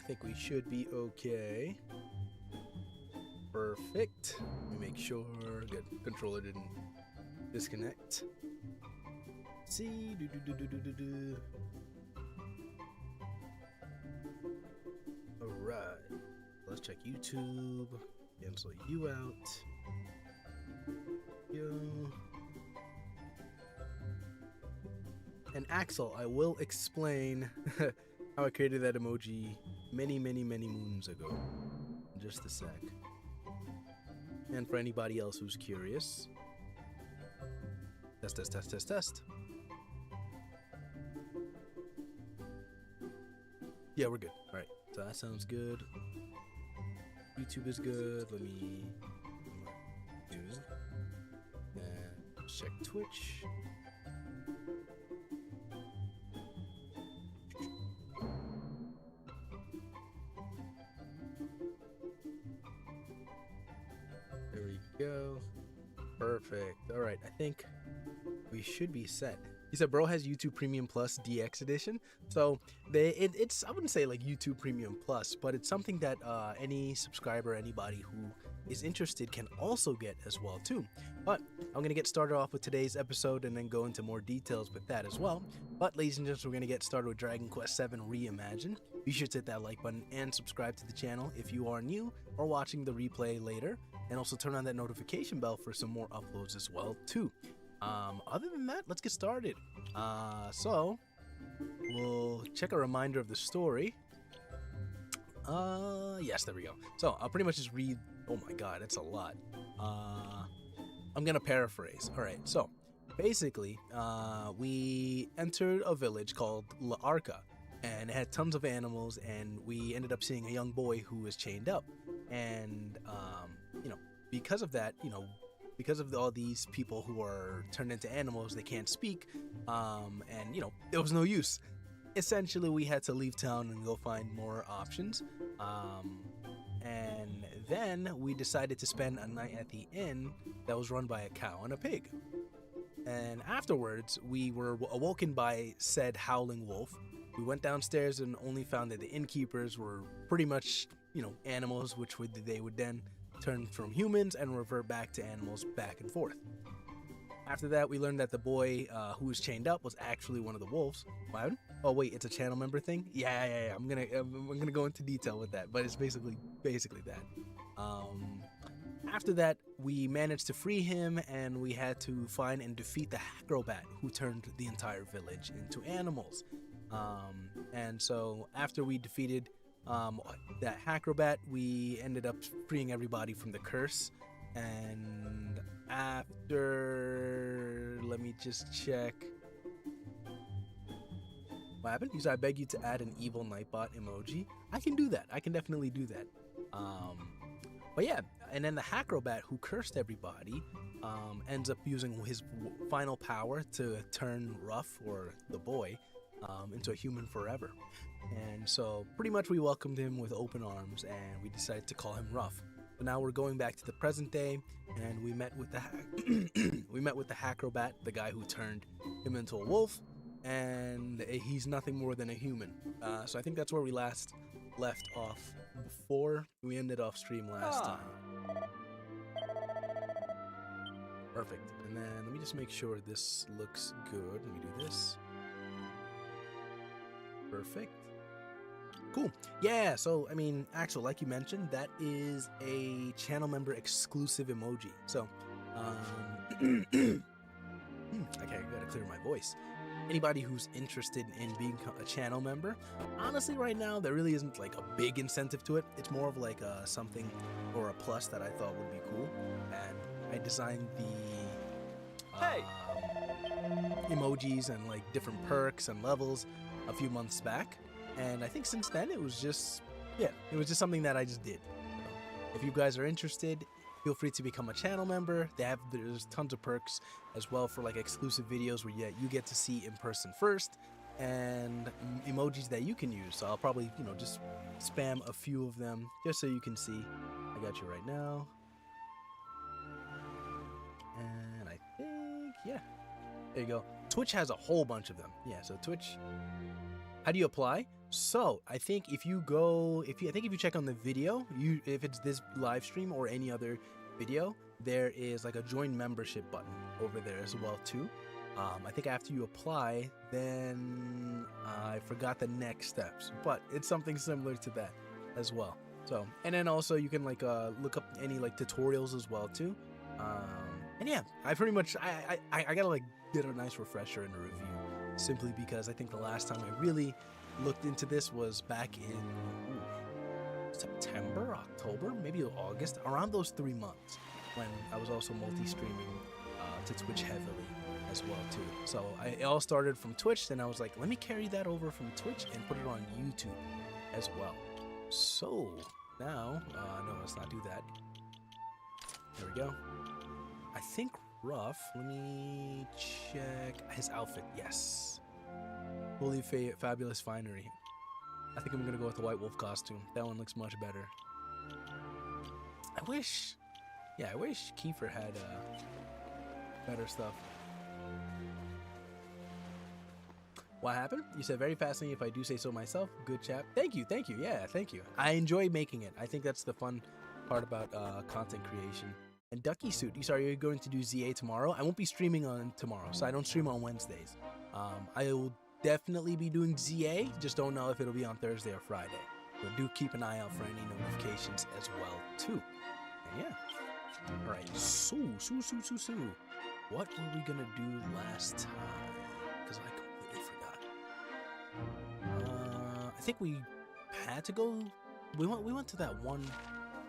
think we should be okay. Perfect. Let me make sure. Good. Controller didn't disconnect. See. Alright. Let's check YouTube. Cancel you out. Go. And Axel, I will explain how I created that emoji many moons ago. In just a sec. And for anybody else who's curious. Test. Yeah, we're good. Alright, so that sounds good. YouTube is good. Let me do and check Twitch. There we go. Perfect. All right, I think we should be set. He said, bro has YouTube Premium Plus DX edition. So it's I wouldn't say like YouTube Premium Plus, but it's something that any subscriber, anybody who is interested can also get as well too. But I'm gonna get started off with today's episode and then go into more details with that as well. But ladies and gentlemen, we're gonna get started with Dragon Quest VII Reimagined. Be sure to hit that like button and subscribe to the channel if you are new or watching the replay later, and also turn on that notification bell for some more uploads as well too. Other than that, let's get started. So we'll check a reminder of the story. Yes, there we go. So I'll pretty much just read. Oh my god, it's a lot. I'm gonna paraphrase. All right, so basically, we entered a village called La Arca, and it had tons of animals, and we ended up seeing a young boy who was chained up, and because of that, because of all these people who are turned into animals, they can't speak, and there was no use. Essentially, we had to leave town and go find more options, and then we decided to spend a night at the inn that was run by a cow and a pig. And afterwards, we were awoken by said howling wolf. We went downstairs and only found that the innkeepers were pretty much, animals, which they would then turn from humans and revert back to animals back and forth. After that, we learned that the boy who was chained up was actually one of the wolves. What? Oh wait, it's a channel member thing? Yeah. I'm gonna go into detail with that, but it's basically that. After that, we managed to free him, and we had to find and defeat the acrobat who turned the entire village into animals. And so after we defeated that acrobat, we ended up freeing everybody from the curse. And after, let me just check. What happened? He said, I beg you to add an evil nightbot emoji. I can do that. I can definitely do that. But yeah, and then the acrobat who cursed everybody ends up using his final power to turn Ruff, or the boy, into a human forever. And so pretty much we welcomed him with open arms, and we decided to call him Ruff. But now we're going back to the present day, and we met with the acrobat, the guy who turned him into a wolf, and he's nothing more than a human. So I think that's where we last left off before we ended off stream last time. Perfect. And then let me just make sure this looks good. Let me do this. Perfect. Cool. Yeah, so I mean, Axel, like you mentioned, that is a channel member exclusive emoji. So okay, I gotta clear my voice. Anybody who's interested in being a channel member, honestly right now there really isn't like a big incentive to it. It's more of like something or a plus that I thought would be cool, and I designed the emojis and like different perks and levels a few months back, and I think since then it was just something that I just did. If you guys are interested, feel free to become a channel member. There's tons of perks as well for like exclusive videos where you get to see in person first, and emojis that you can use. So I'll probably just spam a few of them just so you can see. I got you right now, and I think there you go. Twitch has a whole bunch of them. Yeah, so Twitch. How do you apply? So I think if you check on the video, if it's this live stream or any other video, there is like a join membership button over there as well too. I think after you apply, then I forgot the next steps, but it's something similar to that as well. So, and then also you can like look up any like tutorials as well too. And yeah, I pretty much I gotta like get a nice refresher in the review, simply because I think the last time I really looked into this was back in September, October, maybe August, around those 3 months when I was also multi-streaming to Twitch heavily as well too. So it all started from Twitch, then I was like, let me carry that over from Twitch and put it on YouTube as well. So now, no, let's not do that. There we go. I think rough. Let me check his outfit. Yes. Fully fabulous finery. I think I'm gonna go with the White Wolf costume. That one looks much better. I wish Kiefer had better stuff. What happened? You said very fascinating if I do say so myself. Good chap. Thank you. Yeah, thank you. I enjoy making it. I think that's the fun part about content creation. And Ducky Suit, you're going to do ZA tomorrow? I won't be streaming on tomorrow, so I don't stream on Wednesdays. I will definitely be doing ZA, just don't know if it'll be on Thursday or Friday. But do keep an eye out for any notifications as well, too. And yeah. Alright, so. What were we gonna do last time? Because I completely forgot. I think we had to go. We went to that one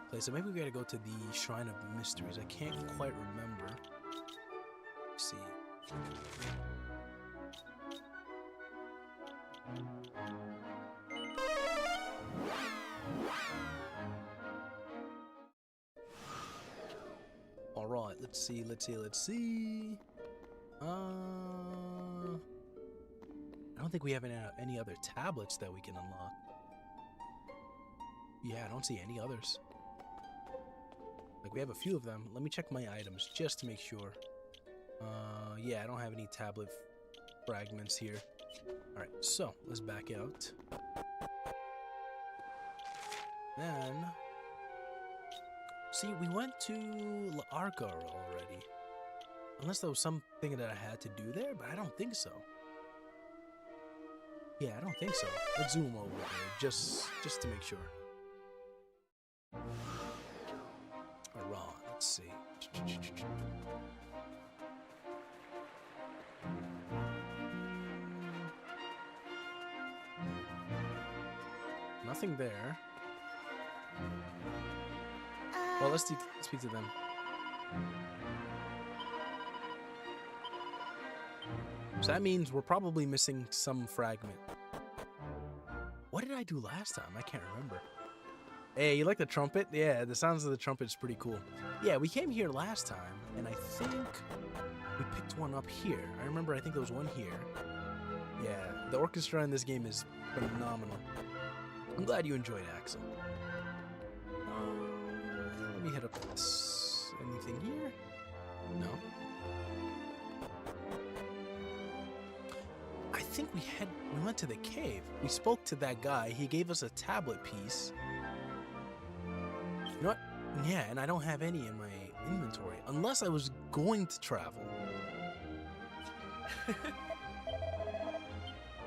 place, so maybe we gotta go to the Shrine of Mysteries. I can't quite remember. Let's see. All right, let's see. I don't think we have any other tablets that we can unlock. Yeah, I don't see any others. Like, we have a few of them. Let me check my items just to make sure. Yeah, I don't have any tablet fragments here. Alright, so let's back out. Then, see, we went to L'Arca already. Unless there was something that I had to do there, but I don't think so. Yeah, I don't think so. Let's zoom over there, just to make sure. Alright, let's see. Nothing there. Well, let's speak to them. So that means we're probably missing some fragment. What did I do last time? I can't remember. Hey, you like the trumpet? Yeah, the sounds of the trumpet is pretty cool. Yeah, we came here last time, and I think we picked one up here. I think there was one here. Yeah, the orchestra in this game is phenomenal. I'm glad you enjoyed, Axel. Let me hit up this. Anything here? No. I think we went to the cave. We spoke to that guy. He gave us a tablet piece. You know what? Yeah, and I don't have any in my inventory. Unless I was going to travel.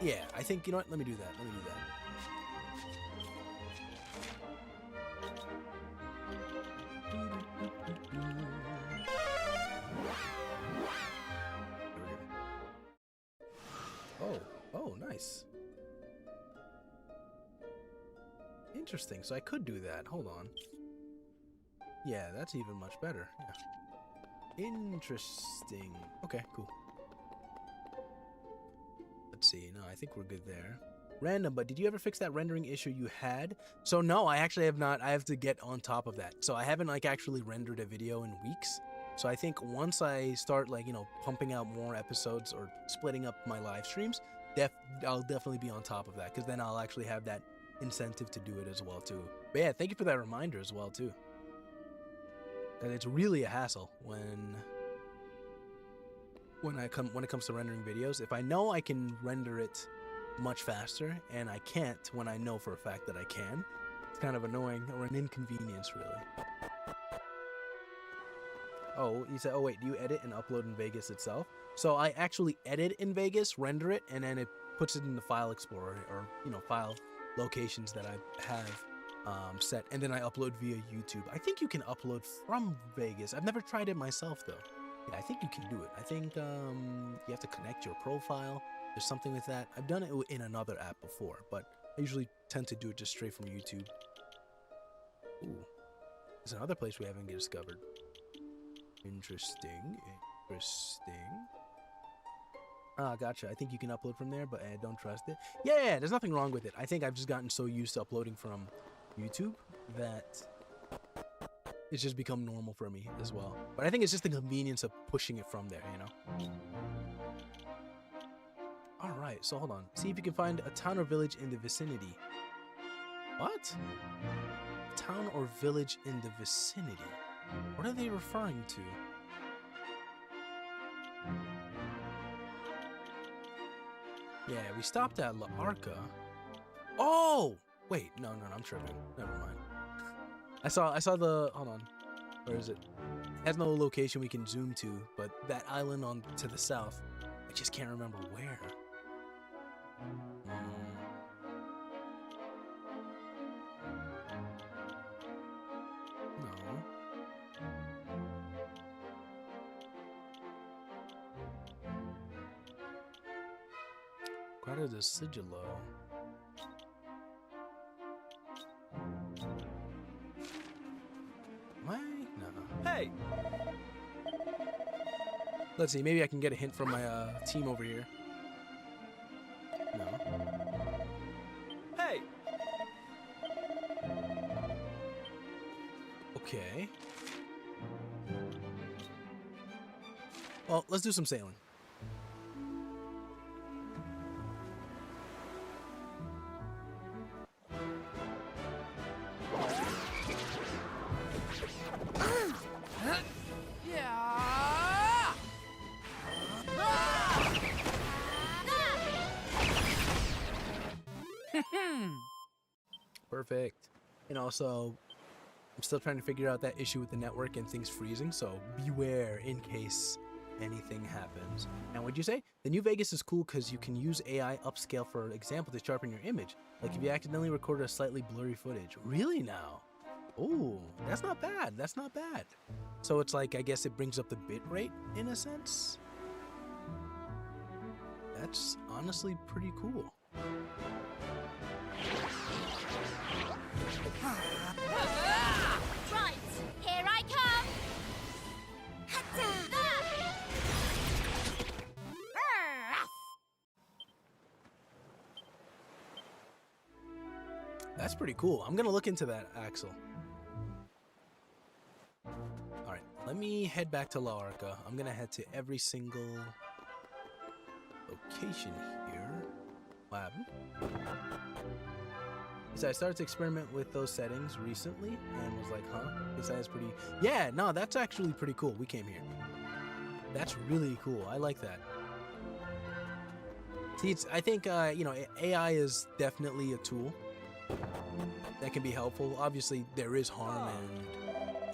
Yeah, I think, you know what? Let me do that. Oh, nice. Interesting. So I could do that. Hold on. Yeah, that's even much better. Yeah. Interesting. Okay, cool. Let's see. No, I think we're good there. Random, but did you ever fix that rendering issue you had? So no, I actually have not. I have to get on top of that. So I haven't like actually rendered a video in weeks. So I think once I start like, you know, pumping out more episodes or splitting up my live streams, I'll definitely be on top of that, because then I'll actually have that incentive to do it as well too. But yeah, thank you for that reminder as well too. And it's really a hassle when it comes to rendering videos. If I know I can render it much faster, and I can't when I know for a fact that I can. It's kind of annoying, or an inconvenience, really. Oh, you said, oh wait, do you edit and upload in Vegas itself? So I actually edit in Vegas, render it, and then it puts it in the file explorer, or, you know, file locations that I have set, and then I upload via YouTube. I think you can upload from Vegas. I've never tried it myself, though. Yeah, I think you can do it. I think you have to connect your profile. There's something with that. I've done it in another app before, but I usually tend to do it just straight from YouTube. Ooh, there's another place we haven't discovered. Interesting. Ah, gotcha. I think you can upload from there, but I don't trust it. Yeah, there's nothing wrong with it. I think I've just gotten so used to uploading from YouTube that it's just become normal for me as well. But I think it's just the convenience of pushing it from there, you know? All right, so hold on. See if you can find a town or village in the vicinity. What? Town or village in the vicinity? What are they referring to? Yeah, we stopped at La Arca. Oh! Wait, no, I'm tripping. Never mind. I saw the, hold on. Where is it? It has no location we can zoom to, but that island on to the south, I just can't remember where. No. Grotto de Sigillo. Why? No. Hey! Let's see, maybe I can get a hint from my team over here. No. Hey! Okay. Well, let's do some sailing. Perfect. And also, I'm still trying to figure out that issue with the network and things freezing, so beware in case anything happens. And what'd you say? The new Vegas is cool because you can use AI upscale, for example, to sharpen your image. Like if you accidentally recorded a slightly blurry footage. Really now? Oh, that's not bad. That's not bad. So it's like, I guess it brings up the bit rate in a sense. That's honestly pretty cool. Right, here I come! That's pretty cool. I'm gonna look into that, Axel. Alright, let me head back to La Arca. I'm gonna head to every single location here. What happened? So I started to experiment with those settings recently and was like, huh? This is pretty... Yeah, no, that's actually pretty cool. We came here. That's really cool. I like that. See, I think, you know, AI is definitely a tool that can be helpful. Obviously, there is harm, and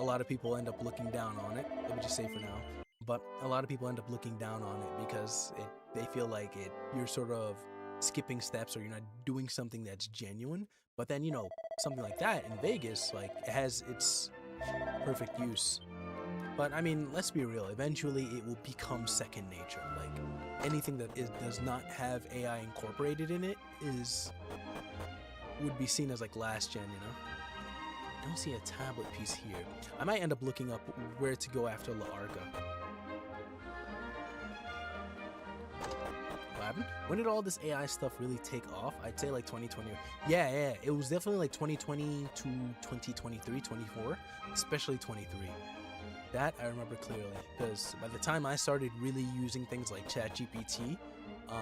a lot of people end up looking down on it. Let me just say for now. But a lot of people end up looking down on it because they feel like you're sort of skipping steps, or you're not doing something that's genuine. But then, you know, something like that in Vegas, like, it has its perfect use. But I mean, let's be real, eventually it will become second nature. Like, anything that does not have AI incorporated in it would be seen as like last gen, you know? I don't see a tablet piece here. I might end up looking up where to go after La Arca. When did all this AI stuff really take off? I'd say like 2020. Yeah, it was definitely like 2020 to 2023, 24, especially 23. That I remember clearly, because by the time I started really using things like ChatGPT, or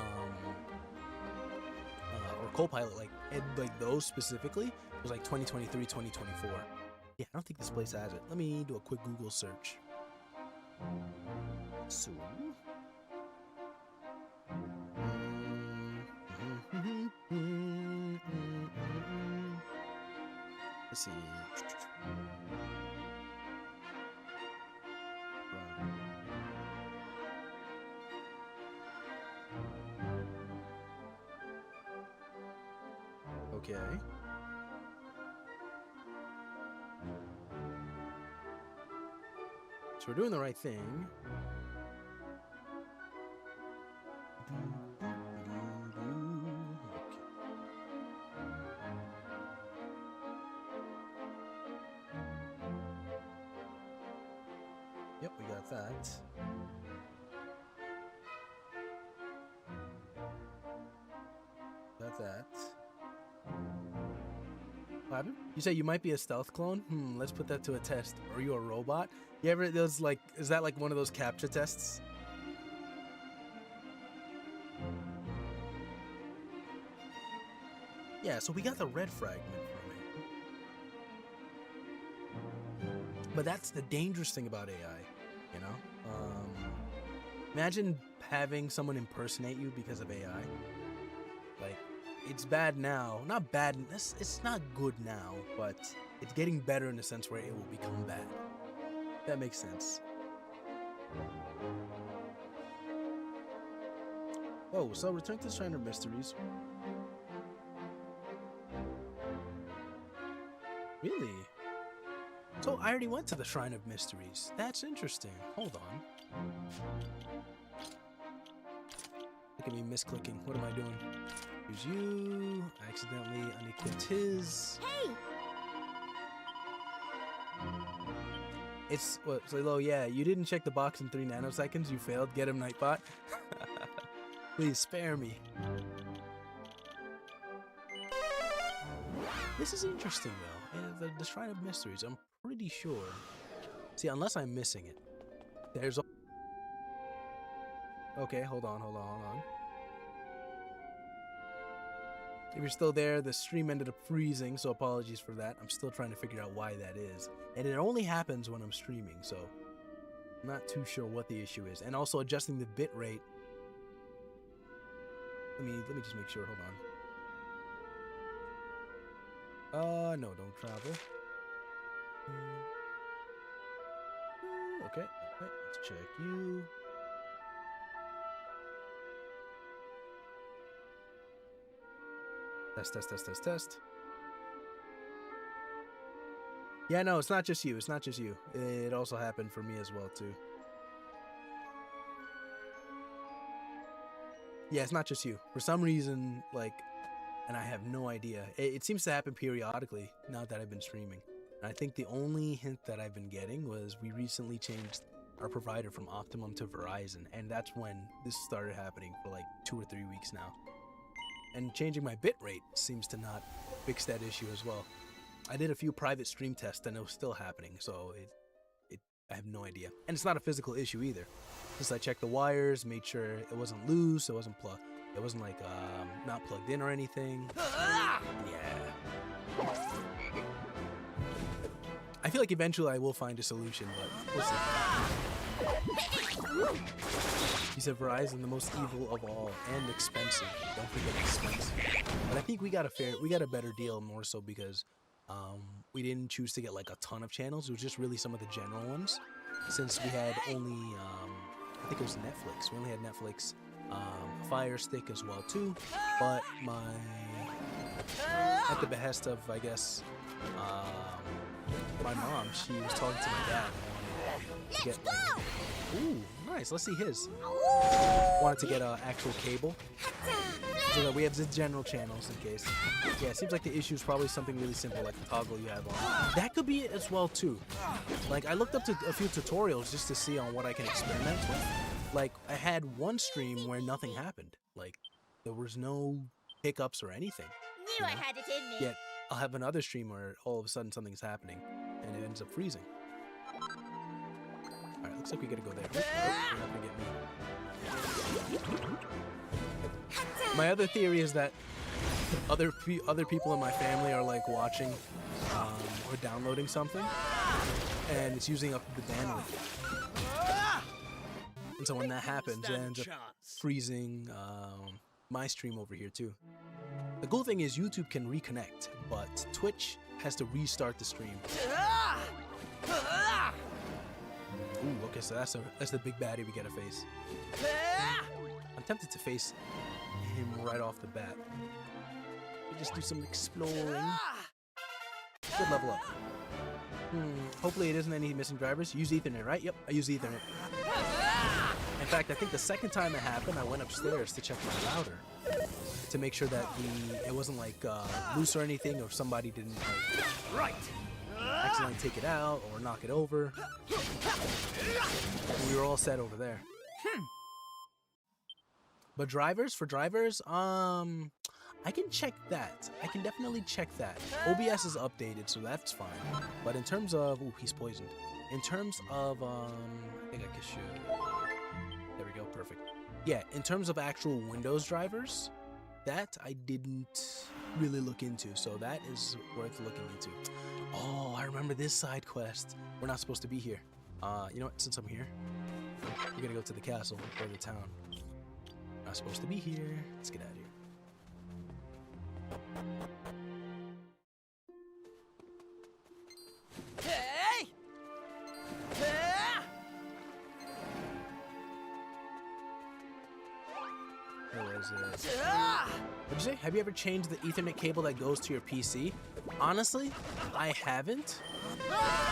Copilot, like those specifically, it was like 2023, 2024. Yeah, I don't think this place has it. Let me do a quick Google search. So... Let's see. Okay. So we're doing the right thing. Yep, we got that. Got that. What happened? You say you might be a stealth clone? Let's put that to a test. Are you a robot? You ever, those like, is that like one of those captcha tests? Yeah, so we got the red fragment from it. But that's the dangerous thing about AI, you know? Imagine having someone impersonate you because of AI. Like, it's bad now. Not bad, it's not good now, but it's getting better in the sense where it will become bad. That makes sense. Oh, so return to the Shrine of Mysteries. Really? So I already went to the Shrine of Mysteries. That's interesting. Hold on. Look at me misclicking. What am I doing? Here's you. I accidentally unequipped his. Hey! It's what? So, yeah, you didn't check the box in 3 nanoseconds. You failed. Get him, Nightbot. Please spare me. This is interesting, though. The Shrine of Mysteries, I'm pretty sure. See, unless I'm missing it. There's... Okay, hold on. If you're still there, the stream ended up freezing, so apologies for that. I'm still trying to figure out why that is. And it only happens when I'm streaming, so I'm not too sure what the issue is. And also adjusting the bit rate. Let me just make sure. Hold on. No, don't travel. Okay, let's check you. Test. Yeah, no, it's not just you. It's not just you. It also happened for me as well, too. Yeah, it's not just you. For some reason, like, and I have no idea. It seems to happen periodically now that I've been streaming. And I think the only hint that I've been getting was we recently changed our provider from Optimum to Verizon. And that's when this started happening for like 2 or 3 weeks now. And changing my bitrate seems to not fix that issue as well. I did a few private stream tests and it was still happening, so I have no idea. And it's not a physical issue either. Just I checked the wires, made sure it wasn't loose, it wasn't like not plugged in or anything. Yeah. I feel like eventually I will find a solution, but we'll see. He said Verizon, the most evil of all, and expensive. Don't forget expensive. But I think we got a better deal, more so because we didn't choose to get like a ton of channels. It was just really some of the general ones. Since we had only, I think it was Netflix. We only had Netflix, Fire Stick as well too. But at the behest of, I guess, my mom, she was talking to my dad. Let's go! Ooh, nice. Let's see his. Wanted to get an actual cable. So that we have the general channels in case. Yeah, it seems like the issue is probably something really simple, like the toggle you have on. That could be it as well, too. Like, I looked up to a few tutorials just to see on what I can experiment with. Like, I had one stream where nothing happened. Like, there was no hiccups or anything. Knew I had it in me. Yet, I'll have another stream where all of a sudden something's happening, and it ends up freezing. Alright, looks like we gotta go there. You're not gonna get me. My other theory is that other people in my family are like watching or downloading something, and it's using up the bandwidth. And so when that happens, it ends up freezing my stream over here too. The cool thing is YouTube can reconnect, but Twitch has to restart the stream. Ooh, okay, so that's the big baddie we gotta face. I'm tempted to face him right off the bat. We just do some exploring. Good level up. Hopefully it isn't any missing drivers. Use Ethernet, right? Yep, I use Ethernet. In fact, I think the second time it happened, I went upstairs to check my router to make sure that it wasn't like loose or anything, or somebody didn't like accidentally take it out or knock it over. And we were all set over there. But for drivers, I can check that. I can definitely check that. OBS is updated, so that's fine. But in terms of, ooh, he's poisoned. In terms of, I think I should. There we go, perfect. Yeah, in terms of actual Windows drivers, that I didn't really look into, so that is worth looking into. Oh, I remember this side quest. We're not supposed to be here. You know what? Since I'm here, we're gonna go to the castle or the town. Not supposed to be here. Let's get out of here. Hey! Where was it? What'd you say? Have you ever changed the Ethernet cable that goes to your PC? Honestly, I haven't.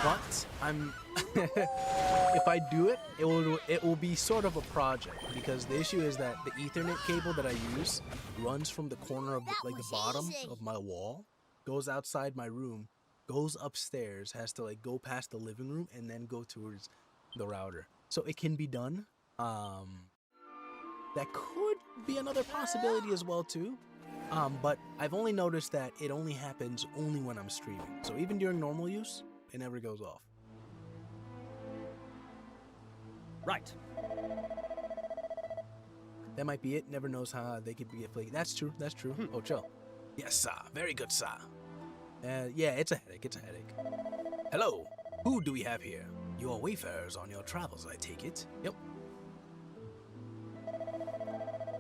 But I'm if I do it, it will be sort of a project, because the issue is that the Ethernet cable that I use runs from the corner of the bottom of my wall, goes outside my room, goes upstairs, has to like go past the living room and then go towards the router. So it can be done. That could be another possibility as well too. But I've only noticed that it only happens when I'm streaming. So even during normal use, it never goes off. Right. That might be it. Never knows how they could be flaky. That's true. That's true. Oh, chill. Yes, sir. Very good, sir. Yeah, it's a headache. It's a headache. Hello. Who do we have here? You are wayfarers on your travels, I take it. Yep.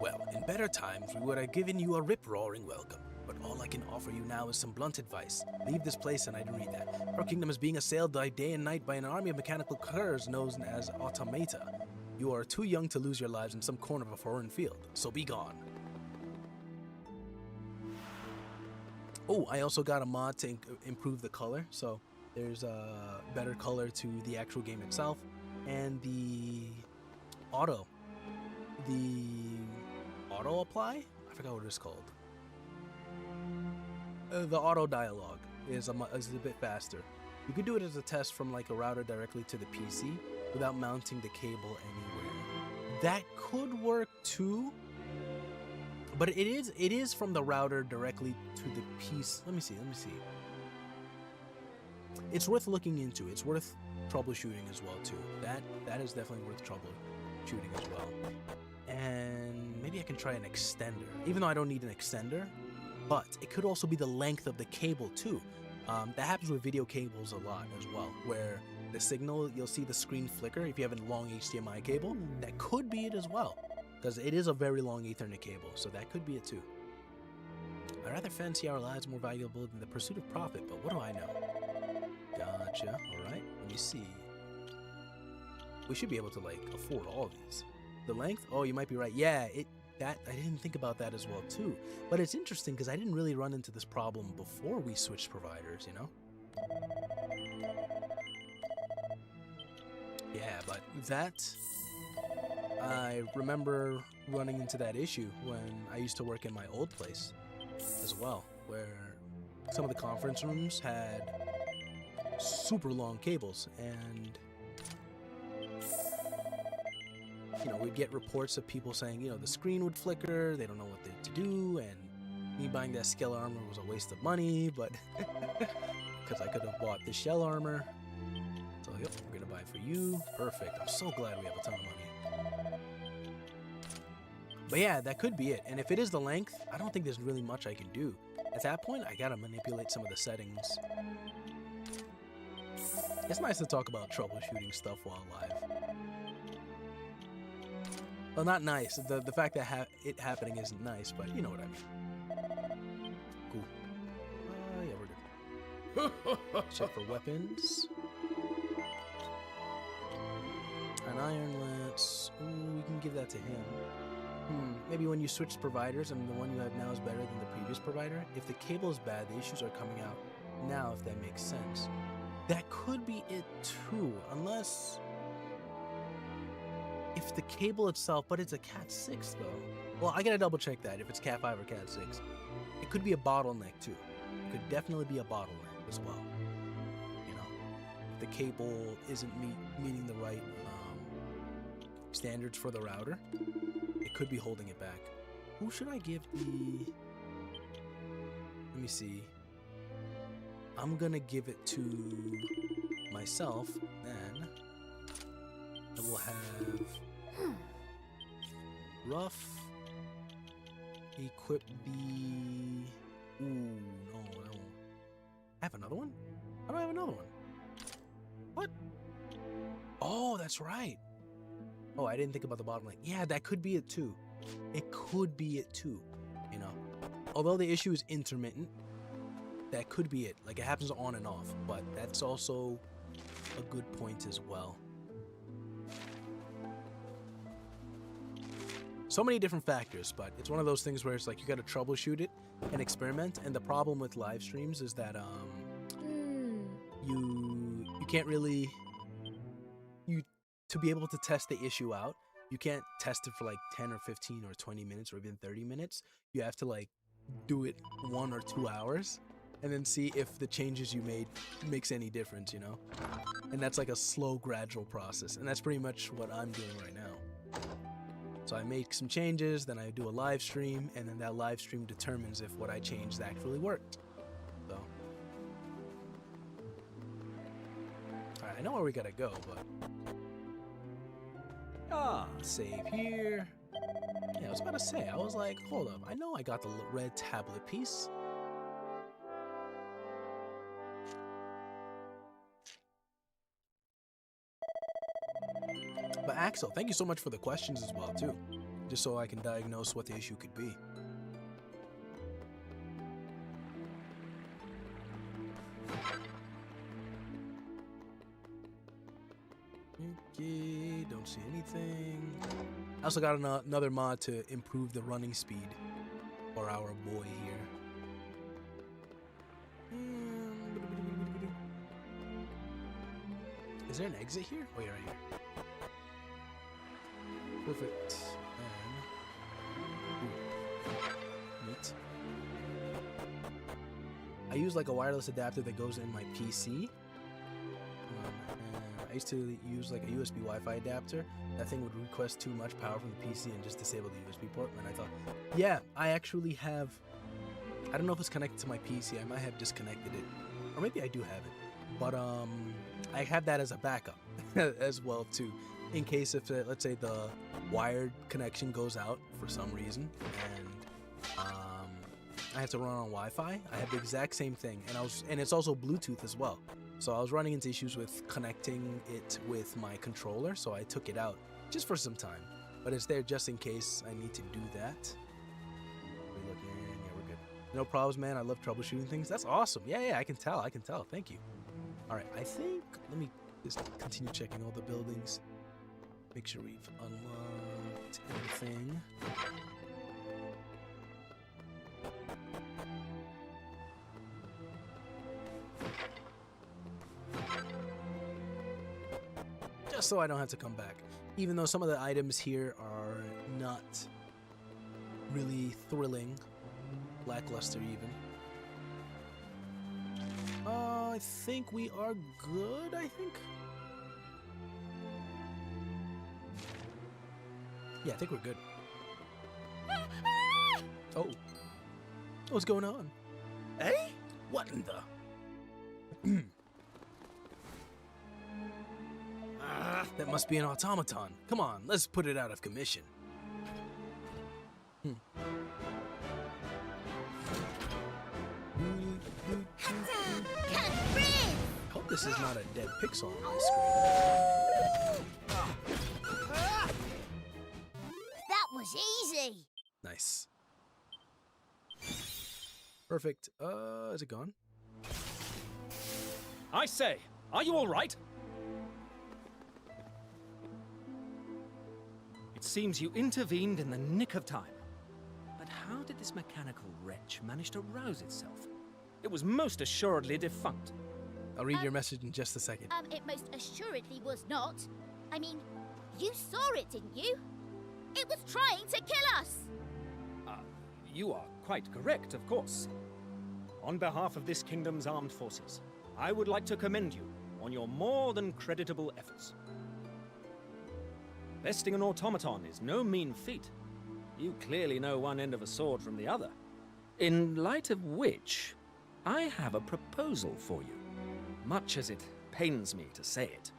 Well, in better times, we would have given you a rip-roaring welcome. But all I can offer you now is some blunt advice. Leave this place, and I don't read that. Our kingdom is being assailed day and night by an army of mechanical curs known as automata. You are too young to lose your lives in some corner of a foreign field, so be gone. Oh, I also got a mod to improve the color, so there's a better color to the actual game itself, and the auto apply? I forgot what it's called. The auto dialogue is a bit faster. You could do it as a test from like a router directly to the PC without mounting the cable anywhere. That could work too, but it is from the router directly to the PC. Let me see. It's worth looking into. It's worth troubleshooting as well too. That is definitely worth troubleshooting as well. And maybe I can try an extender, even though I don't need an extender. But it could also be the length of the cable too. That happens with video cables a lot as well, where the signal, you'll see the screen flicker if you have a long HDMI cable. That could be it as well, because it is a very long Ethernet cable, so that could be it too. I rather fancy our lives more valuable than the pursuit of profit, but what do I know? Gotcha. All right, let me see. We should be able to like afford all of these. The length? Oh, you might be right. Yeah, I didn't think about that as well too. But it's interesting because I didn't really run into this problem before we switched providers, you know? Yeah, but I remember running into that issue when I used to work in my old place as well, where some of the conference rooms had super long cables, and you know, we'd get reports of people saying, you know, the screen would flicker, they don't know what to do, and me buying that scale armor was a waste of money, but because I could have bought the shell armor. So, yep, we're gonna buy it for you. Perfect. I'm so glad we have a ton of money. But yeah, that could be it. And if it is the length, I don't think there's really much I can do. At that point, I gotta manipulate some of the settings. It's nice to talk about troubleshooting stuff while live. Well, not nice. The fact that it happening isn't nice, but you know what I mean. Check for weapons. An iron lance. Ooh, we can give that to him. Maybe when you switch providers and the one you have now is better than the previous provider. If the cable is bad, the issues are coming out now, if that makes sense. That could be it too, unless... If the cable itself, but it's a Cat 6 though. Well, I gotta double check that, if it's Cat 5 or Cat 6. It could be a bottleneck too. It could definitely be a bottleneck as well. You know, if the cable isn't meeting the right standards for the router, it could be holding it back. Who should I give the... Let me see. I'm gonna give it to myself, then I will have Rough equip the... Ooh, no, I don't. I have another one? How do I have another one? What? Oh, that's right. Oh, I didn't think about the bottleneck. Yeah, that could be it too. It could be it too, you know. Although the issue is intermittent, that could be it. Like, it happens on and off, but that's also a good point as well. So many different factors, but it's one of those things where it's like you got to troubleshoot it and experiment. And the problem with live streams is that you can't really to be able to test the issue out. You can't test it for like 10 or 15 or 20 minutes or even 30 minutes. You have to like do it 1 or 2 hours and then see if the changes you made makes any difference, you know? And that's like a slow, gradual process. And that's pretty much what I'm doing right now. So I make some changes, then I do a live stream, and then that live stream determines if what I changed actually worked. So, alright, I know where we gotta go, but save here. Yeah, I was about to say, I was like, hold up, I know I got the red tablet piece. But Axel, thank you so much for the questions as well, too. Just so I can diagnose what the issue could be. Okay, don't see anything. I also got another mod to improve the running speed for our boy here. Is there an exit here? Oh, yeah, right here. Perfect. And neat. I use like a wireless adapter that goes in my PC. I used to use like a USB Wi-Fi adapter. That thing would request too much power from the PC and just disable the USB port. And I thought, yeah, I actually have. I don't know if it's connected to my PC. I might have disconnected it, or maybe I do have it. But I have that as a backup as well too. In case if, let's say, the wired connection goes out for some reason, and I have to run on Wi-Fi, I have the exact same thing, and it's also Bluetooth as well. So I was running into issues with connecting it with my controller, so I took it out just for some time. But it's there just in case I need to do that. We're looking, yeah, we're good. No problems, man. I love troubleshooting things. That's awesome. Yeah, I can tell. Thank you. All right, I think let me just continue checking all the buildings. Make sure we've unlocked everything. Just so I don't have to come back. Even though some of the items here are not really thrilling, lackluster even. I think we are good, I think. Yeah, I think we're good. Oh. What's going on? Hey? What in the... that must be an automaton. Come on, let's put it out of commission. Hope this is not a dead pixel on my screen. That was easy. Nice. Perfect. Is it gone? I say, are you all right? It seems you intervened in the nick of time. But how did this mechanical wretch manage to rouse itself? It was most assuredly defunct. I'll read your message in just a second. It most assuredly was not. I mean, you saw it, didn't you? It was trying to kill us! You are quite correct, of course. On behalf of this kingdom's armed forces, I would like to commend you on your more than creditable efforts. Besting an automaton is no mean feat. You clearly know one end of a sword from the other. In light of which, I have a proposal for you, much as it pains me to say it.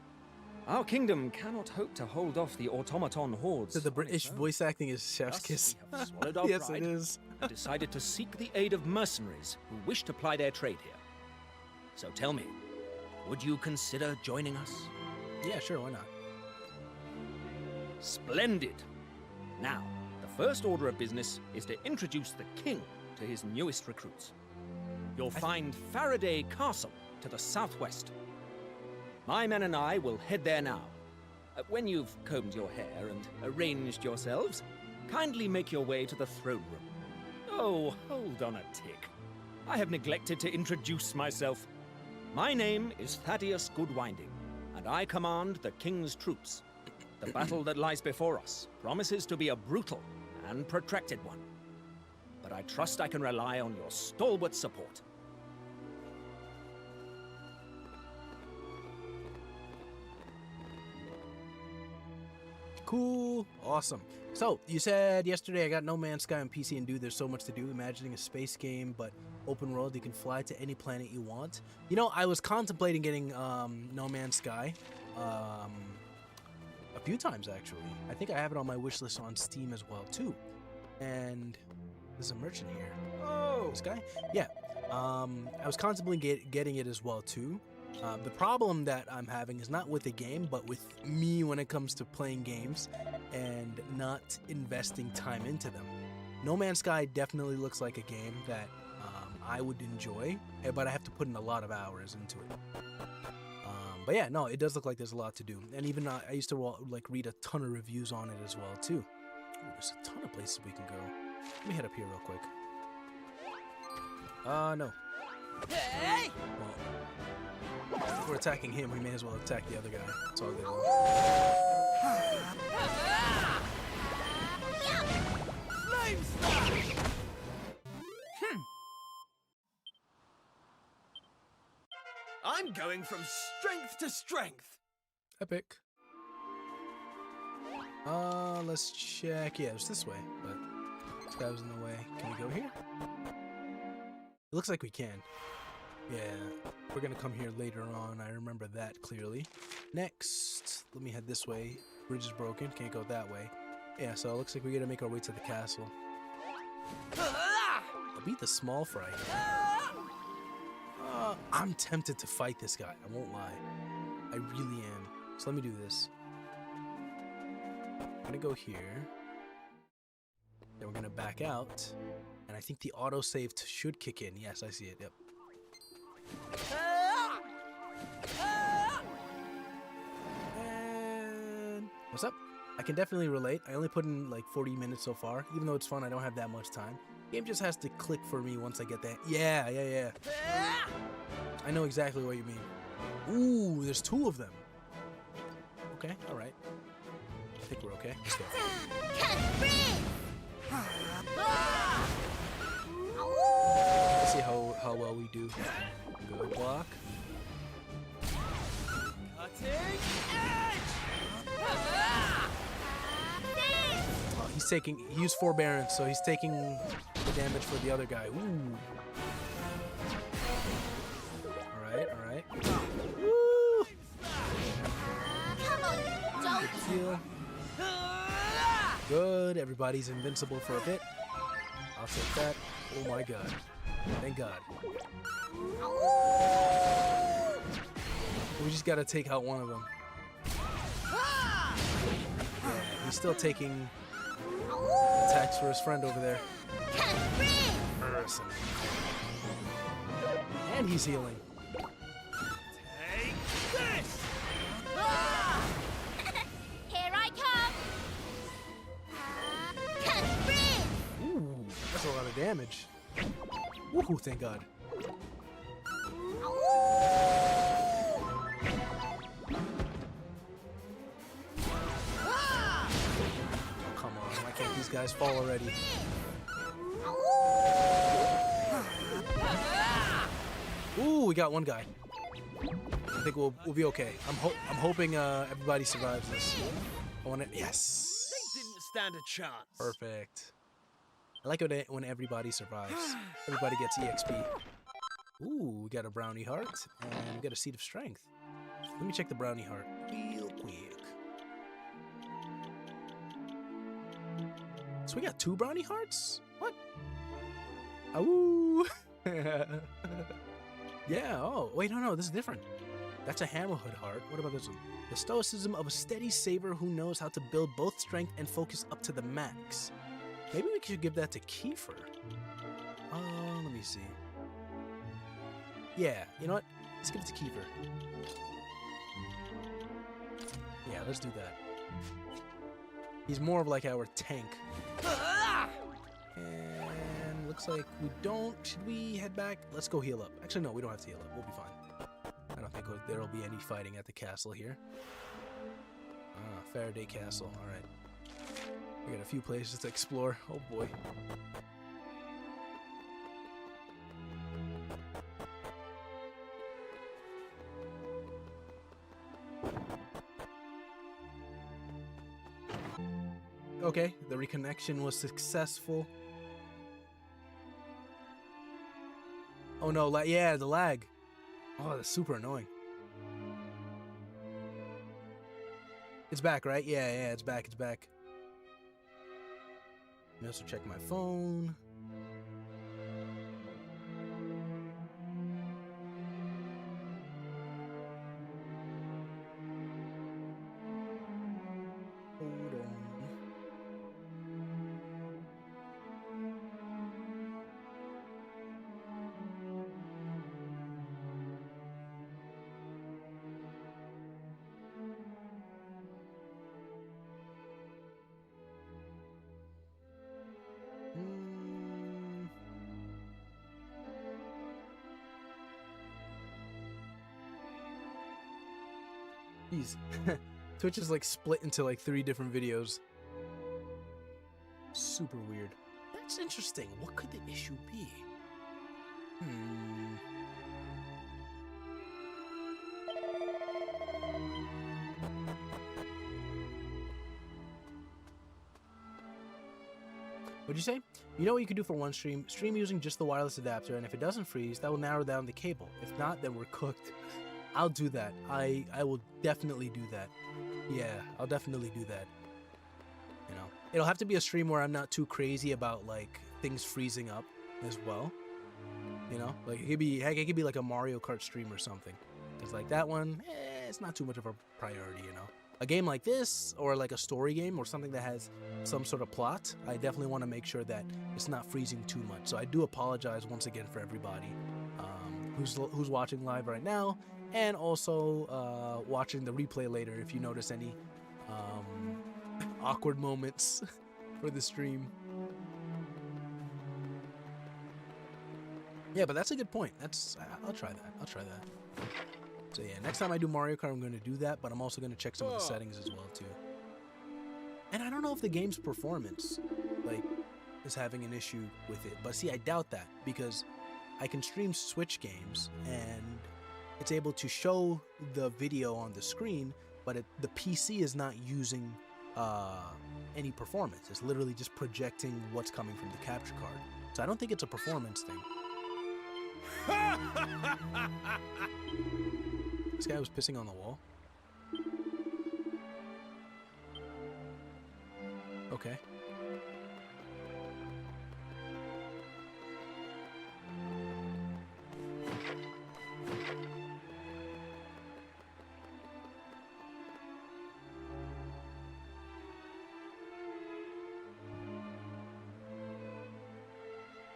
Our kingdom cannot hope to hold off the automaton hordes. So the British voice acting is chef's Thus, kiss. we have swallowed our Yes, pride it is. and decided to seek the aid of mercenaries who wish to ply their trade here. So tell me, would you consider joining us? Yeah, sure, why not? Splendid! Now, the first order of business is to introduce the king to his newest recruits. You'll find Faraday Castle to the southwest. My men and I will head there now. When you've combed your hair and arranged yourselves, kindly make your way to the throne room. Oh, hold on a tick. I have neglected to introduce myself. My name is Thaddeus Goodwinding, and I command the king's troops. The battle that lies before us promises to be a brutal and protracted one. But I trust I can rely on your stalwart support. Cool. Awesome. So, you said yesterday I got No Man's Sky on PC, and dude, there's so much to do. Imagining a space game, but open world. You can fly to any planet you want. You know, I was contemplating getting No Man's Sky a few times, actually. I think I have it on my wish list on Steam as well, too. And there's a merchant here. Oh! This guy? Yeah. I was contemplating getting it as well, too. The problem that I'm having is not with the game, but with me when it comes to playing games and not investing time into them. No Man's Sky definitely looks like a game that I would enjoy, but I have to put in a lot of hours into it. But yeah, no, it does look like there's a lot to do. And even I used to like read a ton of reviews on it as well, too. Ooh, there's a ton of places we can go. Let me head up here real quick. No. Hey! Well, if we're attacking him, we may as well attack the other guy. That's all good. I'm going from strength to strength. Epic. Let's check. Yeah, it's this way, but this guy was in the way. Can we go here? It looks like we can. Yeah, we're gonna come here later on. I remember that clearly. Next, let me head this way. Bridge is broken. Can't go that way. Yeah, so it looks like we gotta make our way to the castle. I'll beat the small fry. I'm tempted to fight this guy. I won't lie. I really am. So let me do this. I'm gonna go here. Then we're gonna back out. And I think the autosave should kick in. Yes, I see it. Yep. And what's up? I can definitely relate. I only put in like 40 minutes so far. Even though it's fun, I don't have that much time. Game just has to click for me once I get that. Yeah. I know exactly what you mean. Ooh, there's two of them. Okay, alright. I think we're okay. Let's go. Let's see how well we do. Good block. Cutting edge. Oh, he used forbearance, so he's taking the damage for the other guy. Ooh. Alright. Woo! Come on, don't. Good kill. Good. Everybody's invincible for a bit. I'll take that. Oh my god. Thank god. We just gotta take out one of them. Yeah, he's still taking attacks for his friend over there. And he's healing. damage. Woohoo, thank God. Oh, come on, why can't these guys fall already? Ooh, we got one guy. I think we'll be okay. I'm hoping everybody survives this. I want it. Yes. They didn't stand a chance. Perfect. I like it when everybody survives. Everybody gets EXP. Ooh, we got a brownie heart and we got a seed of strength. Let me check the brownie heart real quick. So we got 2 brownie hearts? What? Ooh. Yeah, oh, wait, no, this is different. That's a Hammerhood heart. What about this one? The stoicism of a steady saver who knows how to build both strength and focus up to the max. Maybe we should give that to Kiefer. Let me see. Yeah, you know what? Let's give it to Kiefer. Yeah, let's do that. He's more of like our tank. And looks like we don't. Should we head back? Let's go heal up. Actually, no, we don't have to heal up. We'll be fine. I don't think there will be any fighting at the castle here. Faraday Castle. All right. We got a few places to explore. Oh boy. Okay, the reconnection was successful. Oh no, yeah, the lag. Oh, that's super annoying. It's back, right? Yeah, it's back, it's back. Let me also check my phone. Hold on. Jeez. Twitch is like split into like 3 different videos. Super weird. That's interesting. What could the issue be? What'd you say? You know what you could do for one stream? Stream using just the wireless adapter, and if it doesn't freeze, that will narrow down the cable. If not, then we're cooked. I'll do that. I will definitely do that. Yeah, I'll definitely do that. You know, it'll have to be a stream where I'm not too crazy about like things freezing up as well. You know, like it could be like a Mario Kart stream or something. It's like that one, it's not too much of a priority, you know. A game like this, or like a story game, or something that has some sort of plot, I definitely want to make sure that it's not freezing too much. So I do apologize once again for everybody who's watching live right now, and also watching the replay later if you notice any awkward moments for the stream. Yeah, but that's a good point. I'll try that. So yeah, next time I do Mario Kart, I'm going to do that, but I'm also going to check some of the settings as well too. And I don't know if the game's performance like is having an issue with it, but see, I doubt that, because I can stream Switch games and it's able to show the video on the screen, but the PC is not using any performance. It's literally just projecting what's coming from the capture card. So I don't think it's a performance thing. This guy was pissing on the wall. Okay.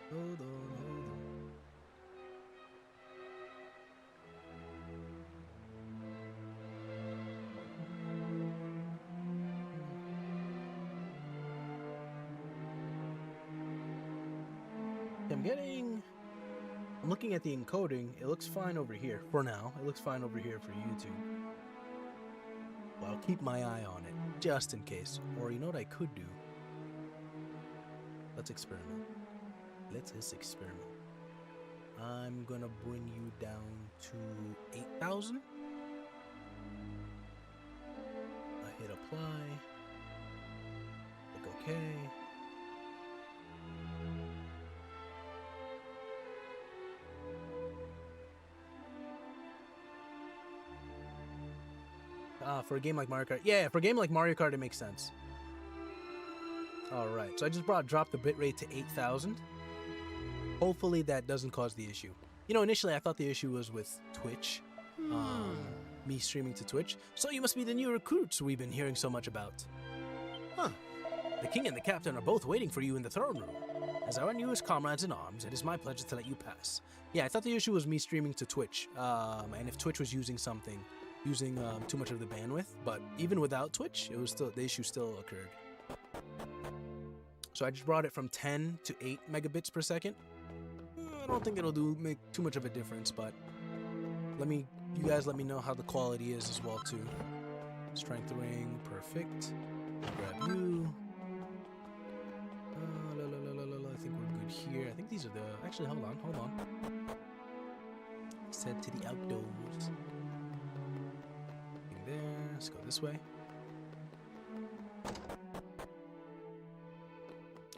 Hold on. I'm looking at the encoding. It looks fine over here for now. It looks fine over here for YouTube. But I'll keep my eye on it just in case. Or you know what I could do? Let's experiment. Let's just experiment. I'm gonna bring you down to 8,000. I hit apply. Click OK. For a game like Mario Kart. Yeah, for a game like Mario Kart, it makes sense. Alright, so I just dropped the bitrate to 8,000. Hopefully that doesn't cause the issue. You know, initially I thought the issue was with Twitch. Me streaming to Twitch. So you must be the new recruits we've been hearing so much about. Huh. The king and the captain are both waiting for you in the throne room. As our newest comrades in arms, it is my pleasure to let you pass. Yeah, I thought the issue was me streaming to Twitch. And if Twitch was using something, too much of the bandwidth, but even without Twitch, it was still, the issue still occurred. So I just brought it from 10 to 8 megabits per second. I don't think it'll make too much of a difference, but you guys let me know how the quality is as well too. Strength ring, perfect. Grab you. I think we're good here. I think these are the, actually hold on. Set to the outdoors. There, let's go this way. I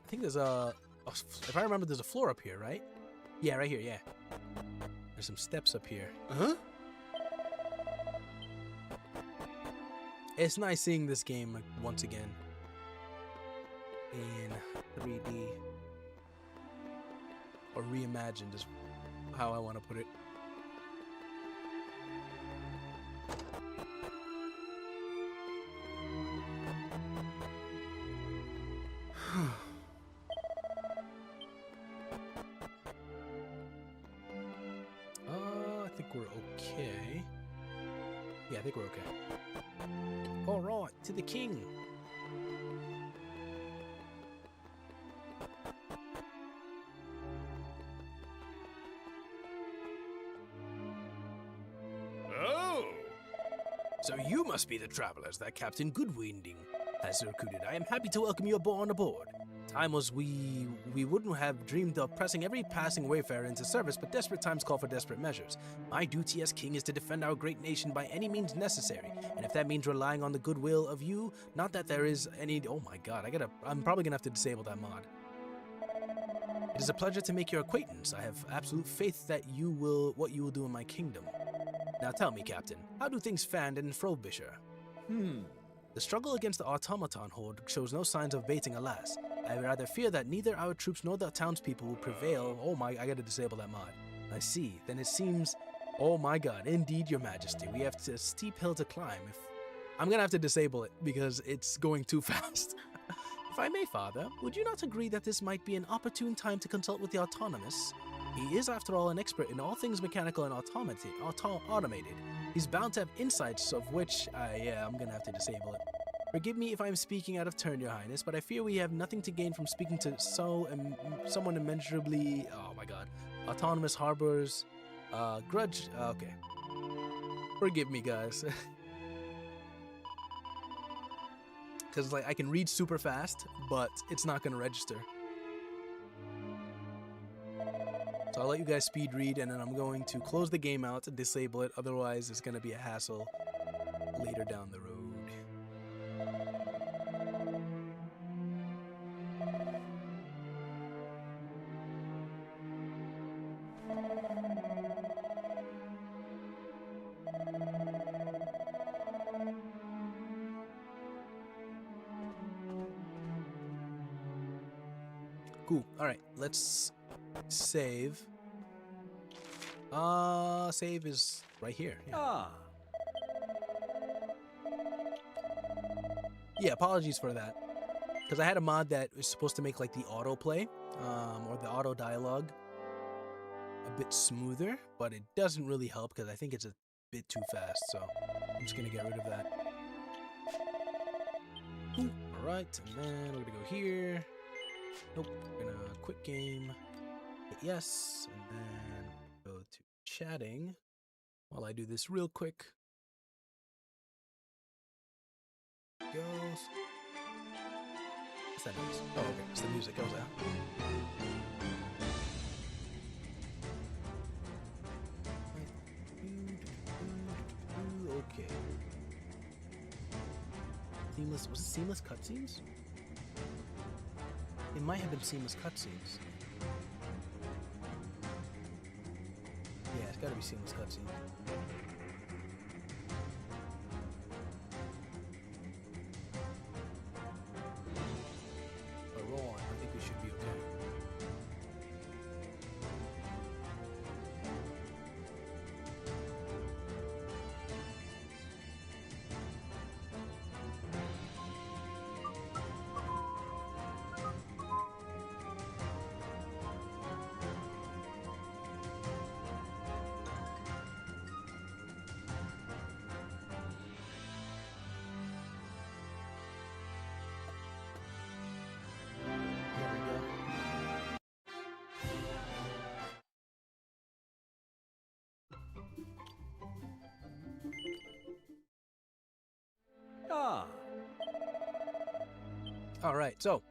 think there's if I remember, there's a floor up here, right? Yeah, right here, yeah. There's some steps up here. Huh? It's nice seeing this game once again in 3D. Or reimagined is how I want to put it. I think we're okay. Yeah, I think we're okay. All right, to the king. Oh! So you must be the travelers that Captain Goodwinding has recruited. I am happy to welcome you on aboard. Time was we wouldn't have dreamed of pressing every passing wayfarer into service, but desperate times call for desperate measures. My duty as king is to defend our great nation by any means necessary, and if that means relying on the goodwill of you, not that there is any. Oh my God, I'm probably gonna have to disable that mod. It is a pleasure to make your acquaintance. I have absolute faith that what you will do in my kingdom. Now tell me, Captain, how do things stand in Frobisher? The struggle against the automaton horde shows no signs of abating, alas. I rather fear that neither our troops nor the townspeople will prevail. Oh my, I gotta disable that mod. I see. Then it seems, oh my God, indeed, your majesty. We have a steep hill to climb. I'm gonna have to disable it because it's going too fast. If I may, Father, would you not agree that this might be an opportune time to consult with the autonomous? He is, after all, an expert in all things mechanical and automated. He's bound to have insights of which, I'm gonna have to disable it. Forgive me if I'm speaking out of turn, Your Highness, but I fear we have nothing to gain from speaking to someone immeasurably, oh my God, autonomous harbors, grudge, okay. Forgive me, guys. Because, like, I can read super fast, but it's not gonna register. So I'll let you guys speed read, and then I'm going to close the game out and disable it, otherwise it's gonna be a hassle later down the road. Cool. Alright, let's save. Save is right here. Yeah. Yeah, apologies for that. Because I had a mod that was supposed to make like the autoplay, or the auto dialogue a bit smoother, but it doesn't really help because I think it's a bit too fast, so I'm just gonna get rid of that. Alright, and then we're gonna go here. Nope, we're gonna quit game. Hit yes, and then go to chatting while I do this real quick. Goes. What's that noise? Oh, okay. It's the music. Goes out. Okay. Seamless. Was it seamless cutscenes? It might have been seamless cutscenes. Yeah, it's gotta be seamless cutscenes. But roll on. I think we should be okay. There we go. Ah, All right, so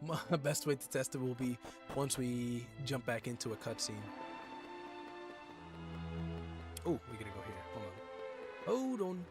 best way to test it will be once we jump back into a cutscene. Oh, we gotta go here. Hold on.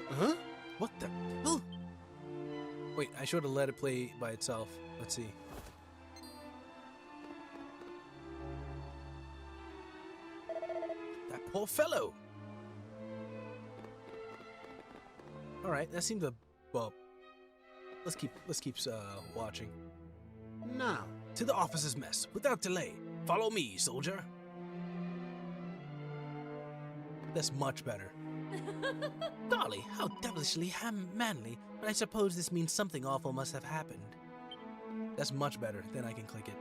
Huh? What the? Oh. Wait, I should have let it play by itself. Let's see. That poor fellow. All right, that seemed to. Well, let's keep watching. Now to the officer's mess without delay. Follow me, soldier. That's much better. Golly, how devilishly manly, but I suppose this means something awful must have happened. That's much better, then I can click it.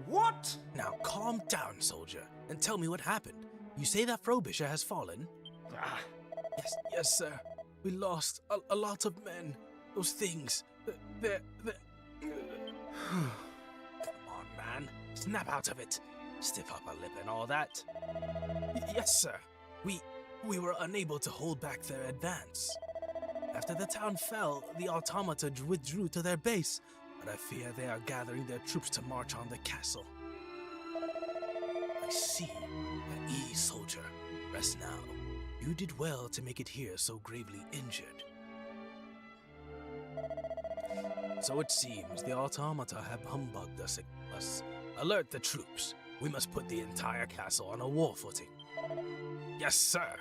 what? Now calm down, soldier, and tell me what happened. You say that Frobisher has fallen? Ah, Yes, sir. We lost a lot of men. Those things, they're... Come on, man. Snap out of it. Stiff upper lip and all that. Yes, sir. We were unable to hold back their advance. After the town fell, the automata withdrew to their base, but I fear they are gathering their troops to march on the castle. I see. At ease, soldier. Rest now. You did well to make it here so gravely injured. So it seems the automata have humbugged us. Alert the troops. We must put the entire castle on a war footing. Yes, sir.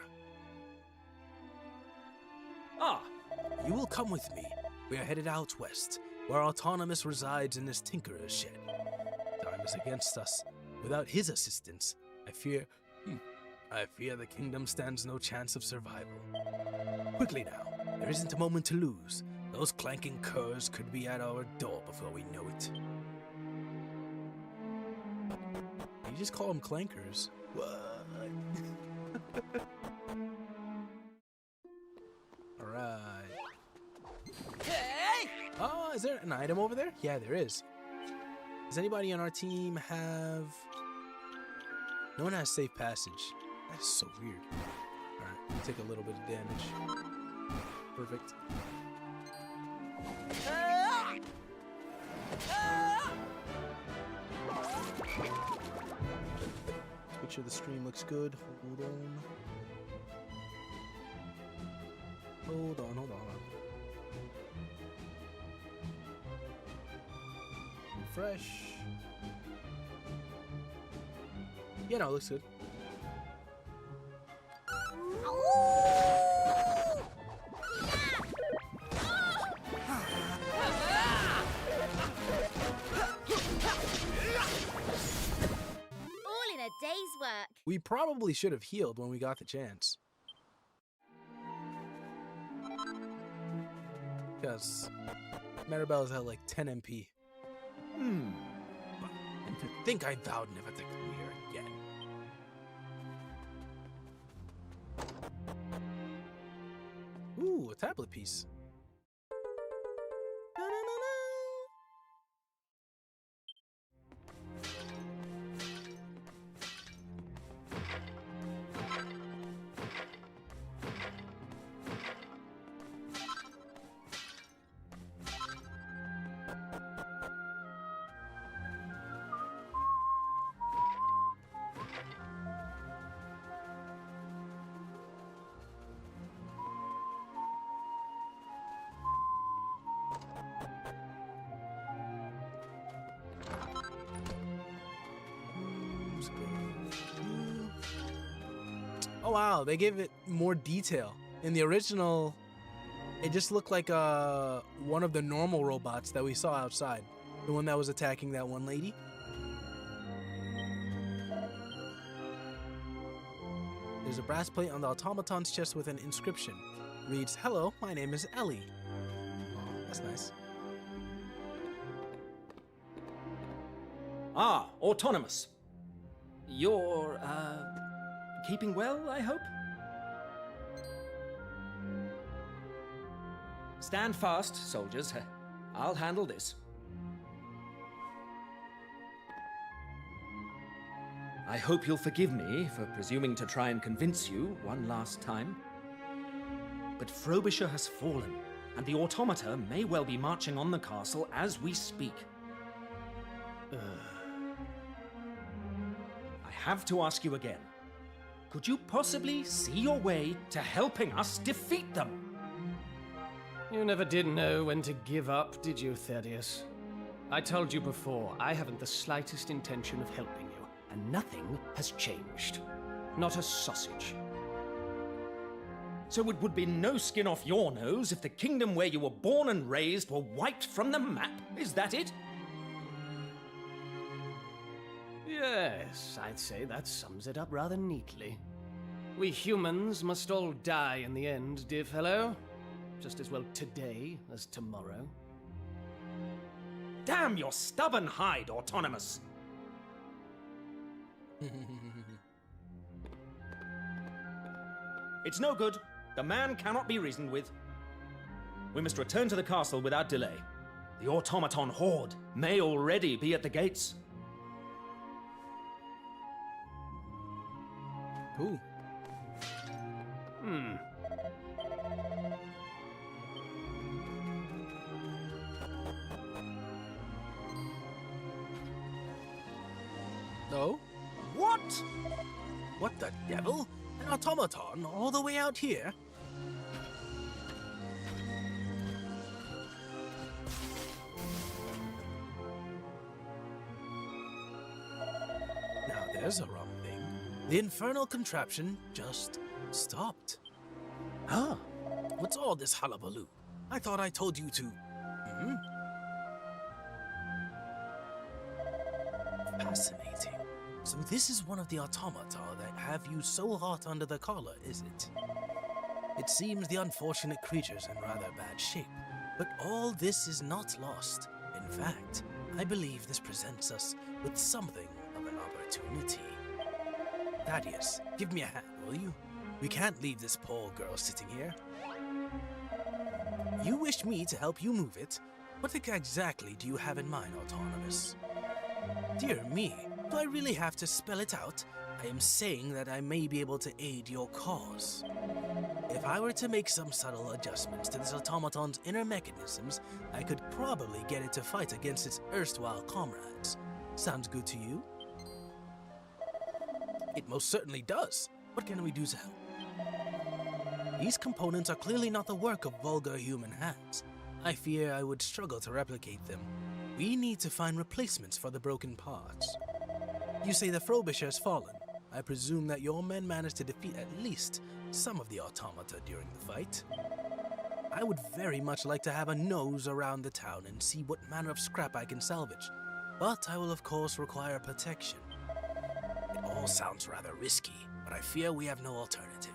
ah, You will come with me. We are headed out west, where Autonomous resides in this tinkerer's shed. Time is against us. Without his assistance, I fear the kingdom stands no chance of survival. Quickly now, there isn't a moment to lose. Those clanking curs could be at our door before we know it. You just call them clankers. What? Alright. Hey! Oh, is there an item over there? Yeah, there is. Does anybody on our team have... No one has safe passage. That's so weird. Alright, we'll take a little bit of damage. Perfect. Make sure the stream looks good. Hold on. Hold on. Refresh. Yeah, no, it looks good. All in a day's work. We probably should have healed when we got the chance. Because Maribella's had like 10 MP. But, and to think I vowed never to come here again. Ooh, a tablet piece. Oh wow, they gave it more detail. In the original, it just looked like one of the normal robots that we saw outside. The one that was attacking that one lady. There's a brass plate on the automaton's chest with an inscription. Reads, "Hello, my name is Ellie." Oh, that's nice. Ah, autonomous. You're, keeping well, I hope? Stand fast, soldiers. I'll handle this. I hope you'll forgive me for presuming to try and convince you one last time. But Frobisher has fallen, and the automata may well be marching on the castle as we speak. I have to ask you again. Could you possibly see your way to helping us defeat them? You never did know when to give up, did you, Thaddeus? I told you before, I haven't the slightest intention of helping you, and nothing has changed. Not a sausage. So it would be no skin off your nose if the kingdom where you were born and raised were wiped from the map? Is that it? Yes, I'd say that sums it up rather neatly. We humans must all die in the end, dear fellow. Just as well today as tomorrow. Damn your stubborn hide, Autonomous! It's no good. The man cannot be reasoned with. We must return to the castle without delay. The automaton horde may already be at the gates. Ooh. No? What? What the devil? An automaton all the way out here? Now there's a wrong thing. The infernal contraption just stopped. Huh? What's all this hullabaloo? I thought I told you to... Fascinating. So this is one of the automata that have you so hot under the collar, is it? It seems the unfortunate creature's in rather bad shape, but all this is not lost. In fact, I believe this presents us with something of an opportunity. Thaddeus, give me a hand, will you? We can't leave this poor girl sitting here. You wish me to help you move it? What exactly do you have in mind, Autonomous? Dear me, do I really have to spell it out? I am saying that I may be able to aid your cause. If I were to make some subtle adjustments to this automaton's inner mechanisms, I could probably get it to fight against its erstwhile comrades. Sounds good to you? It most certainly does. What can we do to help? These components are clearly not the work of vulgar human hands. I fear I would struggle to replicate them. We need to find replacements for the broken parts. You say the Frobisher has fallen. I presume that your men managed to defeat at least some of the automata during the fight. I would very much like to have a nose around the town and see what manner of scrap I can salvage, but I will of course require protection. It all sounds rather risky, but I fear we have no alternative.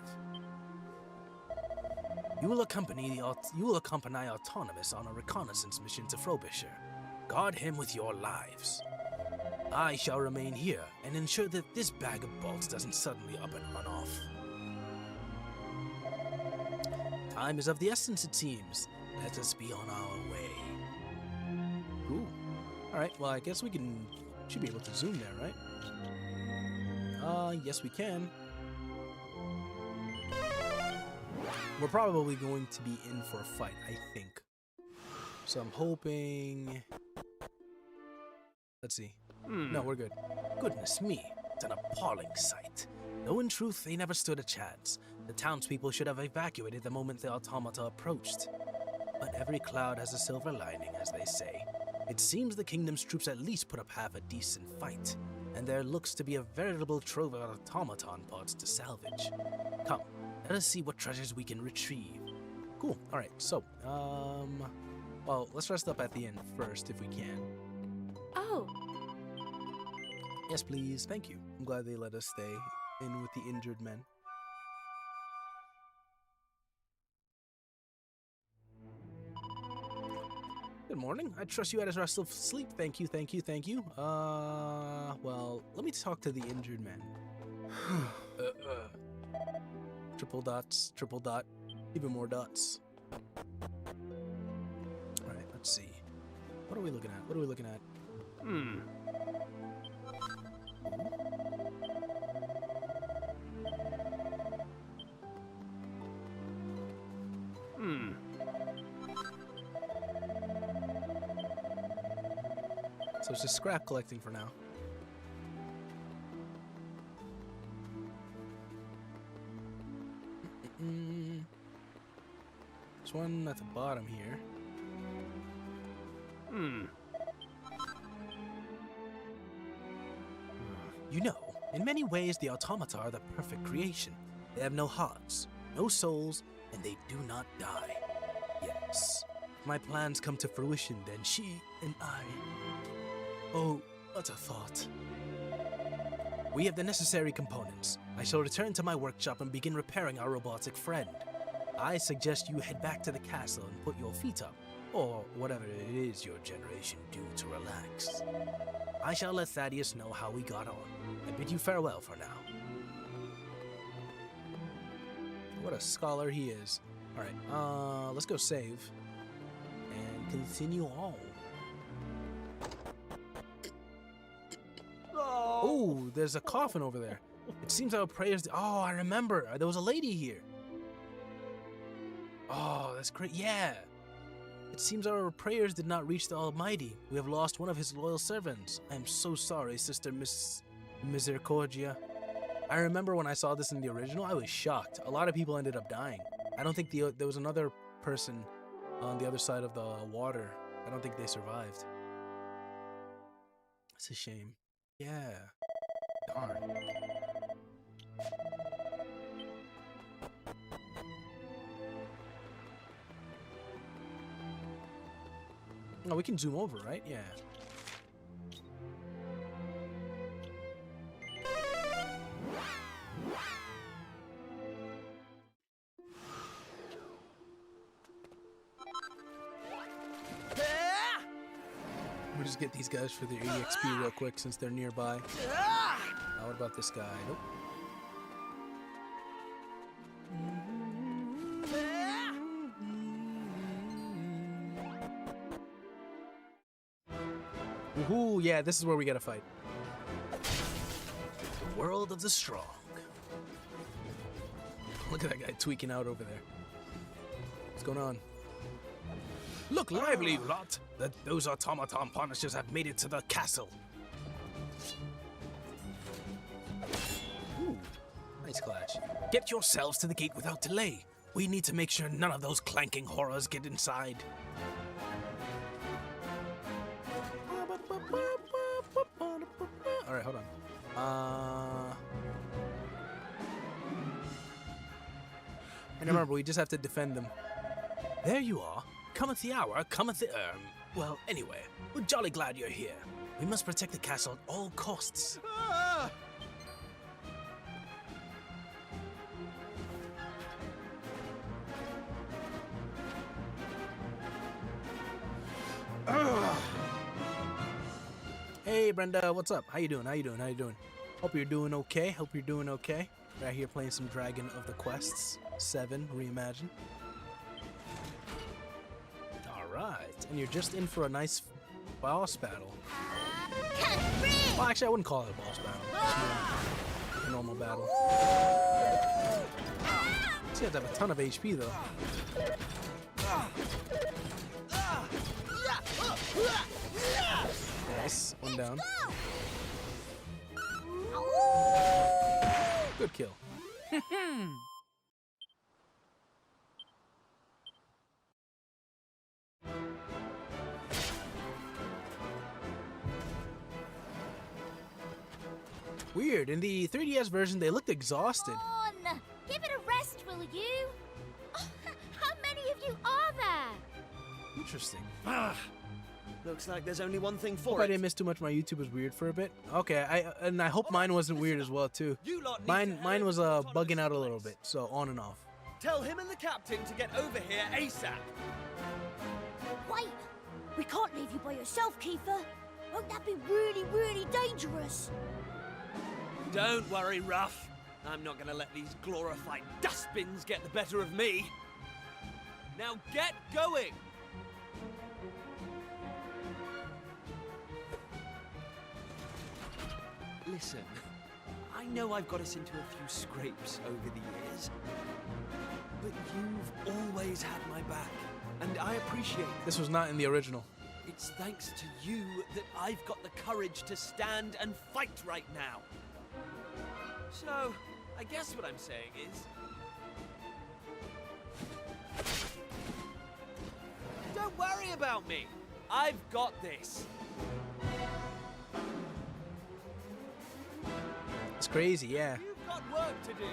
You will accompany Autonomous on a reconnaissance mission to Frobisher. Guard him with your lives. I shall remain here and ensure that this bag of bolts doesn't suddenly up and run off. Time is of the essence, it seems. Let us be on our way. Cool. Alright, well, I guess we should be able to zoom there, right? Yes we can. We're probably going to be in for a fight, I think. So I'm hoping... Let's see. No, we're good. Goodness me, it's an appalling sight. Though in truth, they never stood a chance. The townspeople should have evacuated the moment the automata approached. But every cloud has a silver lining, as they say. It seems the kingdom's troops at least put up half a decent fight, and there looks to be a veritable trove of automaton parts to salvage. Come, let us see what treasures we can retrieve. Cool, alright, so, well, let's rest up at the end first, if we can. Oh, Yes, please, thank you. I'm glad they let us stay in with the injured men. Good morning. I trust you had a restful sleep. Thank you, thank you, thank you. Well, let me talk to the injured men. Triple dots, triple dot, even more dots. Alright, let's see. What are we looking at? What are we looking at? So it's just scrap collecting for now. There's one at the bottom here. You know, in many ways the automata are the perfect creation. They have no hearts, no souls, and they do not die. Yes, if my plans come to fruition, then she and I... Oh, what a thought. We have the necessary components. I shall return to my workshop and begin repairing our robotic friend. I suggest you head back to the castle and put your feet up, or whatever it is your generation do to relax. I shall let Thaddeus know how we got on, and bid you farewell for now. What a scholar he is. Alright, let's go save, and continue on. Oh, there's a coffin over there. It seems our prayers... Oh, I remember. There was a lady here. Oh, that's great. Yeah. It seems our prayers did not reach the Almighty. We have lost one of his loyal servants. I am so sorry, Sister Misericordia. I remember when I saw this in the original, I was shocked. A lot of people ended up dying. I don't think there was another person on the other side of the water. I don't think they survived. It's a shame. Yeah. Darn. Oh, we can zoom over, right? Yeah. We'll just get these guys for their EXP real quick since they're nearby. What about this guy? Nope. Woohoo, yeah, this is where we gotta fight. The world of the strong. Look at that guy tweaking out over there. What's going on? Look lively, you lot! Those automaton punishers have made it to the castle. Ooh, nice clash. Get yourselves to the gate without delay. We need to make sure none of those clanking horrors get inside. Alright, hold on. And remember, we just have to defend them. There you are. Cometh the hour, cometh the well, anyway, we're jolly glad you're here. We must protect the castle at all costs. Hey, Brenda, what's up? How you doing? How you doing? How you doing? Hope you're doing okay. Hope you're doing okay. Right here playing some Dragon of the Quests VII Reimagined. All right, and you're just in for a nice boss battle. Well, actually, I wouldn't call it a boss battle. It's more a normal battle. So you have to have a ton of HP though. Nice, one down. Good kill. Weird. In the 3DS version, they looked exhausted. Come on, give it a rest, will you? Oh, how many of you are there? Interesting. Looks like there's only one thing Hope for I it. didn't miss too much. My YouTube was weird for a bit. Okay, I hope mine wasn't weird as well too. You lot need Mine to was help autonomous bugging out a little place. bit, so on and off. Tell him and the captain to get over here ASAP. Wait, we can't leave you by yourself, Kiefer. Won't that be really, really dangerous? Don't worry, Ruff. I'm not gonna let these glorified dustbins get the better of me. Now get going! Listen, I know I've got us into a few scrapes over the years, but you've always had my back, and I appreciate it. This was not in the original. It's thanks to you that I've got the courage to stand and fight right now. So, I guess what I'm saying is... don't worry about me. I've got this. It's crazy, yeah. You've got work to do.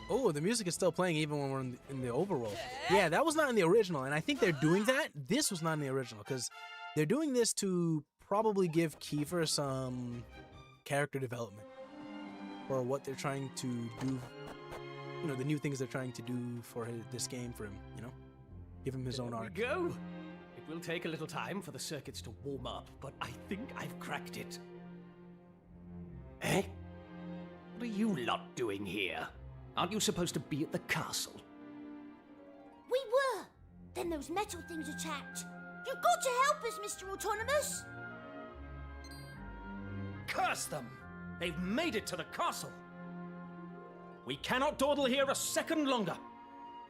Oh, the music is still playing even when we're in the overworld. Yeah, that was not in the original, and I think they're doing that. This was not in the original, because they're doing this to probably give Kiefer some character development for what they're trying to do. You know, the new things they're trying to do for this game for him, you know? Give him his own There we arc. go. It will take a little time for the circuits to warm up, but I think I've cracked it. Eh? What are you lot doing here? Aren't you supposed to be at the castle? We were. Then those metal things attacked. You've got to help us, Mr. Autonomous. Curse them! They've made it to the castle! We cannot dawdle here a second longer.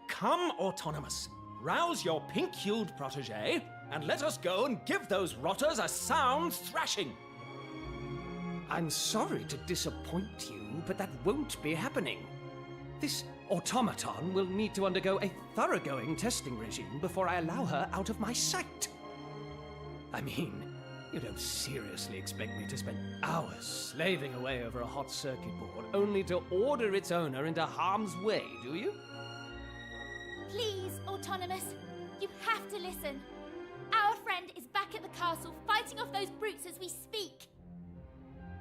Come, Autonomous. Rouse your pink-hued protégé, and let us go and give those rotters a sound thrashing. I'm sorry to disappoint you, but that won't be happening. This automaton will need to undergo a thoroughgoing testing regime before I allow her out of my sight. I mean, you don't seriously expect me to spend hours slaving away over a hot circuit board only to order its owner into harm's way, do you? Please, Autonomous, you have to listen. Our friend is back at the castle fighting off those brutes as we speak.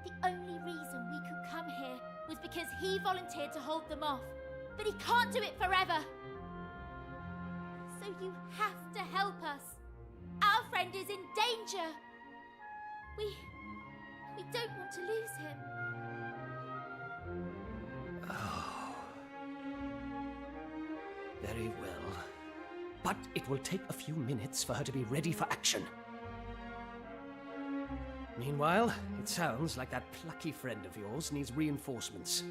The only reason we could come here was because he volunteered to hold them off. But he can't do it forever. So you have to help us. Our friend is in danger. We don't want to lose him. Oh. Very well. But it will take a few minutes for her to be ready for action. Meanwhile, it sounds like that plucky friend of yours needs reinforcements.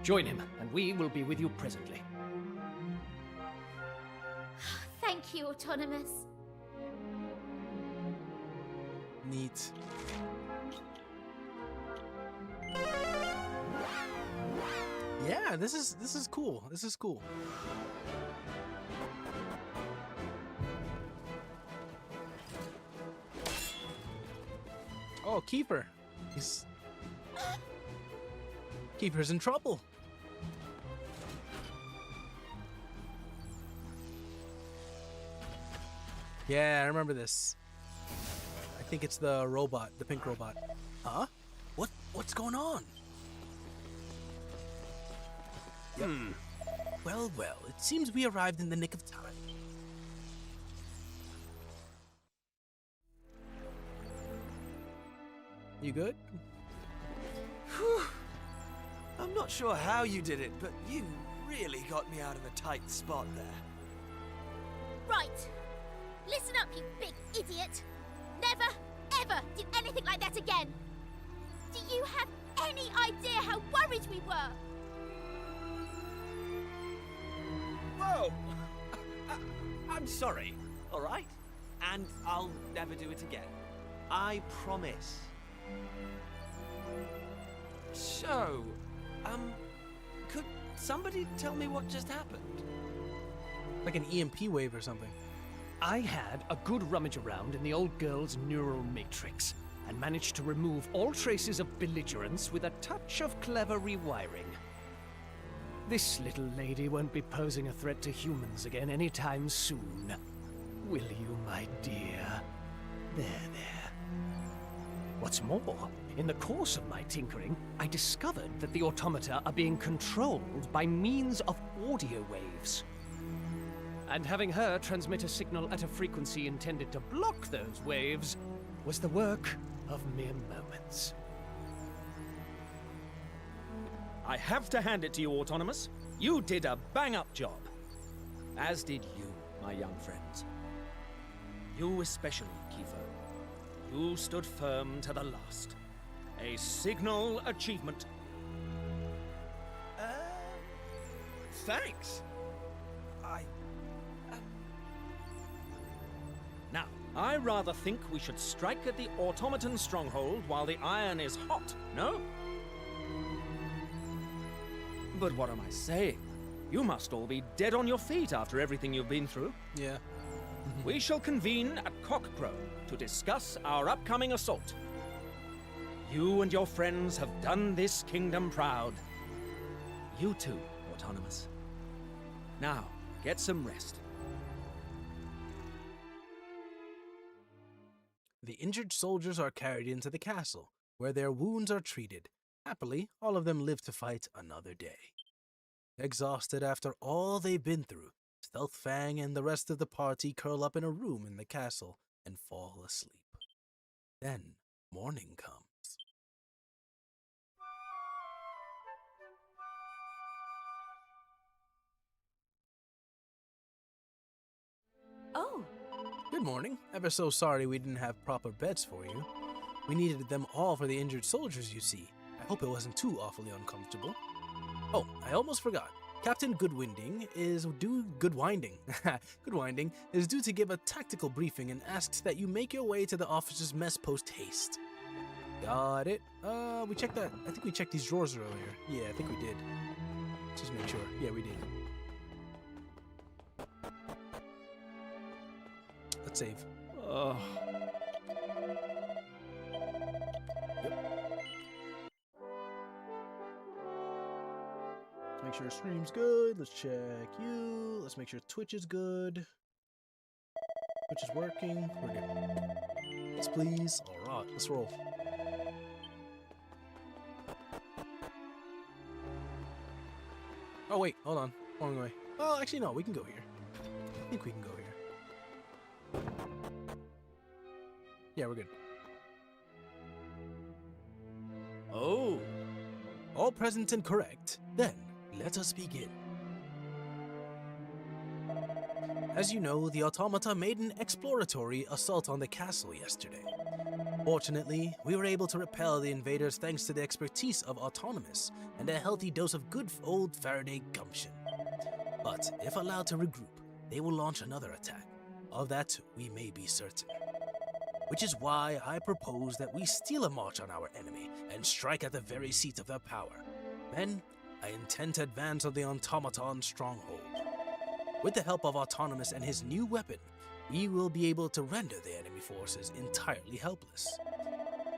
Join him, and we will be with you presently. Thank you, Autonomous. Neat. Yeah, this is cool. This is cool. Oh, Keeper. Keeper's in trouble. Yeah, I remember this. I think it's the robot, the pink robot. Huh? What's going on? Yep. Well, it seems we arrived in the nick of time. You good? Whew. I'm not sure how you did it, but you really got me out of a tight spot there. Right. Listen up, you big idiot. Never, ever did anything like that again. Do you have any idea how worried we were? Whoa! I'm sorry, all right? And I'll never do it again. I promise. So, could somebody tell me what just happened? Like an EMP wave or something. I had a good rummage around in the old girl's neural matrix and managed to remove all traces of belligerence with a touch of clever rewiring. This little lady won't be posing a threat to humans again anytime soon. Will you, my dear? There. What's more, in the course of my tinkering, I discovered that the automata are being controlled by means of audio waves. And having her transmit a signal at a frequency intended to block those waves was the work of mere moments. I have to hand it to you, Autonomous. You did a bang-up job. As did you, my young friends. You especially, Kiefer. You stood firm to the last. A signal achievement. Thanks. Now, I rather think we should strike at the automaton stronghold while the iron is hot, no? But what am I saying? You must all be dead on your feet after everything you've been through. Yeah. We shall convene at cockcrow to discuss our upcoming assault. You and your friends have done this kingdom proud. You too, Autonomous. Now, get some rest. The injured soldiers are carried into the castle, where their wounds are treated. Happily, all of them live to fight another day. Exhausted after all they've been through, Stealthfang and the rest of the party curl up in a room in the castle and fall asleep. Then, morning comes. Oh, Good morning. Ever so sorry we didn't have proper beds for you. We needed them all for the injured soldiers, you see. I hope it wasn't too awfully uncomfortable. Oh, I almost forgot. Captain Goodwinding is due Goodwinding is due to give a tactical briefing and asks that you make your way to the officers' mess post haste. Got it. We checked that. I think we checked these drawers earlier. Yeah, I think we did. Just make sure. Yeah, we did. Let's save. Oh. Let's make sure stream's good. Let's check you. Let's make sure Twitch is good. Twitch is working. We're good. Yes, please. All right, let's roll. Oh wait, hold on. Wrong way. Oh, actually no, we can go here. I think we can go here. Yeah, we're good. Oh. All present and correct. Then, let us begin. As you know, the automata made an exploratory assault on the castle yesterday. Fortunately, we were able to repel the invaders thanks to the expertise of Autonomous and a healthy dose of good old Faraday gumption. But if allowed to regroup, they will launch another attack. Of that, we may be certain. Which is why I propose that we steal a march on our enemy and strike at the very seat of their power. Then, I intend to advance on the automaton stronghold. With the help of Autonomous and his new weapon, we will be able to render the enemy forces entirely helpless.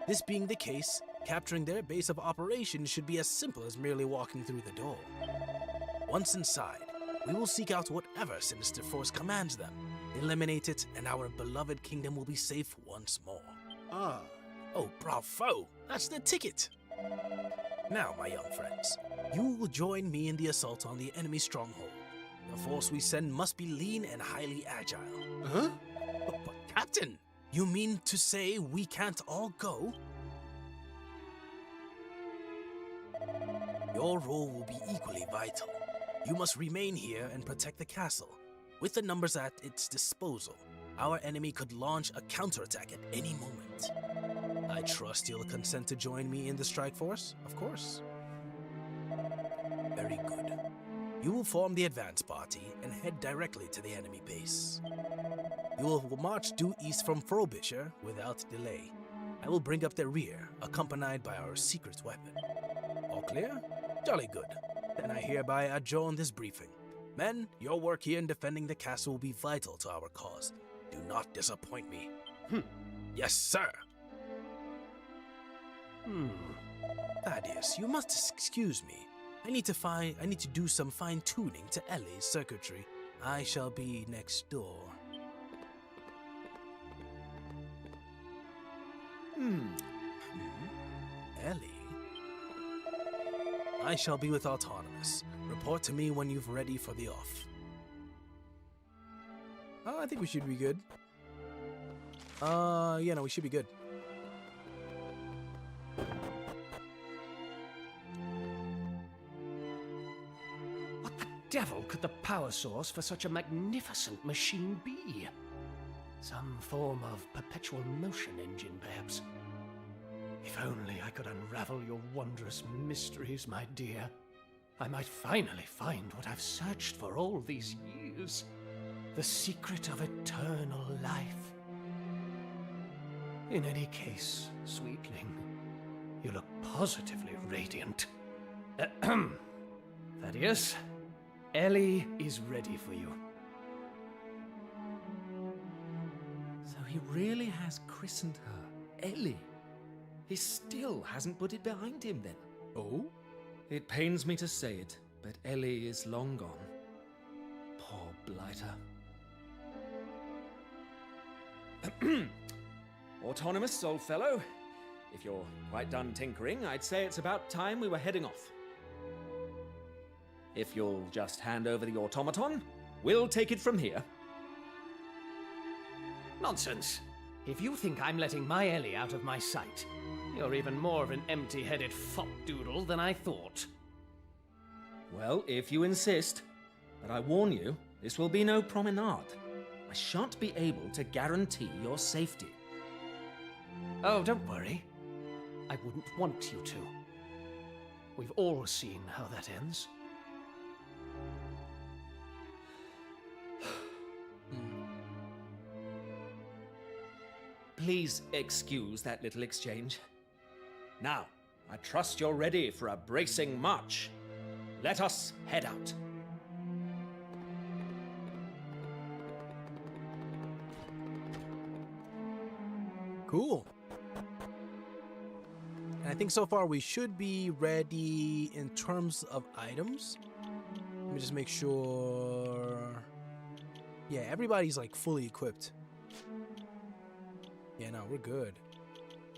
This being the case, capturing their base of operations should be as simple as merely walking through the door. Once inside, we will seek out whatever sinister force commands them, eliminate it, and our beloved kingdom will be safe once more. Ah. Oh, bravo! That's the ticket! Now, my young friends, you will join me in the assault on the enemy stronghold. The force we send must be lean and highly agile. Huh? But Captain, you mean to say we can't all go? your role will be equally vital. You must remain here and protect the castle. With the numbers at its disposal, our enemy could launch a counterattack at any moment. I trust you'll consent to join me in the strike force, of course. Very good. You will form the advance party and head directly to the enemy base. You will march due east from Frobisher without delay. I will bring up their rear, accompanied by our secret weapon. All clear? Jolly good. Then I hereby adjourn this briefing. Men, your work here in defending the castle will be vital to our cause. Do not disappoint me. Yes, sir. Thaddeus, you must excuse me. I need to do some fine-tuning to Ellie's circuitry. I shall be next door. Ellie? I shall be with Autonomous. Report to me when you've ready for the off. Oh, I think we should be good. Yeah, no, we should be good. What the devil could the power source for such a magnificent machine be? Some form of perpetual motion engine, perhaps. If only I could unravel your wondrous mysteries, my dear. I might finally find what I've searched for all these years. The secret of eternal life. In any case, sweetling, you look positively radiant. Thaddeus, Ellie is ready for you. So he really has christened her Ellie. He still hasn't put it behind him then. Oh? It pains me to say it, but Ellie is long gone. Poor blighter. Autonomous, old fellow. If you're quite done tinkering, I'd say it's about time we were heading off. If you'll just hand over the automaton, we'll take it from here. Nonsense. If you think I'm letting my Ellie out of my sight, you're even more of an empty-headed fop-doodle than I thought. Well, if you insist. But I warn you, this will be no promenade. I shan't be able to guarantee your safety. Oh, don't worry. I wouldn't want you to. We've all seen how that ends. Please excuse that little exchange. Now, I trust you're ready for a bracing march. Let us head out. Cool. And I think so far we should be ready in terms of items. Let me just make sure. Yeah, everybody's like fully equipped. Yeah, no, we're good.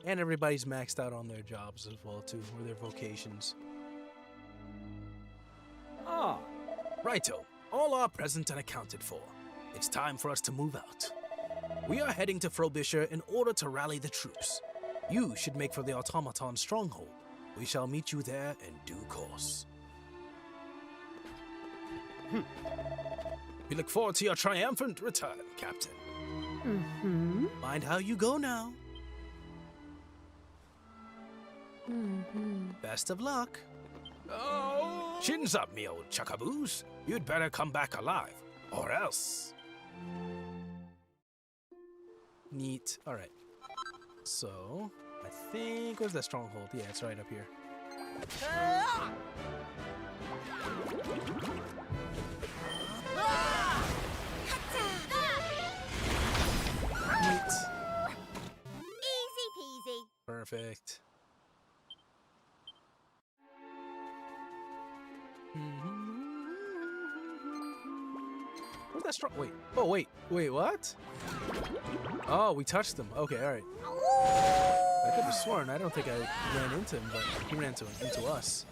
And everybody's maxed out on their jobs as well, too, or their vocations. Ah, Righto, all are present and accounted for. It's time for us to move out. We are heading to Frobisher in order to rally the troops. You should make for the automaton stronghold. We shall meet you there in due course. We look forward to your triumphant return, Captain. Mind how you go now. Best of luck. oh! Chins up, me old chuckaboos. You'd better come back alive, or else. Neat. All right. So, I think, where's that stronghold? Yeah, it's right up here. Neat. Easy peasy. Perfect. Where's that strong? Wait. Oh, wait. Wait, what? Oh, we touched him. Okay, all right. I could have sworn. I don't think I ran into him, but he ran into us.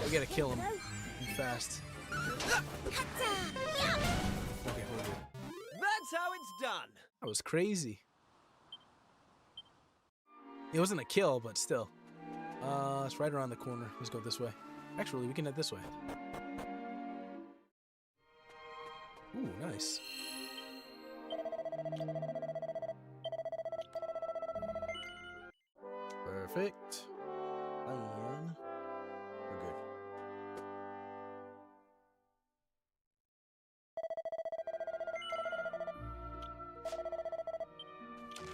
We gotta kill him fast. Okay, we're good. That's how it's done. That was crazy. It wasn't a kill, but still. It's right around the corner. Let's go this way. Actually, we can head this way. Ooh, nice. Perfect. And we're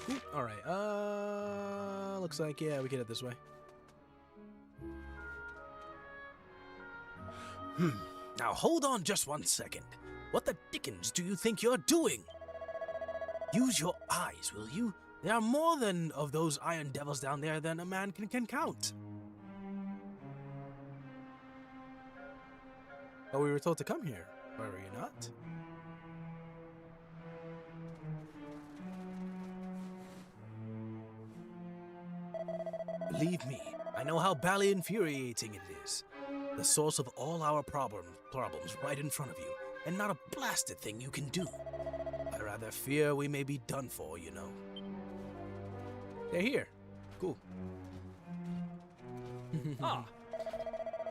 good. Ooh, all right. Looks like, yeah, we can head this way. Now hold on just 1 second. What the dickens do you think you're doing? Use your eyes, will you? There are more than of those iron devils down there than a man can count. Oh, we were told to come here, were we not? Believe me, I know how bally infuriating it is. The source of all our problems right in front of you, and not a blasted thing you can do. I rather fear we may be done for, you know. They're here. Cool.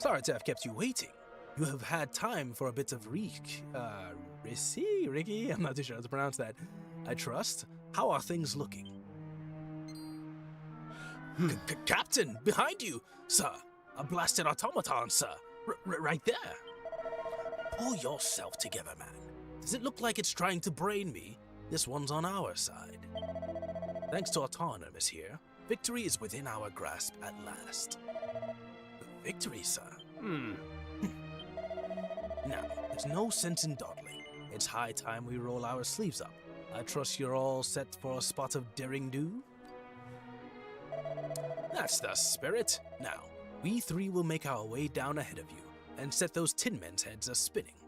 Sorry to have kept you waiting. You have had time for a bit of Ricky? I'm not too sure how to pronounce that. I trust. How are things looking? Captain, behind you, sir. A blasted automaton, sir. Right there. Pull yourself together, man. Does it look like it's trying to brain me? This one's on our side. Thanks to Autonomous here, victory is within our grasp at last. Victory, sir? Now, there's no sense in dawdling. It's high time we roll our sleeves up. I trust you're all set for a spot of daring-do? That's the spirit. Now, we three will make our way down ahead of you and set those Tin Men's heads a-spinning.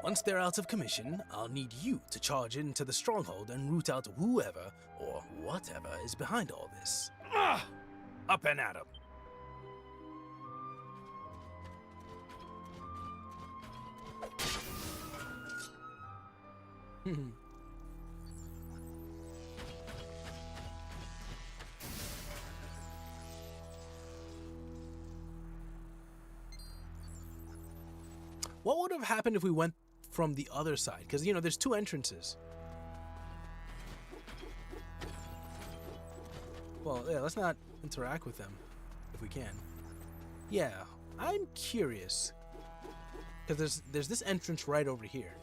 Once they're out of commission, I'll need you to charge into the stronghold and root out whoever or whatever is behind all this. Up and at 'em. What would have happened if we went from the other side? Because, you know, there's two entrances. Well, yeah, let's not interact with them if we can. Yeah, I'm curious. Because there's this entrance right over here.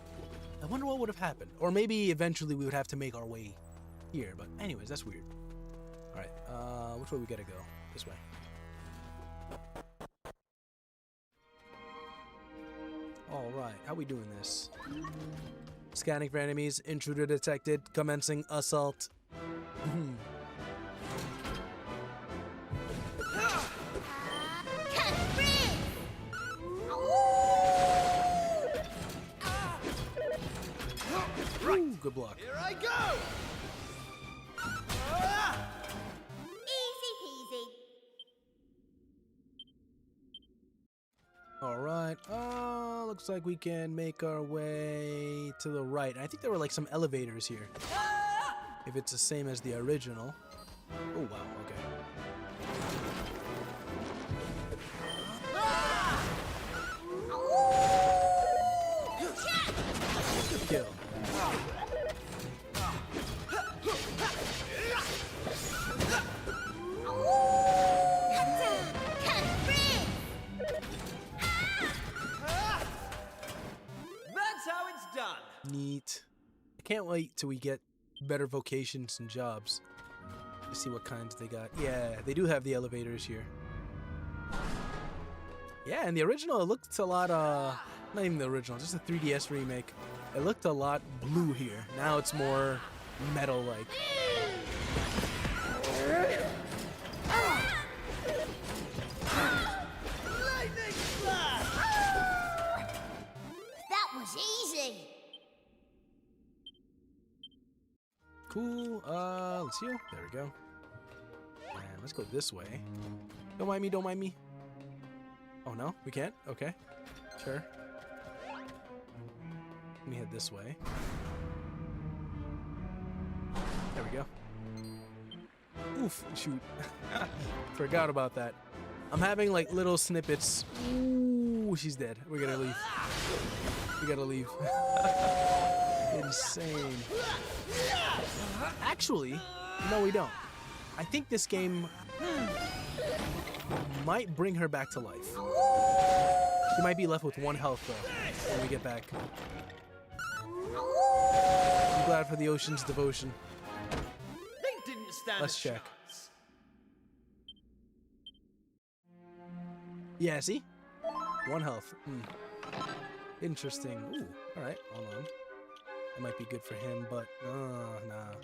I wonder what would have happened. Or maybe eventually we would have to make our way here. But anyways, that's weird. Alright, which way we gotta go? This way. Alright, how we doing this? Scanning for enemies, intruder detected, commencing assault. Ooh, good block. Here I go! Easy peasy. Alright, looks like we can make our way to the right. I think there were like some elevators here. If it's the same as the original. Oh wow, okay. Good kill. That's how it's done. Neat. I can't wait till we get better vocations and jobs. To see what kinds they got. Yeah, they do have the elevators here. Yeah, and the original, it looked a lot, not even the original, just a 3DS remake. It looked a lot blue here. Now it's more metal-like. Lightning blast! That was easy. Cool, let's heal. There we go. And let's go this way. Don't mind me, don't mind me. Oh no, we can't? Okay, sure. Let me head this way. There we go. Oof, shoot. Forgot about that. I'm having like little snippets. Ooh, she's dead. We gotta leave. We gotta leave. Insane. Actually, no, we don't. I think this game might bring her back to life. She might be left with 1 health though when we get back. I'm glad for the ocean's devotion. They didn't stand Let's a check. chance. Yeah, see? 1 health. Interesting. Ooh, alright, hold on. That might be good for him, but nah.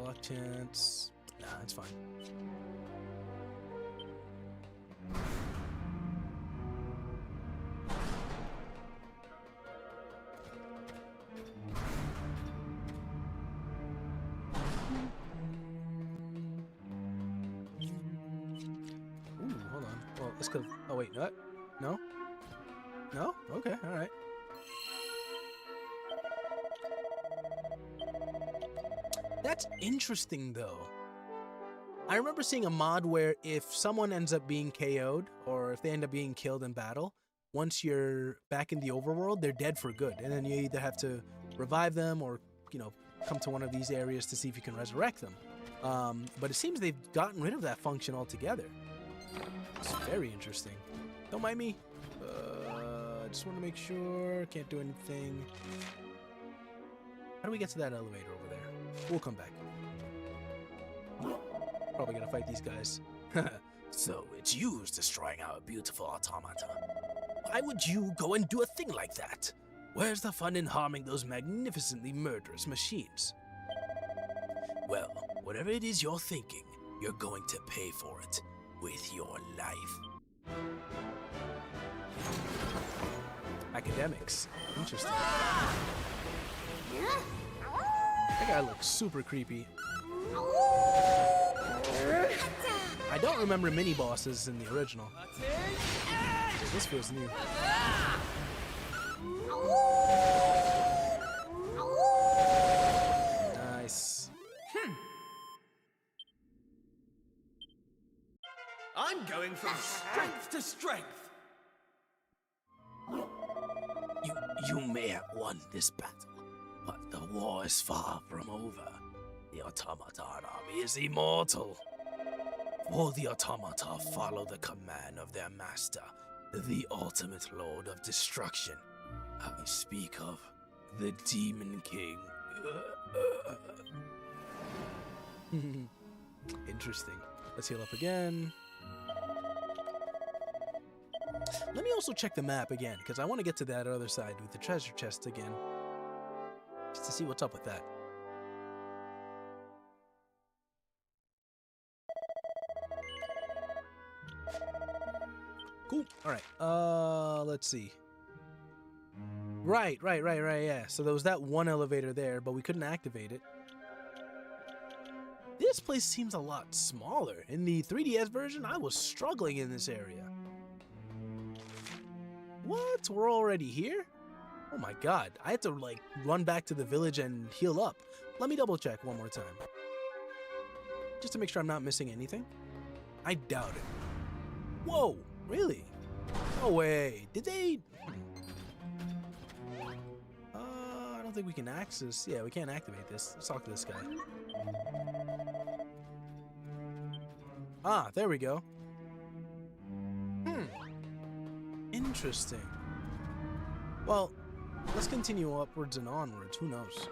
Luck chance. Nah, it's fine. Ooh, hold on. Well, let's go. Oh, wait, what? No? No? Okay, alright. That's interesting, though. I remember seeing a mod where if someone ends up being KO'd, or if they end up being killed in battle, once you're back in the overworld, they're dead for good. And then you either have to revive them or, you know, come to one of these areas to see if you can resurrect them. But it seems they've gotten rid of that function altogether. It's very interesting. Don't mind me. I just want to make sure. Can't do anything. How do we get to that elevator over there? We'll come back. Probably gonna fight these guys. So it's you who's destroying our beautiful automata. Why would you go and do a thing like that? Where's the fun in harming those magnificently murderous machines? Well, whatever it is you're thinking, you're going to pay for it with your life. Academics. Interesting. That guy looks super creepy. I don't remember mini bosses in the original. This feels new. Nice. I'm going from strength to strength. You may have won this battle, but the war is far from over. The automaton army is immortal. For the automata follow the command of their master, the ultimate lord of destruction. I speak of the Demon King. Interesting. Let's heal up again. Let me also check the map again, because I want to get to that other side with the treasure chest again. Just to see what's up with that. Cool. Alright. Let's see. Right, yeah. So there was that one elevator there, but we couldn't activate it. This place seems a lot smaller. In the 3DS version, I was struggling in this area. What? We're already here? Oh my god. I had to, like, run back to the village and heal up. Let me double check one more time. Just to make sure I'm not missing anything. I doubt it. Whoa! Really? No way. Did they... I don't think we can access... Yeah, we can't activate this. Let's talk to this guy. Ah, there we go. Interesting. Well, let's continue upwards and onwards. Who knows?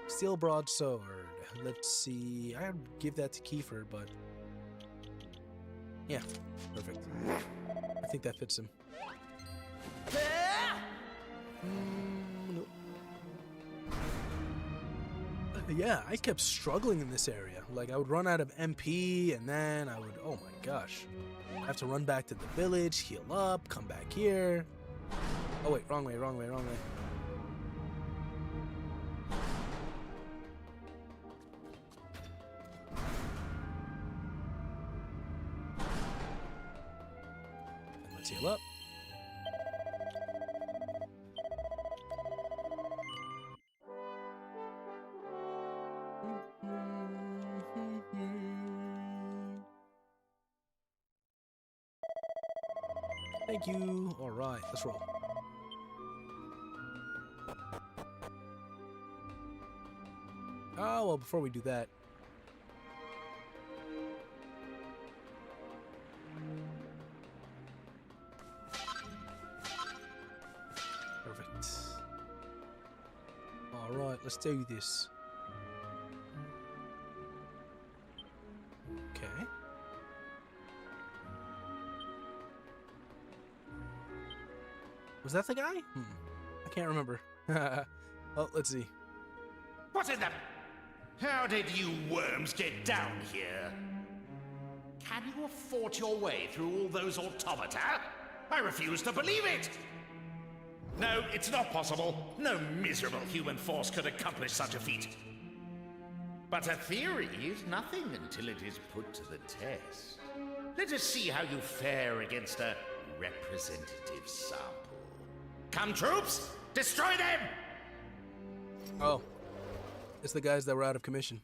Steel broadsword. Let's see. I'd give that to Kiefer, but... Yeah, perfect. I think that fits him. Nope. Yeah, I kept struggling in this area. Like, I would run out of MP, and then I would... Oh my gosh. I have to run back to the village, heal up, come back here. Oh wait, wrong way. And let's heal up. Thank you. All right, let's roll. Oh, well, before we do that. Perfect. All right, let's do this. Okay. Was that the guy? I can't remember. Oh, let's see. What in the... How did you worms get down here? Can you have fought your way through all those automata? I refuse to believe it! No, it's not possible. No miserable human force could accomplish such a feat. But a theory is nothing until it is put to the test. Let us see how you fare against a representative sample. Come, troops! Destroy them! Oh. It's the guys that were out of commission.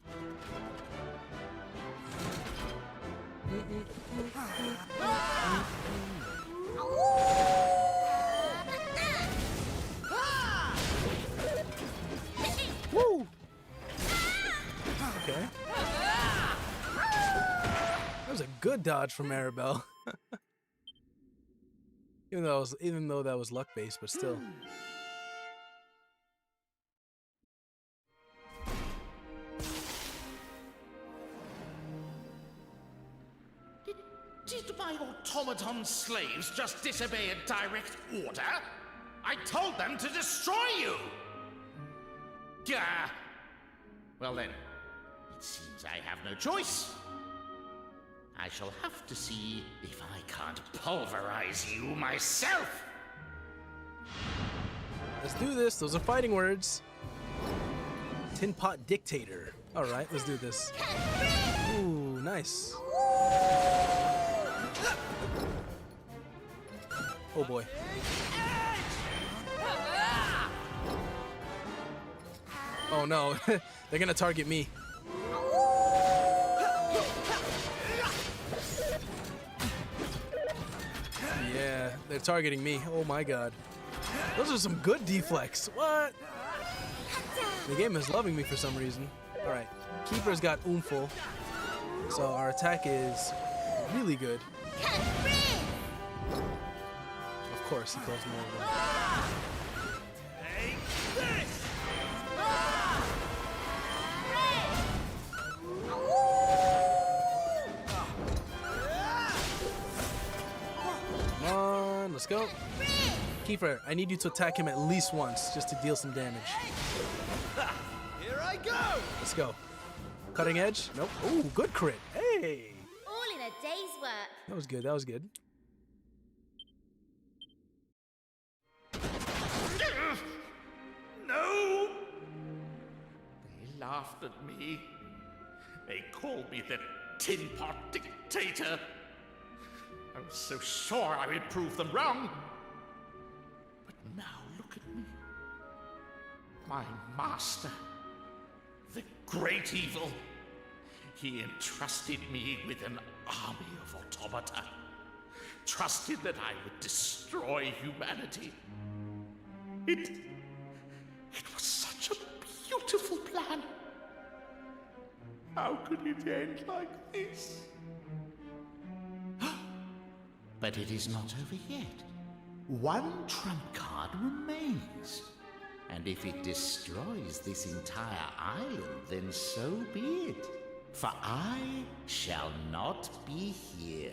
Woo! Okay. That was a good dodge from Maribel. even though that was luck based, but still. Did my automaton slaves just disobey a direct order? I told them to destroy you! Gah! Well then, it seems I have no choice. I shall have to see if I can't pulverize you myself! Let's do this. Those are fighting words. Tin Pot Dictator. Alright, let's do this. Ooh, nice. Oh boy. Oh no, they're gonna target me. Yeah, they're targeting me. Oh my god. Those are some good deflects. What? The game is loving me for some reason. Alright, Keeper's got Oomful. So our attack is really good. Of course, he calls more of them. Take this! Come on, let's go. Kiefer, I need you to attack him at least once, just to deal some damage. Here I go! Let's go. Cutting edge? Nope. Ooh, good crit. Hey! All in a day's work. That was good, that was good. No! They laughed at me. They called me the Tin Pot Dictator. I was so sure I would prove them wrong. But now look at me. My master, the great evil. He entrusted me with an army of automata. Trusted that I would destroy humanity. It was such a beautiful plan. How could it end like this? But it is not over yet. One trump card remains. And if it destroys this entire island, then so be it. For I shall not be here.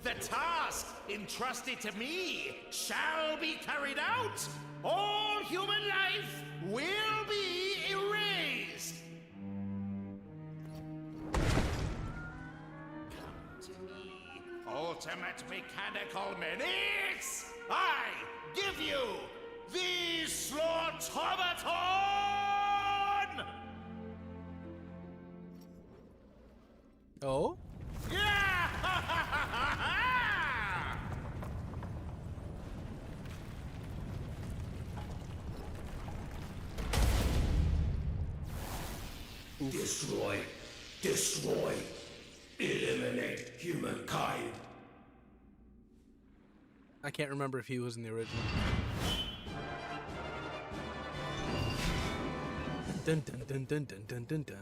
The task entrusted to me shall be carried out. All human life will be erased. Come to me, ultimate mechanical menace. I give you the Slaughtomaton! Oh? Yeah! Destroy. Destroy. Eliminate humankind. I can't remember if he was in the original. Dun, dun, dun, dun, dun, dun, dun, dun.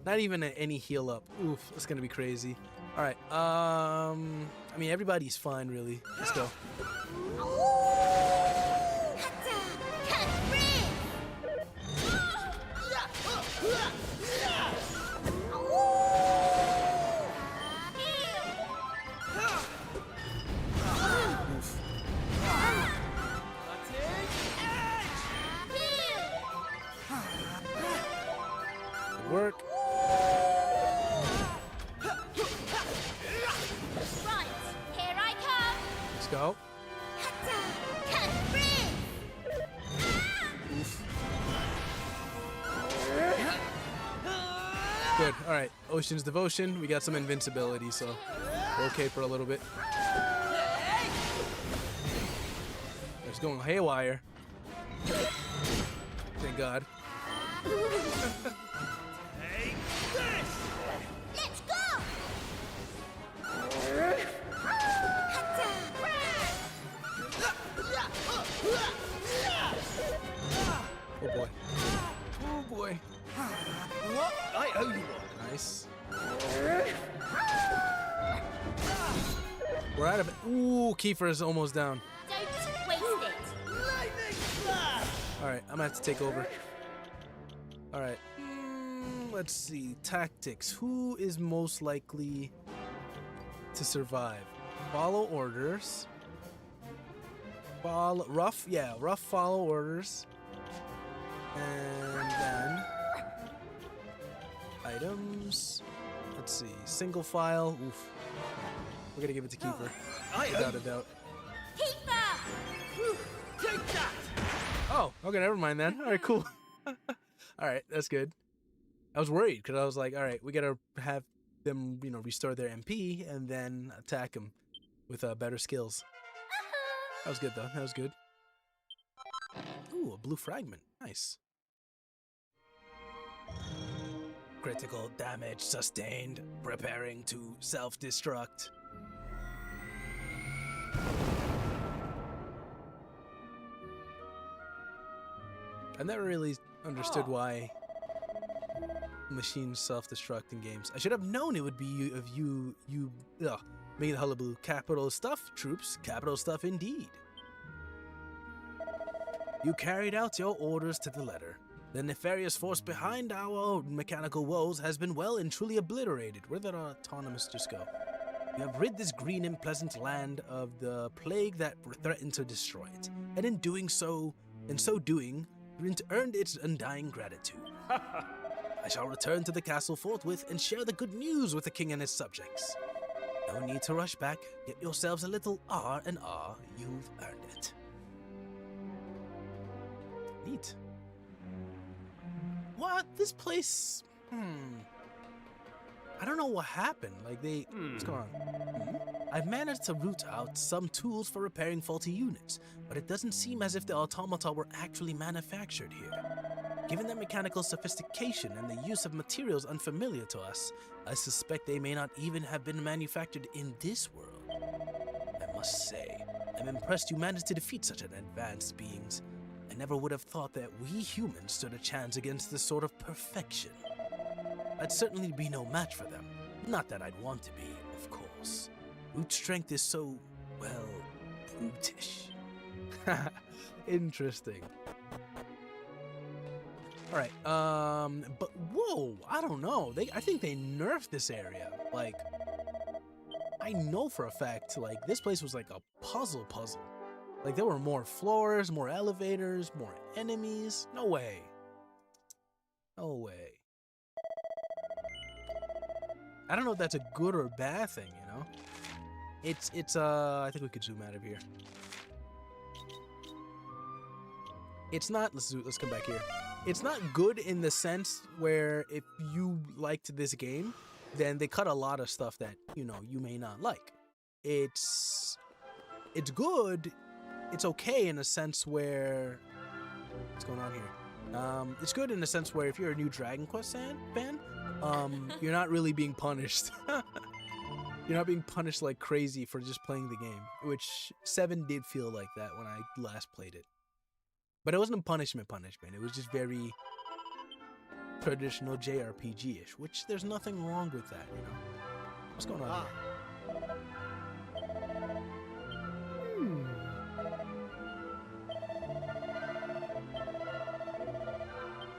Not even any heal up. Oof, that's gonna be crazy. All right. I mean, everybody's fine, really. Let's go. Good work. Right, here I come. Let's go. Oof. Good. All right. Ocean's Devotion. We got some invincibility, so we're okay for a little bit. It's going haywire. Thank God. Let's go. Oh boy. Oh boy. What? I owe you one. Nice. We're out of it. Ooh, Kiefer is almost down. Don't waste it. Lightning blast! All right, I'm gonna have to take over. All right. Let's see. Tactics. Who is most likely to survive? Follow orders. Rough follow orders. And then items. Let's see. Single file. Oof. We're gonna give it to Keeper. Without a doubt. Keeper! Take that! Oh, okay, never mind then. All right, cool. All right, that's good. I was worried because I was like, all right, we gotta have them, restore their MP and then attack them with better skills. That was good though. That was good. Ooh, a blue fragment. Nice. Critical damage sustained. Preparing to self-destruct. I never really understood why machines self-destruct in games. I should have known it would be of you making the hullabaloo. Capital stuff, troops. Capital stuff indeed. You carried out your orders to the letter. The nefarious force behind our mechanical woes has been well and truly obliterated. Where did our autonomous just go? You have rid this green and pleasant land of the plague that threatened to destroy it, and in so doing, earned its undying gratitude. I shall return to the castle forthwith and share the good news with the king and his subjects. No need to rush back. Get yourselves a little R&R. You've earned it. Neat. What? This place... I don't know what happened. What's going on? I've managed to root out some tools for repairing faulty units, but it doesn't seem as if the automata were actually manufactured here. Given their mechanical sophistication and the use of materials unfamiliar to us, I suspect they may not even have been manufactured in this world. I must say, I'm impressed you managed to defeat such an advanced beings. I never would have thought that we humans stood a chance against this sort of perfection. I'd certainly be no match for them. Not that I'd want to be, of course. Root strength is so, well, brutish. Interesting. Alright, but whoa, I don't know. I think they nerfed this area. I know for a fact, this place was like a puzzle. There were more floors, more elevators, more enemies. No way. No way. I don't know if that's a good or bad thing, I think we could zoom out of here. It's not, let's come back here. It's not good in the sense where if you liked this game, then they cut a lot of stuff that, you may not like. It's good. It's okay in a sense where, what's going on here? It's good in a sense where if you're a new Dragon Quest fan, you're not really being punished. You're not being punished like crazy for just playing the game, which 7 did feel like that when I last played it. But it wasn't a punishment. It was just very traditional JRPG-ish, which there's nothing wrong with that, you know. What's going on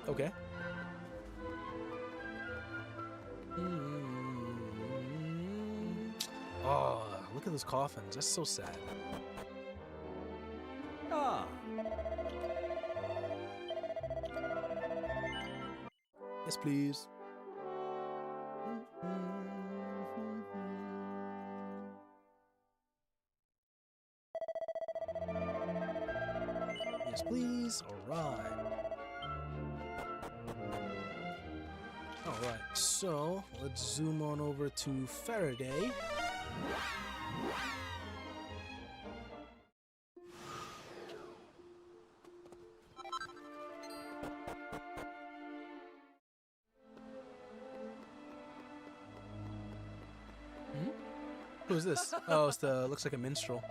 here? Okay. Oh, look at those coffins. That's so sad. Ah, Yes, please. Yes, please. All right. All right. So let's zoom on over to Faraday. Who's this? Oh, it's the looks like a minstrel.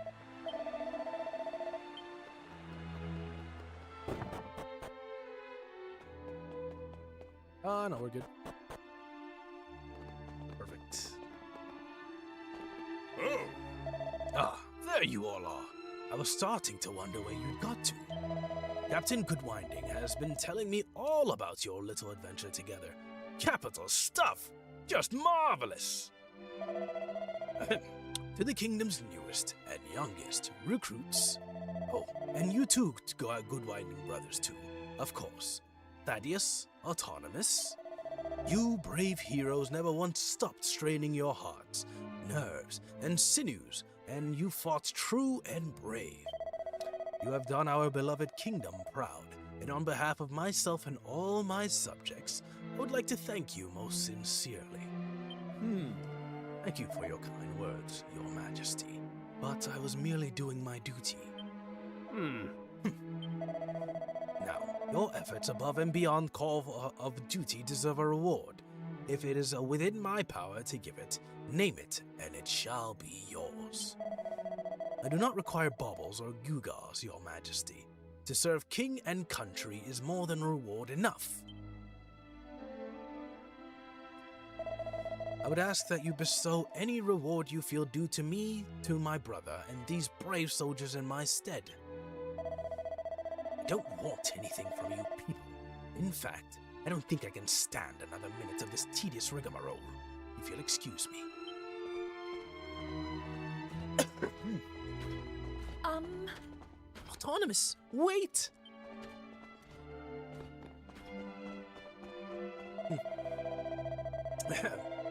No, we're good. Perfect. Oh! Ah, there you all are. I was starting to wonder where you'd got to. Captain Goodwinding has been telling me all about your little adventure together. Capital stuff! Just marvelous! To the kingdom's newest and youngest recruits. Oh, and you too, Goodwinding brothers too, of course. Thaddeus, Autonomous. You brave heroes never once stopped straining your hearts, nerves, and sinews, and you fought true and brave. You have done our beloved kingdom proud, and on behalf of myself and all my subjects, I would like to thank you most sincerely. Thank you for your kind words, Your Majesty, but I was merely doing my duty. Now, your efforts above and beyond call of duty deserve a reward. If it is within my power to give it, name it, and it shall be yours. I do not require baubles or gewgaws, Your Majesty. To serve king and country is more than reward enough. I would ask that you bestow any reward you feel due to me, to my brother, and these brave soldiers in my stead. I don't want anything from you people. In fact, I don't think I can stand another minute of this tedious rigmarole, if you'll excuse me. Autonomous, wait!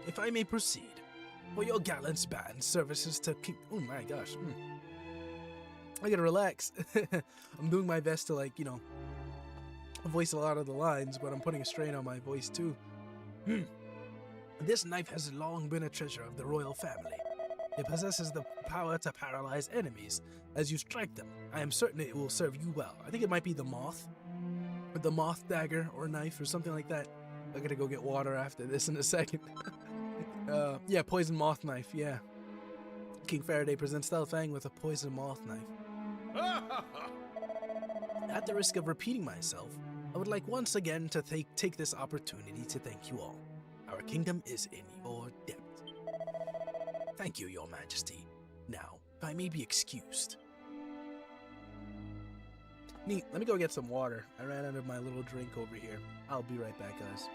If I may proceed, for your gallant band services to King... Oh my gosh. I gotta relax. I'm doing my best to, like, you know, voice a lot of the lines, but I'm putting a strain on my voice too. This knife has long been a treasure of the royal family. It possesses the power to paralyze enemies as you strike them. I am certain it will serve you well. I think it might be the moth, or the moth dagger or knife or something like that. I gotta go get water after this in a second. Yeah, poison moth knife, yeah. King Faraday presents Stealthfang with a poison moth knife. At the risk of repeating myself, I would like once again to take this opportunity to thank you all. Our kingdom is in your debt. Thank you, Your Majesty. Now, if I may be excused. Neat, let me go get some water. I ran out of my little drink over here. I'll be right back, guys.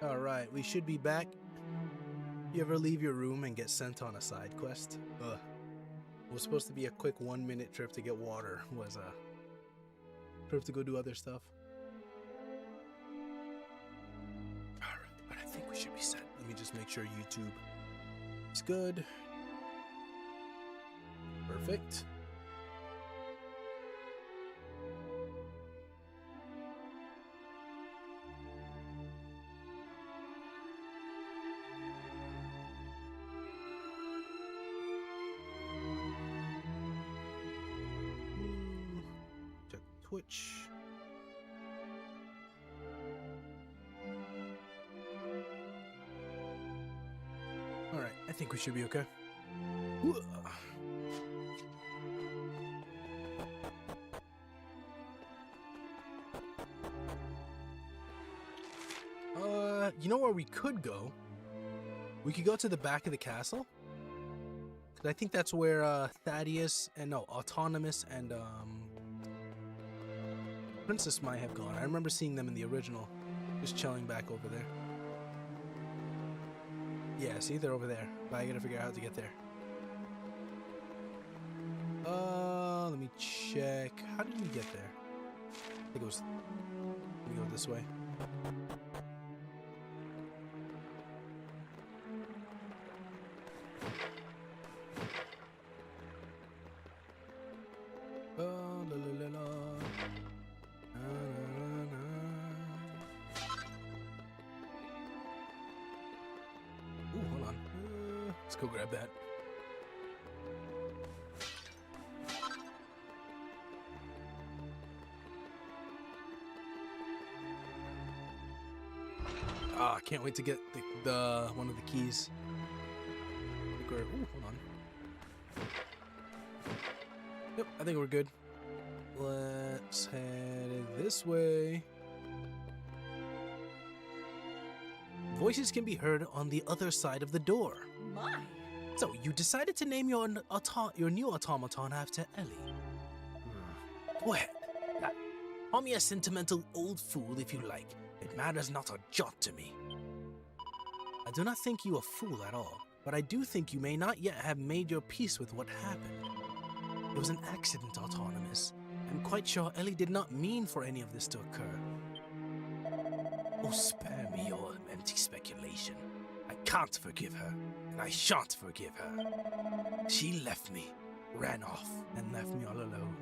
Alright, we should be back. You ever leave your room and get sent on a side quest? Ugh. It was supposed to be a quick 1-minute trip to get water. Was a trip to go do other stuff. Alright, but I think we should be set. Let me just make sure YouTube is good. Perfect. Check Twitch. All right, I think we should be okay. You know where we could go? We could go to the back of the castle. 'Cause I think that's where Thaddeus and Autonomous and Princess might have gone. I remember seeing them in the original, just chilling back over there. Yeah, see, they're over there. But I gotta figure out how to get there. Let me check. How did we get there? I think it was. Let me go this way. Go grab that. Ah, I can't wait to get the one of the keys. Ooh, hold on. Yep, I think we're good. Let's head this way. Voices can be heard on the other side of the door. My. So, you decided to name your new automaton after Ellie. Go ahead. Call me a sentimental old fool if you like. It matters not a jot to me. I do not think you a fool at all, but I do think you may not yet have made your peace with what happened. It was an accident, Autonomous. I'm quite sure Ellie did not mean for any of this to occur. Oh, spare me your empty speculation. I can't forgive her, and I shan't forgive her. She left me, ran off, and left me all alone.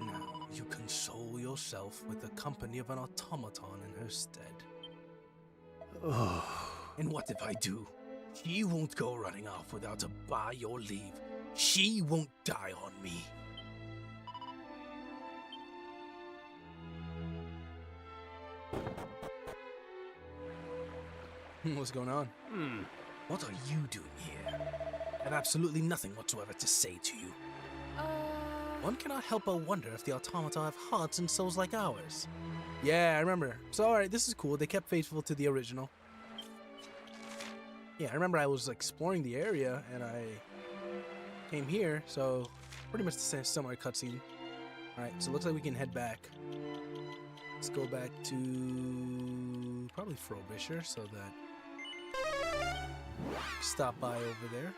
Now you console yourself with the company of an automaton in her stead. And what if I do? She won't go running off without a by your leave. She won't die on me. What's going on? What are you doing here? I have absolutely nothing whatsoever to say to you. One cannot help but wonder if the automata have hearts and souls like ours. Yeah, I remember. So, alright, this is cool. They kept faithful to the original. Yeah, I remember I was exploring the area and I came here, so pretty much the same similar cutscene. Alright, so it looks like we can head back. Let's go back to probably Frobisher so that stop by over there.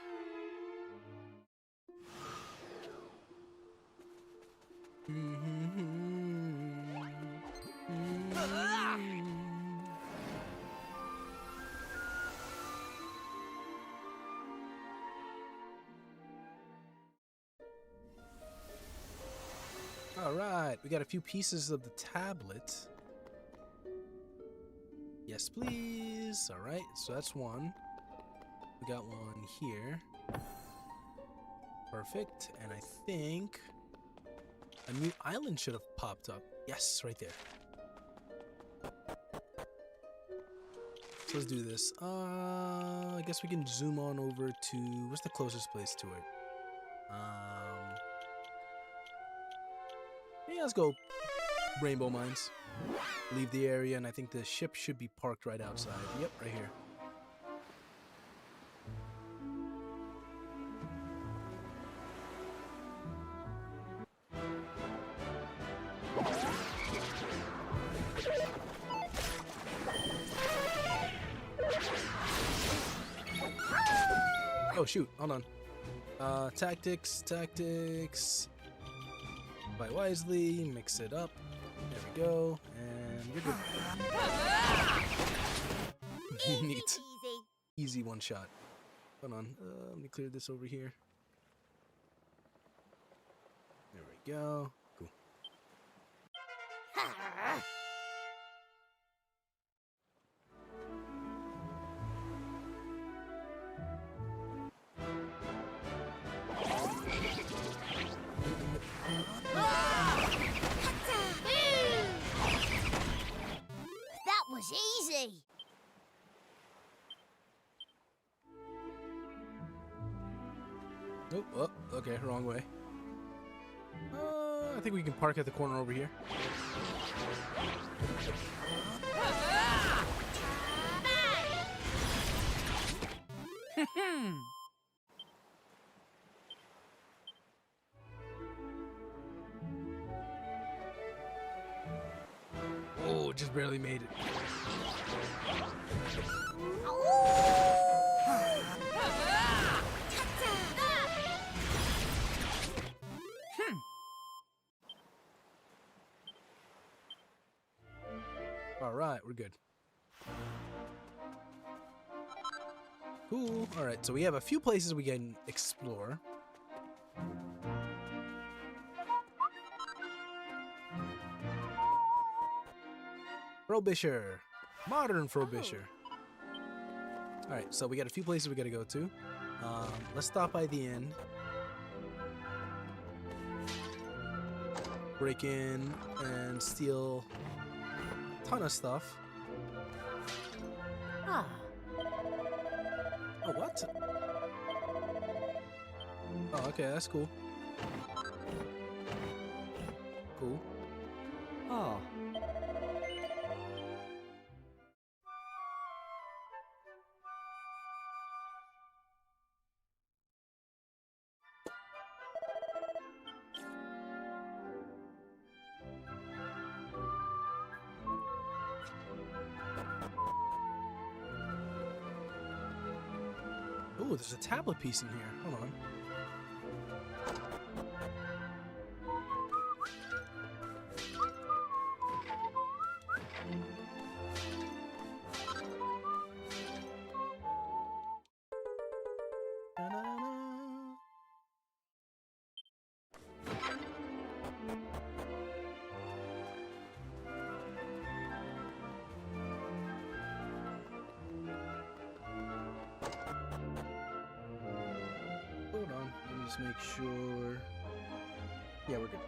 All right, we got a few pieces of the tablet. Yes, please. All right, so that's one. We got one here. Perfect. And I think a new island should have popped up. Yes, right there. So let's do this. I guess we can zoom on over to, what's the closest place to it? Yeah, let's go Rainbow Mines. Leave the area, and I think the ship should be parked right outside. Yep, right here. Oh shoot, hold on. Tactics. Buy wisely, mix it up. There we go, and you're good. Neat. Easy. Easy one shot. Hold on, let me clear this over here. There we go. Cool. That was easy. Oh, oh, okay, wrong way. I think we can park at the corner over here. Oh, just barely made it. All right, we're good. Cool. All right, so we have a few places we can explore. Frobisher. Modern Frobisher. All right, so we got a few places we got to go to. Let's stop by the inn. Break in and steal a ton of stuff. Ah. Oh, what? Oh, okay, that's cool. Cool. Ah. Ooh, there's a tablet piece in here. Hold on. Ta-da-da. Hold on, let me just make sure. Yeah, we're good.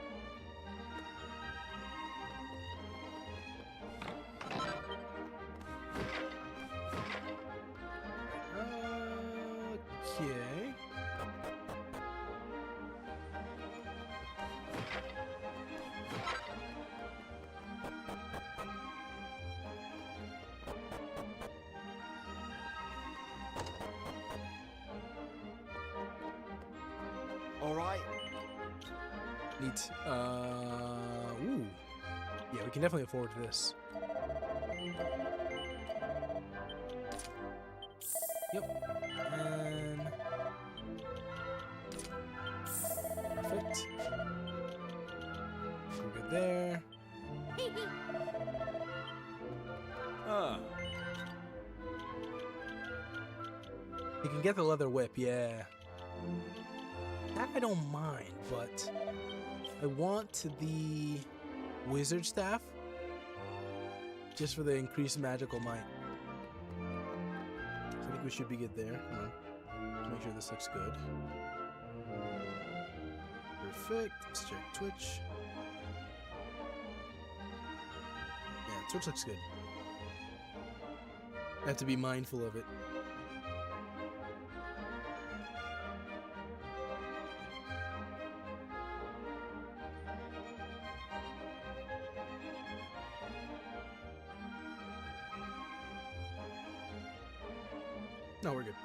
Okay. All right. Neat. Ooh. Yeah, we can definitely afford this. Yep. And perfect. We're good there. Ah. You can get the leather whip, yeah. That I don't mind, but I want the wizard staff just for the increased magical might. So I think we should be good there. Hold on. Let's make sure this looks good. Perfect. Let's check Twitch. Yeah, Twitch looks good. I have to be mindful of it. No, we're good.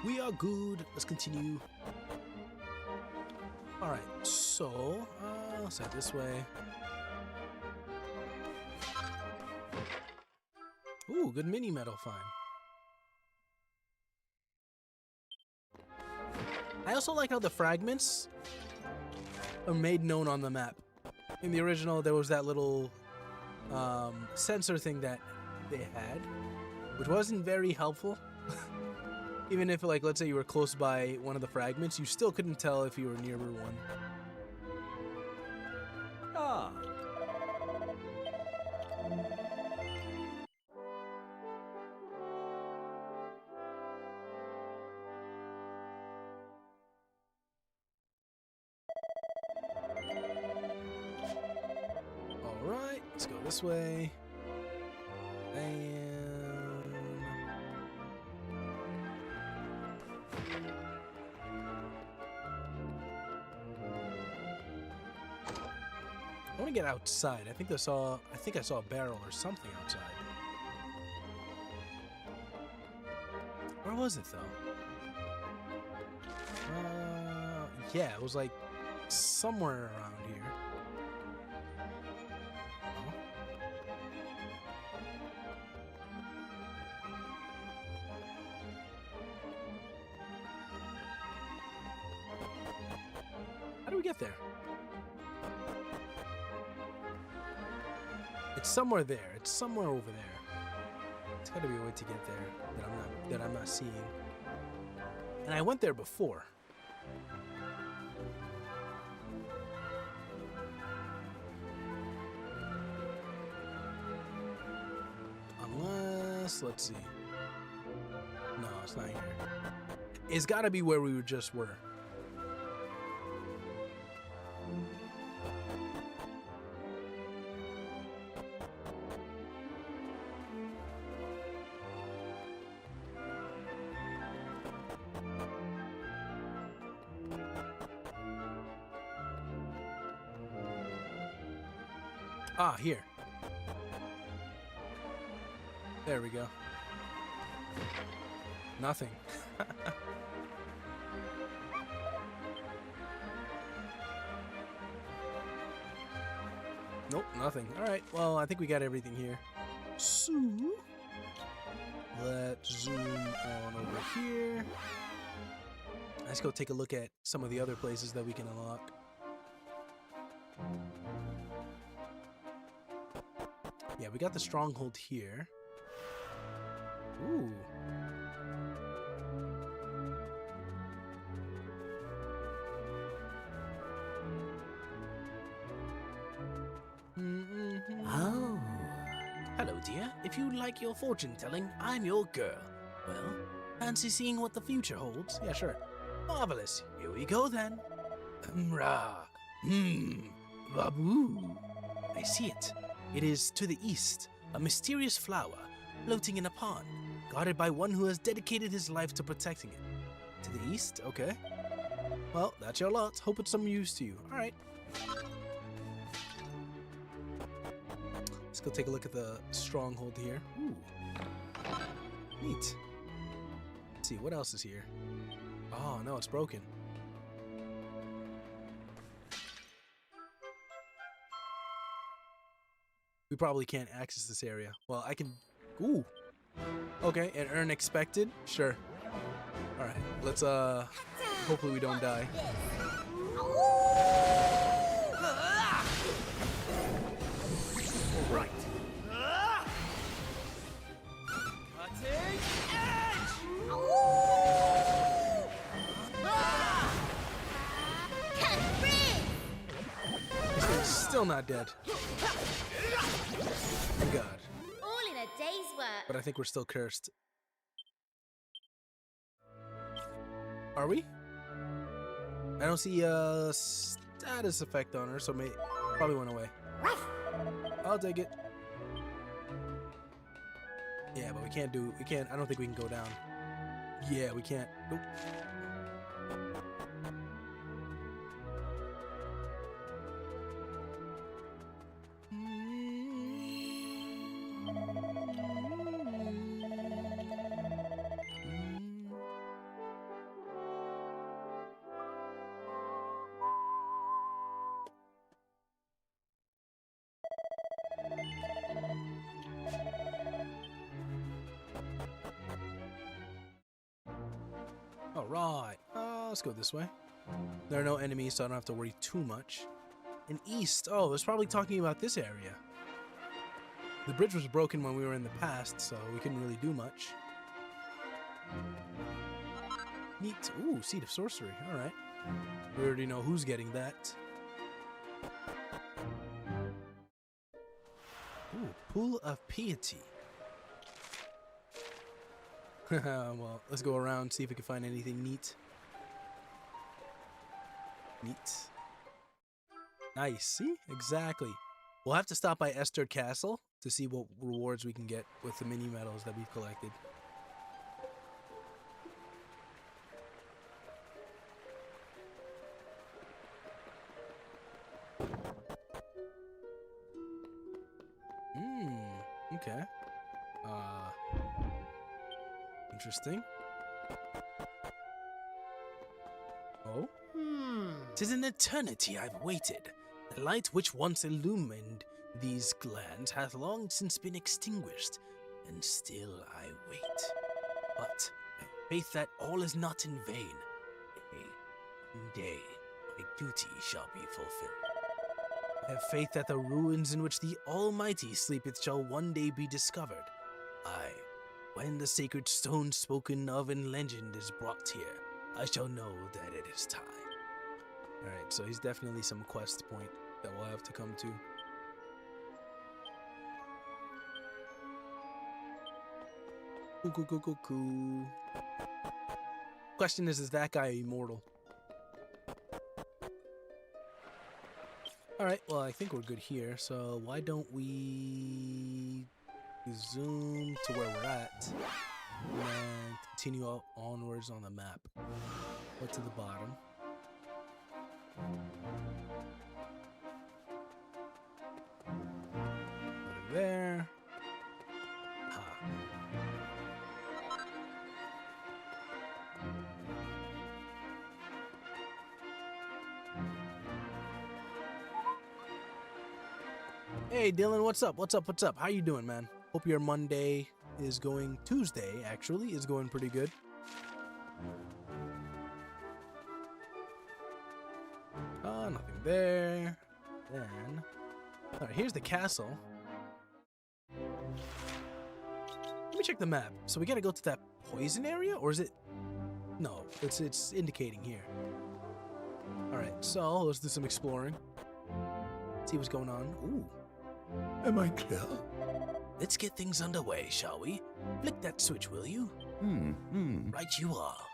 We are good. Let's continue. All right, so let's head this way. Ooh, good mini metal find. I also like how the fragments are made known on the map. In the original, there was that little sensor thing that they had, which wasn't very helpful. Even if, like, let's say you were close by one of the fragments, you still couldn't tell if you were near one. Ah. Alright, let's go this way. And... I want to get outside. I think I saw a barrel or something outside. Where was it though? Yeah, it was like somewhere around here. Oh. How do we get there? It's somewhere there. It's somewhere over there. It's got to be a way to get there that I'm not seeing. And I went there before. Unless, let's see. No, it's not here. It's got to be where we just were. Ah, here. There we go. Nothing. Nope, nothing. Alright, well, I think we got everything here. So, let's zoom on over here. Let's go take a look at some of the other places that we can unlock. Yeah, we got the stronghold here. Ooh. Oh. Hello, dear. If you like your fortune telling, I'm your girl. Well, fancy seeing what the future holds? Yeah, sure. Marvelous. Here we go then. Rah. Babu. I see it. It is to the east, a mysterious flower floating in a pond, guarded by one who has dedicated his life to protecting it. To the east? Okay. Well, that's your lot. Hope it's some use to you. All right. Let's go take a look at the stronghold here. Ooh. Neat. Let's see, what else is here? Oh, no, it's broken. We probably can't access this area. Well, I can... Ooh. Okay, and earn expected? Sure. Alright, let's, hopefully we don't die. Right. Cutting edge! This thing's still not dead. Thank God. All in a day's work. But I think we're still cursed. Are we? I don't see a status effect on her, so probably went away. I'll take it. Yeah, but we can't, I don't think we can go down. Yeah, we can't. Nope. All right. let's go this way. There are no enemies, so I don't have to worry too much. And east, oh, it's probably talking about this area. The bridge was broken when we were in the past, so we couldn't really do much. Neat. Ooh, Seed of Sorcery. All right. We already know who's getting that. Ooh, Pool of Piety. Well, let's go around, see if we can find anything neat. Neat. Nice. See? Exactly. We'll have to stop by Estard Castle to see what rewards we can get with the mini medals that we've collected. Okay. Interesting. Oh? 'Tis an eternity I've waited. The light which once illumined these lands hath long since been extinguished, and still I wait. But I have faith that all is not in vain. One day, my duty shall be fulfilled. I have faith that the ruins in which the Almighty sleepeth shall one day be discovered. Aye, when the sacred stone spoken of in legend is brought here, I shall know that it is time. Alright, so he's definitely some quest point that we'll have to come to. Cool. Question is that guy immortal? Alright, well, I think we're good here, so why don't we zoom to where we're at and continue onwards on the map. Go to the bottom. Go to there. Hey Dylan, what's up? What's up? How you doing, man? Hope your Monday is going, Tuesday actually, is going pretty good. Oh, nothing there. Then, alright, here's the castle. Let me check the map. So we gotta go to that poison area, or is it? No, it's indicating here. Alright, so let's do some exploring. See what's going on. Ooh. Am I clear? Let's get things underway, shall we? Flick that switch, will you? Right you are.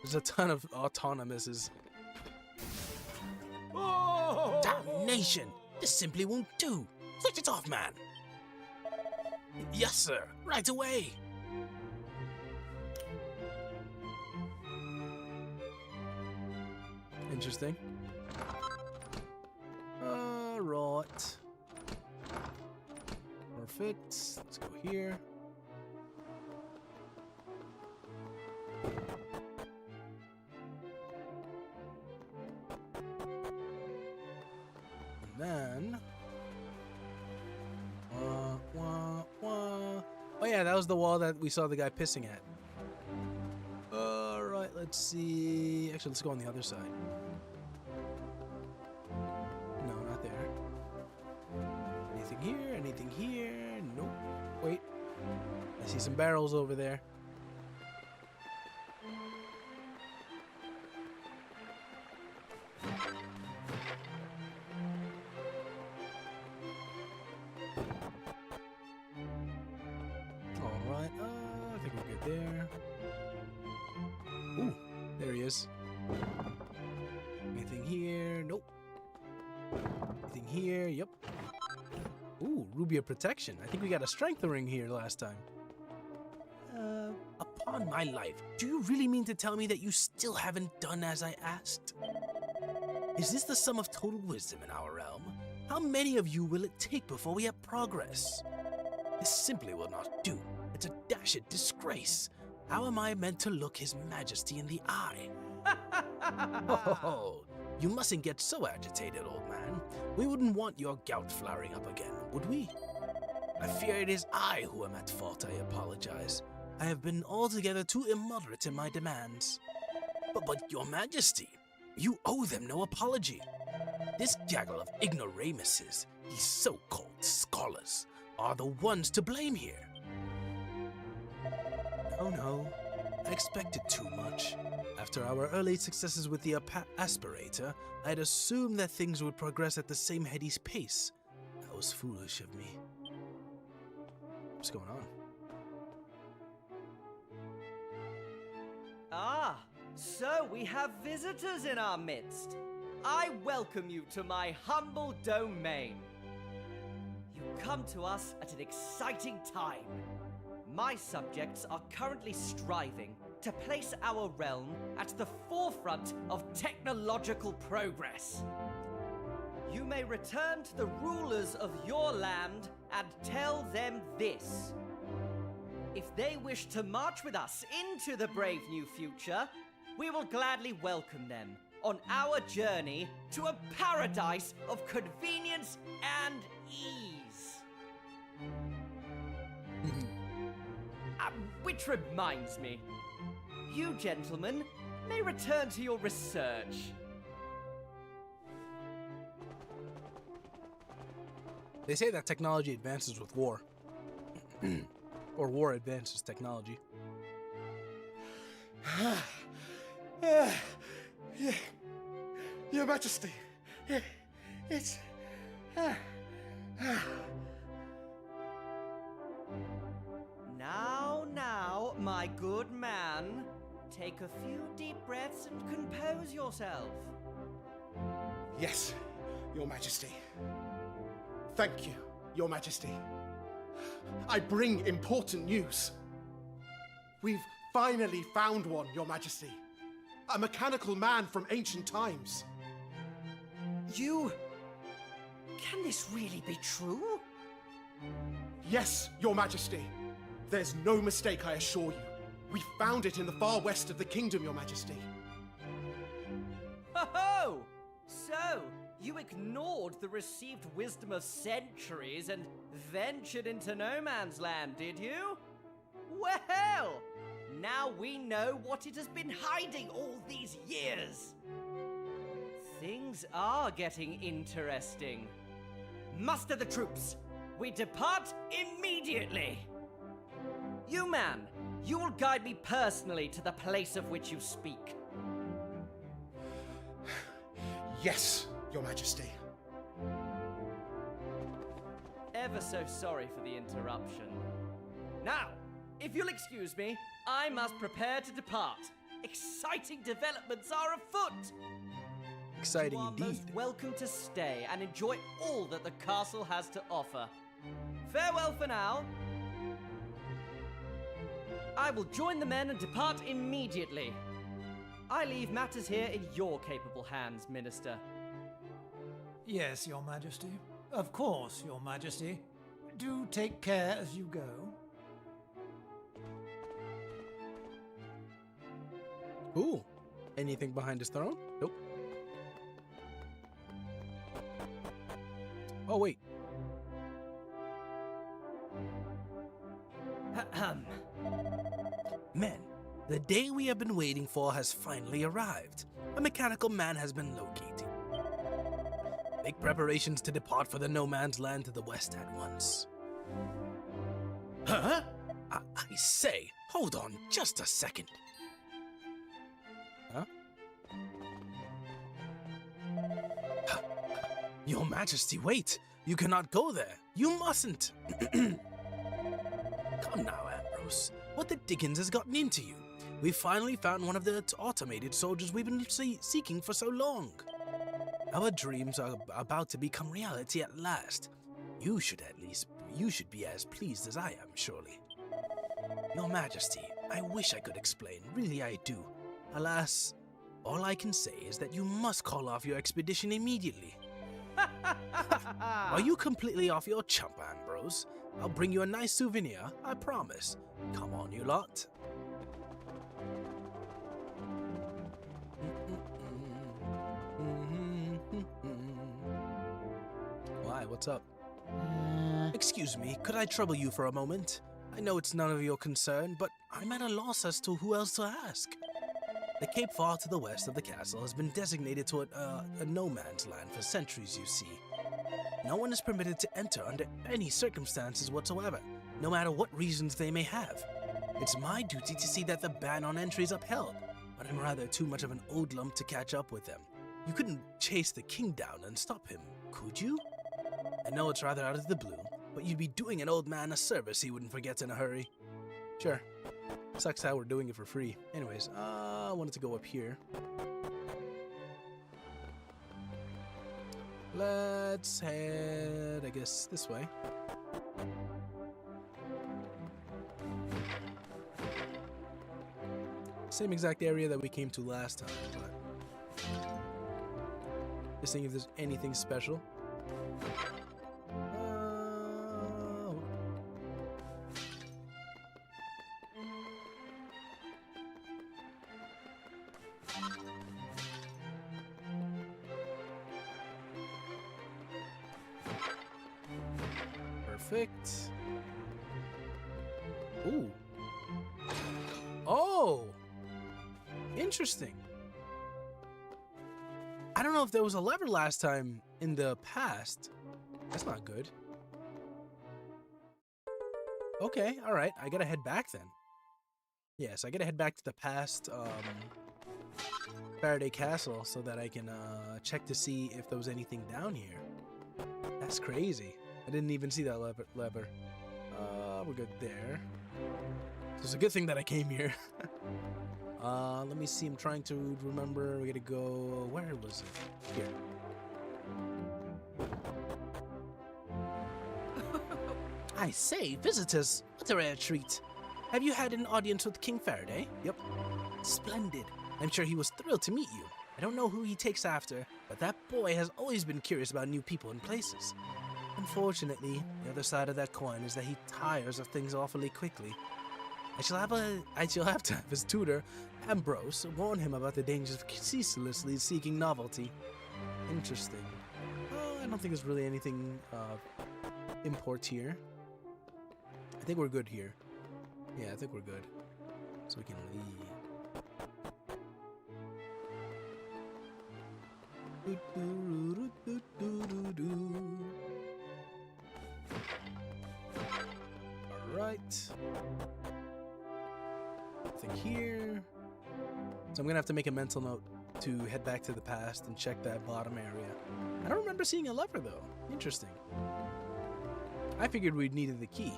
There's a ton of autonomouses. Oh! Damnation! This simply won't do. Switch it off, man. Yes, sir. Right away. Interesting. Right. Perfect. Let's go here. And then... Oh yeah, that was the wall that we saw the guy pissing at. Alright, let's see... Actually, let's go on the other side. No, not there. Anything here? Anything here? Nope. Wait. I see some barrels over there. Alright, I think we're good there. Ooh, there he is. Anything here? Nope. Anything here? Yep. Ooh, Ruby of Protection. I think we got a strength ring here last time. Upon my life, do you really mean to tell me that you still haven't done as I asked? Is this the sum of total wisdom in our realm? How many of you will it take before we have progress? This simply will not do. It's a dashed disgrace. How am I meant to look His Majesty in the eye? Oh, you mustn't get so agitated, old man. We wouldn't want your gout flaring up again, would we? I fear it is I who am at fault. I apologize. I have been altogether too immoderate in my demands. But Your Majesty, you owe them no apology. This gaggle of ignoramuses, these so-called scholars, are the ones to blame here. No, I expected too much. After our early successes with the aspirator, I'd assumed that things would progress at the same heady pace. That was foolish of me. What's going on? Ah, so we have visitors in our midst. I welcome you to my humble domain. You come to us at an exciting time. My subjects are currently striving to place our realm at the forefront of technological progress. You may return to the rulers of your land and tell them this. If they wish to march with us into the brave new future, we will gladly welcome them on our journey to a paradise of convenience and ease. Which reminds me, you gentlemen may return to your research. They say that technology advances with war. Or war advances technology. Your Majesty, it's... Now, my good man, take a few deep breaths and compose yourself. Yes, Your Majesty. Thank you, Your Majesty. I bring important news. We've finally found one, Your Majesty. A mechanical man from ancient times. You... Can this really be true? Yes, Your Majesty. There's no mistake, I assure you. We found it in the far west of the kingdom, Your Majesty. Ho-ho! So, you ignored the received wisdom of centuries and ventured into no man's land, did you? Well, now we know what it has been hiding all these years. Things are getting interesting. Muster the troops. We depart immediately. You, man, you will guide me personally to the place of which you speak. Yes, Your Majesty. Ever so sorry for the interruption. Now, if you'll excuse me, I must prepare to depart. Exciting developments are afoot. Exciting You are indeed. most welcome to stay and enjoy all that the castle has to offer. Farewell for now. I will join the men and depart immediately. I leave matters here in your capable hands, Minister. Yes, Your Majesty. Of course, Your Majesty. Do take care as you go. Ooh. Anything behind his throne? Nope. Oh, wait. Ahem. Men, the day we have been waiting for has finally arrived. A mechanical man has been located. Make preparations to depart for the no man's land to the west at once. Huh? I say, hold on just a second. Huh? Your Majesty, wait! You cannot go there! You mustn't! Come now, Ambrose. What the dickens has gotten into you? We finally found one of the automated soldiers we've been seeking for so long. Our dreams are about to become reality at last. You should be as pleased as I am, surely. Your Majesty, I wish I could explain, really I do. Alas, all I can say is that you must call off your expedition immediately. Are you completely off your chump, Ambrose? I'll bring you a nice souvenir, I promise. Come on, you lot. Why? What's up? Excuse me, could I trouble you for a moment? I know it's none of your concern, but I'm at a loss as to who else to ask. The cape far to the west of the castle has been designated to a no man's land for centuries, you see. No one is permitted to enter under any circumstances whatsoever, no matter what reasons they may have. It's my duty to see that the ban on entry is upheld, but I'm rather too much of an hoodlum to catch up with them. You couldn't chase the king down and stop him, could you? I know it's rather out of the blue, but you'd be doing an old man a service he wouldn't forget in a hurry. Sure. Sucks how we're doing it for free. Anyways, I wanted to go up here. Let's head, I guess, this way. Same exact area that we came to last time, but just seeing if there's anything special. Perfect. Ooh. Oh! Interesting. I don't know if there was a lever last time in the past. That's not good. Okay, alright. I gotta head back then. Yes, I gotta head back to the past Faraday Castle so that I can check to see if there was anything down here. That's crazy. I didn't even see that lever. We're good there. So it's a good thing that I came here. Let me see. I'm trying to remember. We gotta go. Where was it? Here. I say, visitors, what a rare treat. Have you had an audience with King Faraday? Yep. Splendid. I'm sure he was thrilled to meet you. I don't know who he takes after, but that boy has always been curious about new people and places. Unfortunately, the other side of that coin is that he tires of things awfully quickly. I shall have to have his tutor, Ambrose, warn him about the dangers of ceaselessly seeking novelty. Interesting. I don't think there's really anything import here. I think we're good here. Yeah, I think we're good. So we can leave. Alright. Nothing here. So I'm gonna have to make a mental note to head back to the past and check that bottom area. I don't remember seeing a lever though. Interesting. I figured we'd needed the key.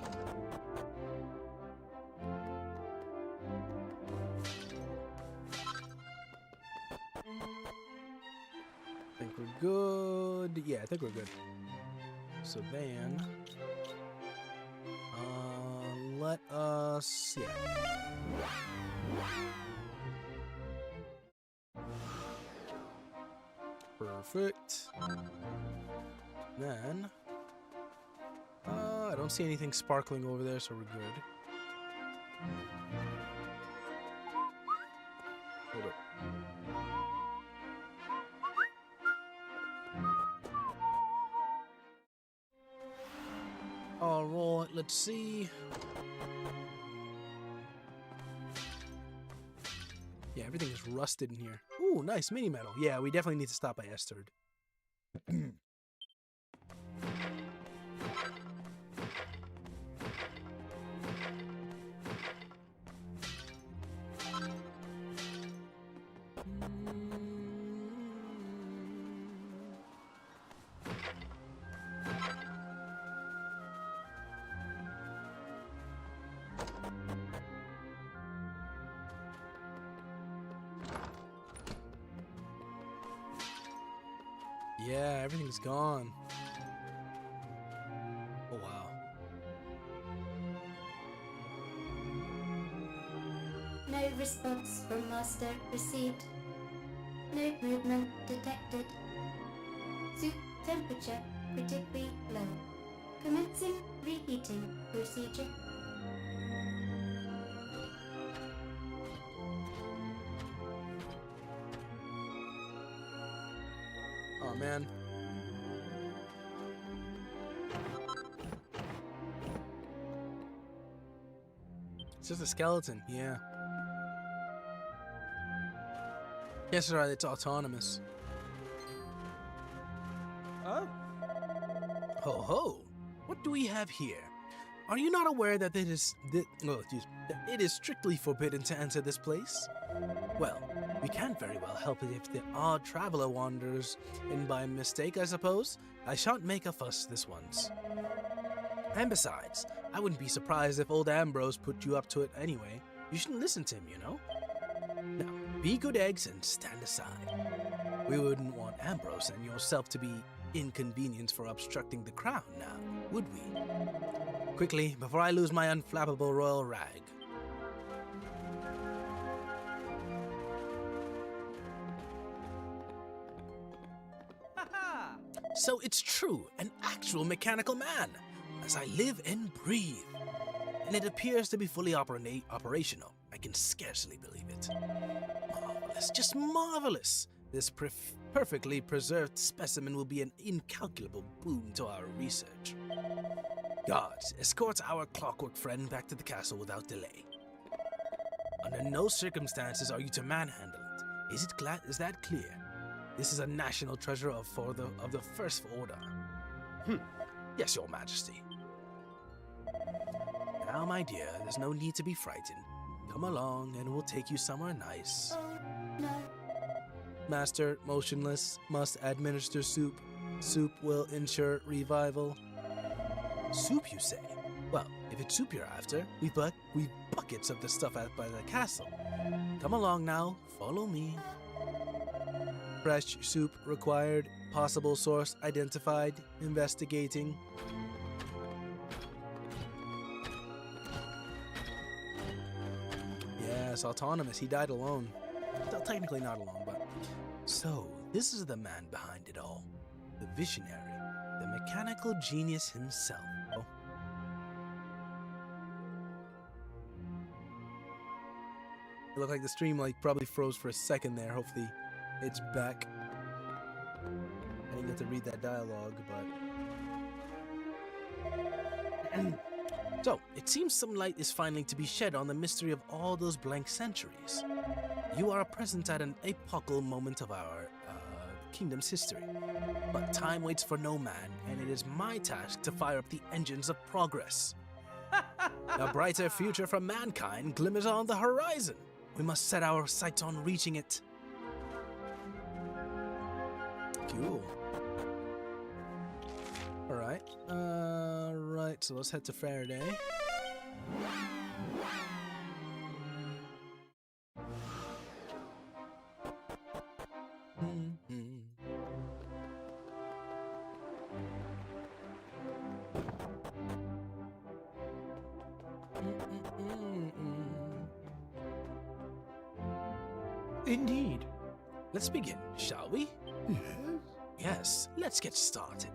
I think we're good. Yeah, I think we're good. So then, let us, yeah. Perfect. Then, I don't see anything sparkling over there, so we're good. Hold up. Alright, let's see. Yeah, everything is rusted in here. Ooh, nice mini medal. Yeah, we definitely need to stop by Estard. Yeah, everything's gone. Oh, wow. No response from Master received. No movement detected. Suit temperature critically low. Commencing reheating procedure. Oh, man. It's just a skeleton, yeah. Yes, right, it's autonomous. Oh? Ho ho! What do we have here? Are you not aware that it is strictly forbidden to enter this place? Well, we can't very well help it if the odd traveler wanders in by mistake, I suppose. I shan't make a fuss this once. And besides, I wouldn't be surprised if old Ambrose put you up to it anyway. You shouldn't listen to him, you know? Now, be good eggs and stand aside. We wouldn't want Ambrose and yourself to be inconvenienced for obstructing the crown now, would we? Quickly, before I lose my unflappable royal rag. So it's true, an actual mechanical man, as I live and breathe. And it appears to be fully operational. I can scarcely believe it. Marvelous, just marvelous. This perfectly preserved specimen will be an incalculable boon to our research. Guards, escort our clockwork friend back to the castle without delay. Under no circumstances are you to manhandle it. Is that clear? This is a national treasure of the First Order. Yes, Your Majesty. Now, my dear, there's no need to be frightened. Come along, and we'll take you somewhere nice. Oh, no. Master, motionless, must administer soup. Soup will ensure revival. Soup, you say? Well, if it's soup you're after, we've buckets of the stuff out by the castle. Come along now, follow me. Fresh soup required, possible source identified, investigating. Yes, autonomous, he died alone. Well, technically not alone, but... So, this is the man behind it all. The visionary, the mechanical genius himself. Oh. It looked like the stream probably froze for a second there. Hopefully it's back. I didn't get to read that dialogue, but... So, it seems some light is finally to be shed on the mystery of all those blank centuries. You are present at an epochal moment of our kingdom's history. But time waits for no man, and it is my task to fire up the engines of progress. A brighter future for mankind glimmers on the horizon. We must set our sights on reaching it. Cool. Alright. Right, so let's head to Faraday. Indeed. Let's begin, shall we? Yes. Yes, let's get started.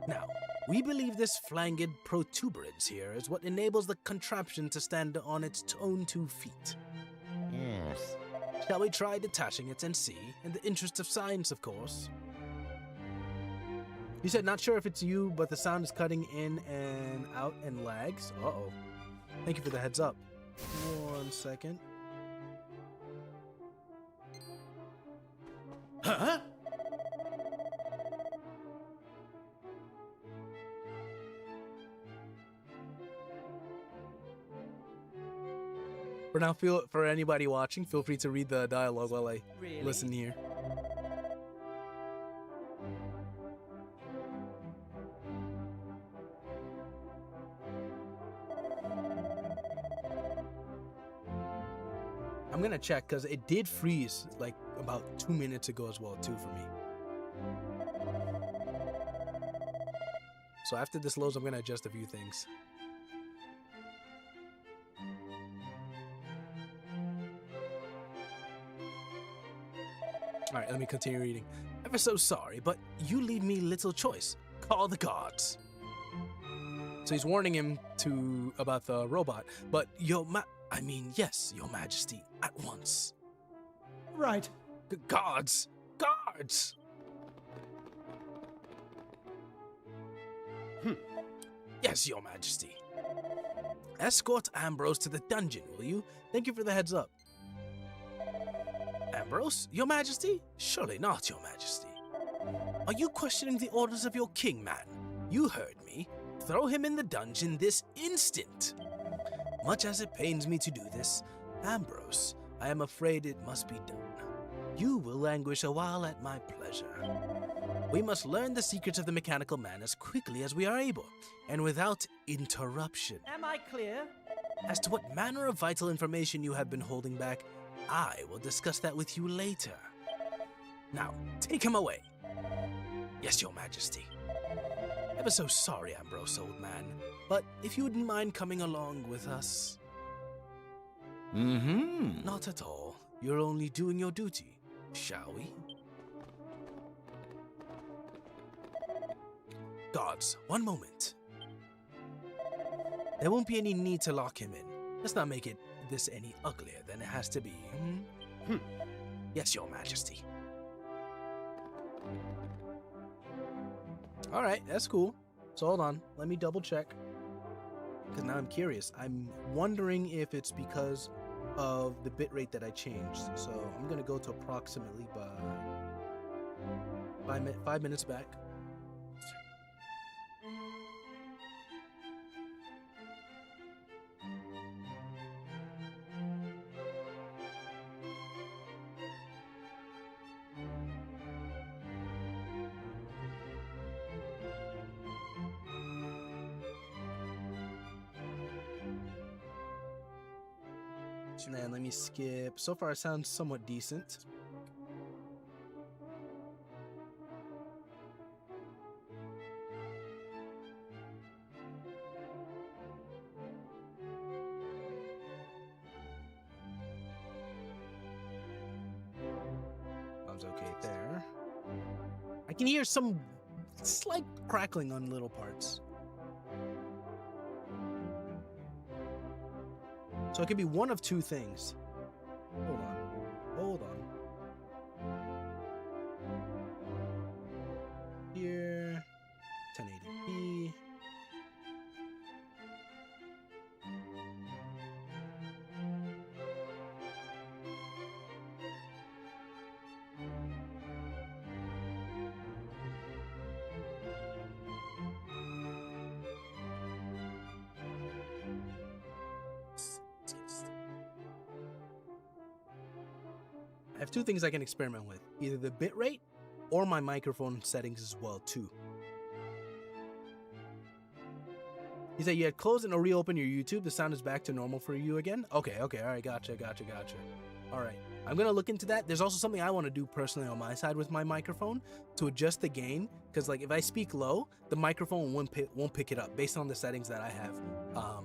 Now, we believe this flanged protuberance here is what enables the contraption to stand on its own 2 feet. Yes. Shall we try detaching it and see, in the interest of science, of course? You said not sure if it's you, but the sound is cutting in and out and lags. Uh-oh. Thank you for the heads up. 1 second. Huh? For now, for anybody watching, feel free to read the dialogue while I listen here. I'm gonna check because it did freeze like about 2 minutes ago as well too for me. So after this loads, I'm gonna adjust a few things. Alright, let me continue reading. Ever so sorry, but you leave me little choice. Call the guards. So he's warning him about the robot, but yes, Your Majesty, at once. Right. Guards! Guards! Yes, Your Majesty. Escort Ambrose to the dungeon, will you? Thank you for the heads up. Ambrose, your majesty? Surely not, your majesty. Are you questioning the orders of your king, man? You heard me. Throw him in the dungeon this instant. Much as it pains me to do this, Ambrose, I am afraid it must be done. You will languish a while at my pleasure. We must learn the secrets of the mechanical man as quickly as we are able, and without interruption. Am I clear? As to what manner of vital information you have been holding back, I will discuss that with you later. Now, take him away. Yes, your majesty. Ever so sorry, Ambrose, old man, but if you wouldn't mind coming along with us. Not at all. You're only doing your duty, shall we? Guards, one moment. There won't be any need to lock him in. Let's not make this any uglier than it has to be. Yes, your majesty. All right, that's cool. So hold on, let me double check. Because now I'm curious. I'm wondering if it's because of the bitrate that I changed. So I'm gonna go to approximately by 5 minutes back. And then let me skip. So far it sounds somewhat decent. Sounds okay there. I can hear some slight crackling on little parts. So it could be one of two things. Hold on. Here, 1080p. I have two things I can experiment with, either the bitrate or my microphone settings as well too. He said you had closed and reopened your YouTube. The sound is back to normal for you again. Okay, all right, gotcha. All right, I'm gonna look into that. There's also something I want to do personally on my side with my microphone to adjust the gain, because like if I speak low, the microphone won't pick it up based on the settings that I have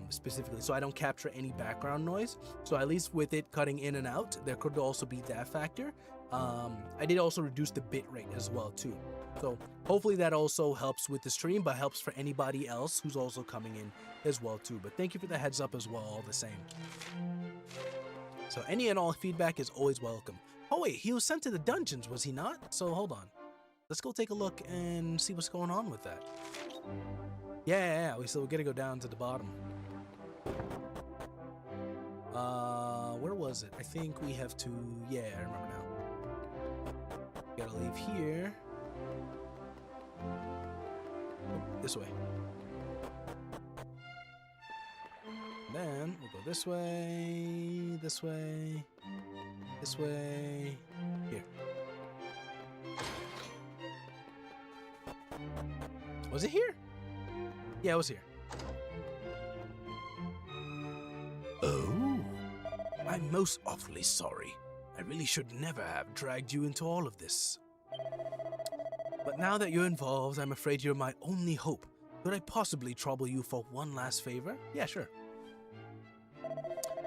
specifically, so I don't capture any background noise. So at least with it cutting in and out, there could also be that factor. I did also reduce the bit rate as well too. So hopefully that also helps with the stream, but helps for anybody else who's also coming in as well too. But thank you for the heads up as well, all the same. So any and all feedback is always welcome. Oh wait, he was sent to the dungeons, was he not? So hold on. Let's go take a look and see what's going on with that. Yeah, we still gotta go down to the bottom. Where was it? I think we have to, yeah, I remember now. Gotta leave here. Oh, this way. Then we'll go this way, this way, this way, here. Was it here? Yeah, it was here. Oh, I'm most awfully sorry. I really should never have dragged you into all of this. But now that you're involved, I'm afraid you're my only hope. Could I possibly trouble you for one last favor? Yeah, sure.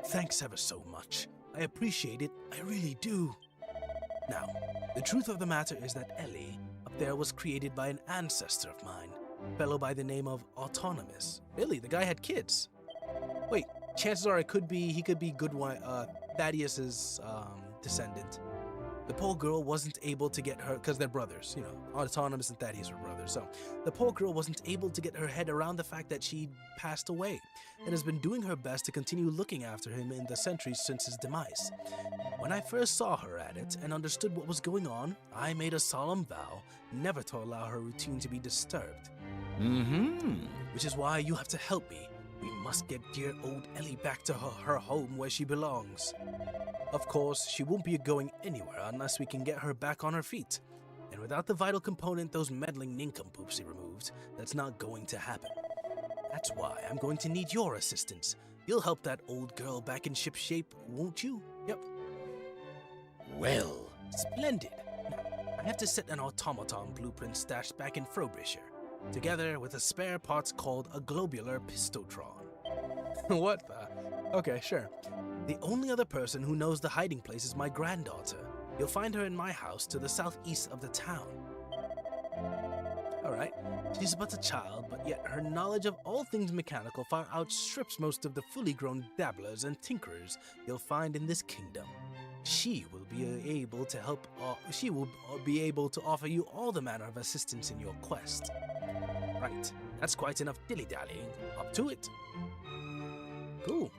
Thanks ever so much. I appreciate it, I really do. Now, the truth of the matter is that Ellie up there was created by an ancestor of mine, a fellow by the name of Autonomous. Really? The guy had kids? Wait, chances are he could be Thaddeus's descendant. The poor girl wasn't able to get her, because they're brothers, you know, Autonomous and Thaddeus were brothers. So the poor girl wasn't able to get her head around the fact that she'd passed away, and has been doing her best to continue looking after him in the centuries since his demise. When I first saw her at it and understood what was going on, I made a solemn vow never to allow her routine to be disturbed. Which is why you have to help me. We must get dear old Ellie back to her home where she belongs. Of course, she won't be going anywhere unless we can get her back on her feet. And without the vital component those meddling nincompoops removed, that's not going to happen. That's why I'm going to need your assistance. You'll help that old girl back in ship shape, won't you? Yep. Well, splendid. Now, I have to set an automaton blueprint stashed back in Frobisher, together with a spare parts called a globular pistotron. What the? Okay, sure. The only other person who knows the hiding place is my granddaughter. You'll find her in my house to the southeast of the town. Alright, she's but a child, but yet her knowledge of all things mechanical far outstrips most of the fully grown dabblers and tinkerers you'll find in this kingdom. She will be able to offer you all the manner of assistance in your quest. Right, that's quite enough dilly-dallying. Up to it. Cool.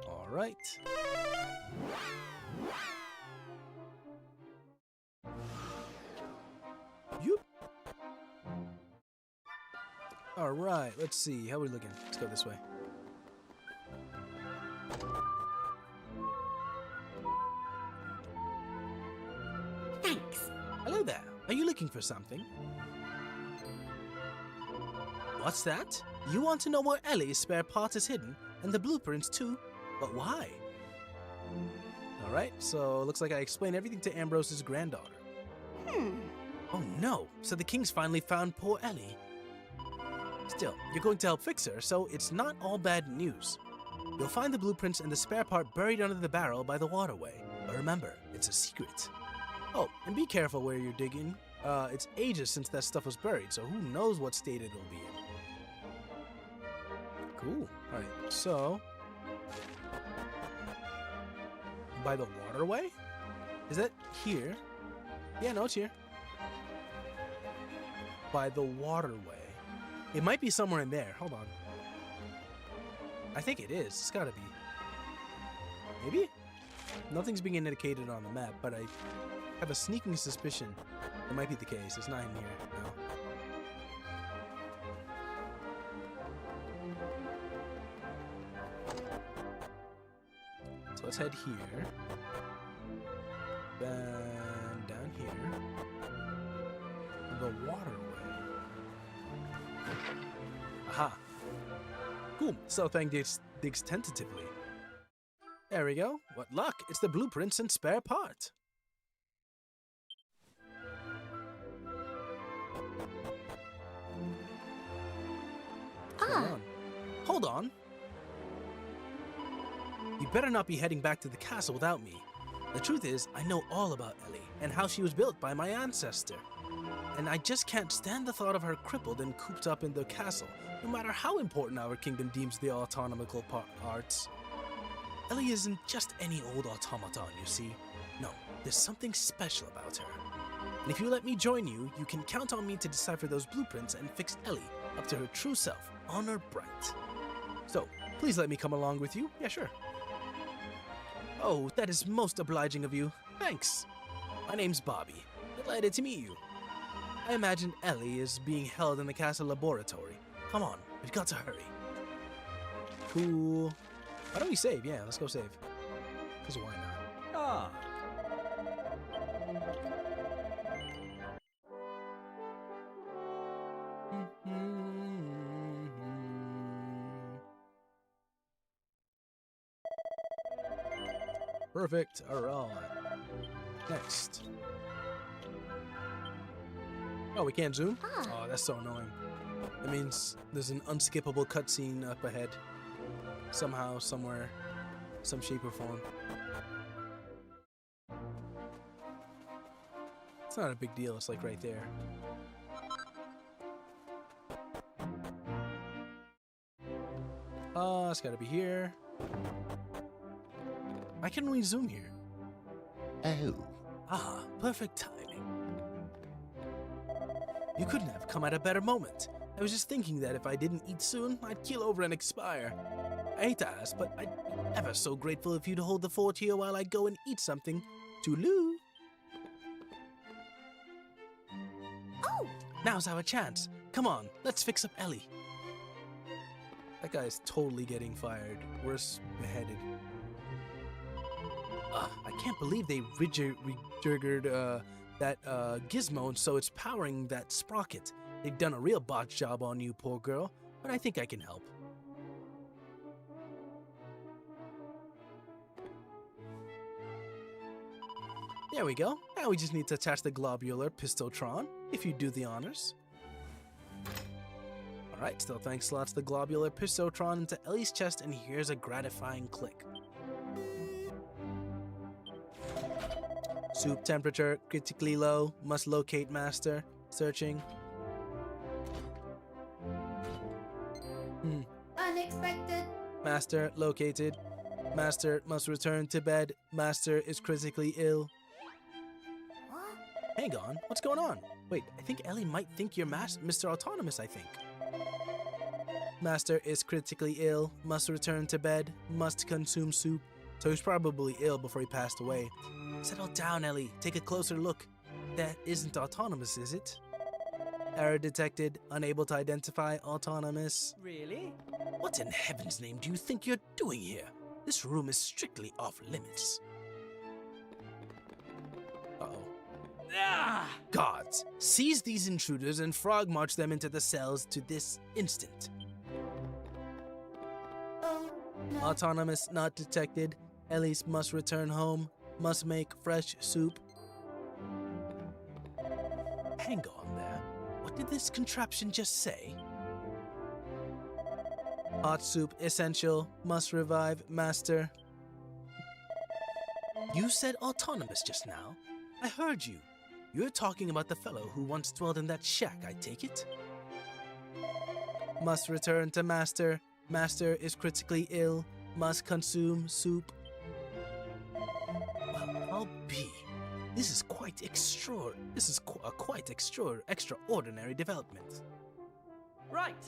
Alright. Yoop. Alright, let's see. How are we looking? Let's go this way. Thanks. Hello there. Are you looking for something? What's that? You want to know where Ellie's spare part is hidden, and the blueprints too? But why? Alright, so looks like I explained everything to Ambrose's granddaughter. Oh no, so the king's finally found poor Ellie. Still, you're going to help fix her, so it's not all bad news. You'll find the blueprints and the spare part buried under the barrel by the waterway. But remember, it's a secret. Oh, and be careful where you're digging. It's ages since that stuff was buried, so who knows what state it'll be in. Cool. Alright, so... by the waterway? Is that here? Yeah, no, it's here. By the waterway. It might be somewhere in there. Hold on. I think it is. It's gotta be. Maybe? Nothing's being indicated on the map, but I have a sneaking suspicion it might be the case. It's not in here. No. So let's head here. Then down here. The waterway. Aha. Cool. Stealthfang digs tentatively. There we go. What luck. It's the blueprints and spare part. Hold on. You better not be heading back to the castle without me. The truth is, I know all about Ellie and how she was built by my ancestor. And I just can't stand the thought of her crippled and cooped up in the castle, no matter how important our kingdom deems the autonomical arts. Ellie isn't just any old automaton, you see. No, there's something special about her. And if you let me join you, you can count on me to decipher those blueprints and fix Ellie up to her true self, honor bright. So, please let me come along with you. Yeah, sure. Oh, that is most obliging of you. Thanks. My name's Bobby. Delighted to meet you. I imagine Ellie is being held in the castle laboratory. Come on, we've got to hurry. Cool. Why don't we save? Yeah, let's go save. Because why not? Ah. Perfect. Alright. Next. Oh, we can't zoom? Oh, that's so annoying. That means there's an unskippable cutscene up ahead. Somehow, somewhere, some shape or form. It's not a big deal, it's like right there. It's gotta be here. Why can't we zoom here? Oh. Ah, perfect timing. You couldn't have come at a better moment. I was just thinking that if I didn't eat soon, I'd keel over and expire. I hate to ask, but I'd be ever so grateful if you'd hold the fort here while I go and eat something. Toulou. Oh! Now's our chance. Come on, let's fix up Ellie. That guy's totally getting fired. Worse, beheaded. I can't believe they rejiggered that gizmo so it's powering that sprocket. They've done a real botch job on you, poor girl, but I think I can help. There we go. Now we just need to attach the globular pistotron, if you do the honors. Alright, Stealthfang slots the globular pistotron into Ellie's chest and here's a gratifying click. Soup temperature, critically low, must locate master. Searching. Unexpected. Master located. Master must return to bed. Master is critically ill. Hang on, what's going on? Wait, I think Ellie might think you're Mr. Autonomous, I think. Master is critically ill, must return to bed, must consume soup. So he's probably ill before he passed away. Settle down, Ellie. Take a closer look. That isn't Autonomous, is it? Error detected, unable to identify Autonomous. Really? What in heaven's name do you think you're doing here? This room is strictly off limits. Uh-oh. Ah! Guards, seize these intruders and frog march them into the cells to this instant. Oh, no. Autonomous not detected. Ellie must return home. Must make fresh soup. Hang on there. What did this contraption just say? Hot soup essential. Must revive master. You said Autonomous just now. I heard you. You're talking about the fellow who once dwelled in that shack, I take it? Must return to master. Master is critically ill. Must consume soup. Well, I'll be. This is quite extraordinary development. Right.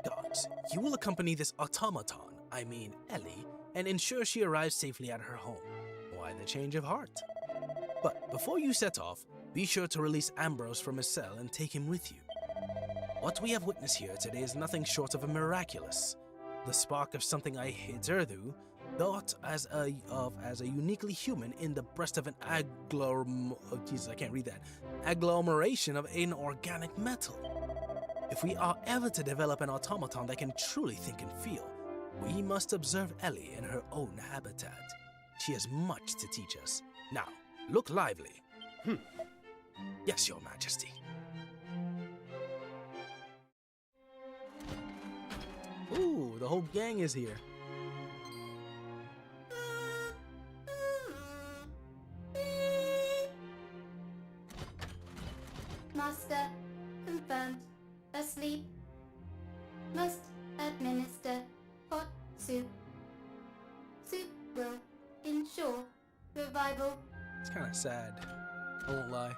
Guards, you will accompany this automaton, I mean Ellie, and ensure she arrives safely at her home. Why the change of heart? But before you set off, be sure to release Ambrose from his cell and take him with you. What we have witnessed here today is nothing short of a miraculous. The spark of something I hitherto thought as a uniquely human in the breast of an agglomeration of inorganic metal. If we are ever to develop an automaton that can truly think and feel, we must observe Ellie in her own habitat. She has much to teach us. Now, look lively. Yes, Your Majesty. Ooh, the whole gang is here. Master confirmed. Asleep. Must administer hot soup. Soup will ensure revival. It's kind of sad. I won't lie.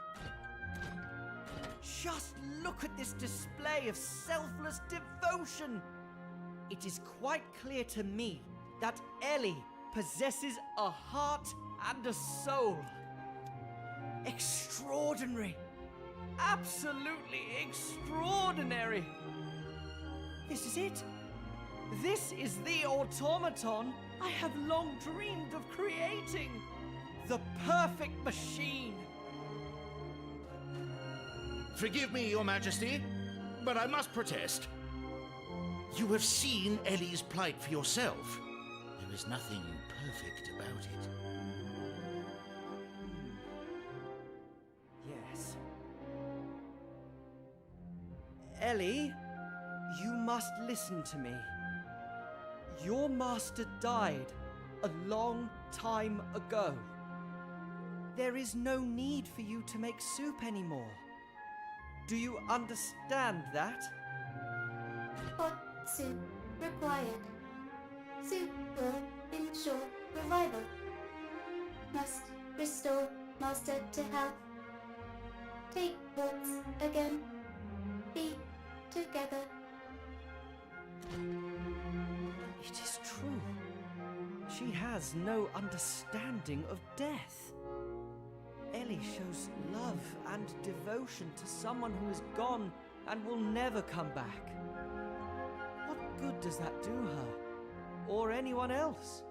Just look at this display of selfless devotion. It is quite clear to me that Ellie possesses a heart and a soul. Extraordinary. Absolutely extraordinary. This is it. This is the automaton I have long dreamed of creating. The perfect machine. Forgive me, Your Majesty, but I must protest. You have seen Ellie's plight for yourself. There is nothing perfect about it. Yes. Ellie, you must listen to me. Your master died a long time ago. There is no need for you to make soup anymore. Do you understand that? Hot soup required. Soup will ensure revival. Must restore master to health. Take walks again. be together. It is true. She has no understanding of death. Ellie shows love and devotion to someone who is gone and will never come back. What good does that do her? Or anyone else?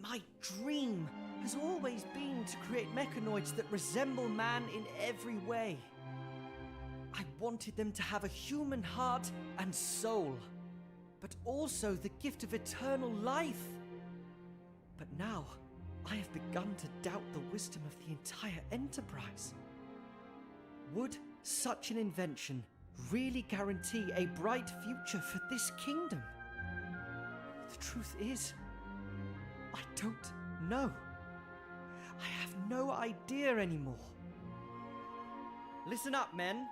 My dream has always been to create mechanoids that resemble man in every way. I wanted them to have a human heart and soul, but also the gift of eternal life. But now, I have begun to doubt the wisdom of the entire enterprise. Would such an invention really guarantee a bright future for this kingdom? The truth is, I don't know. I have no idea anymore. Listen up, men.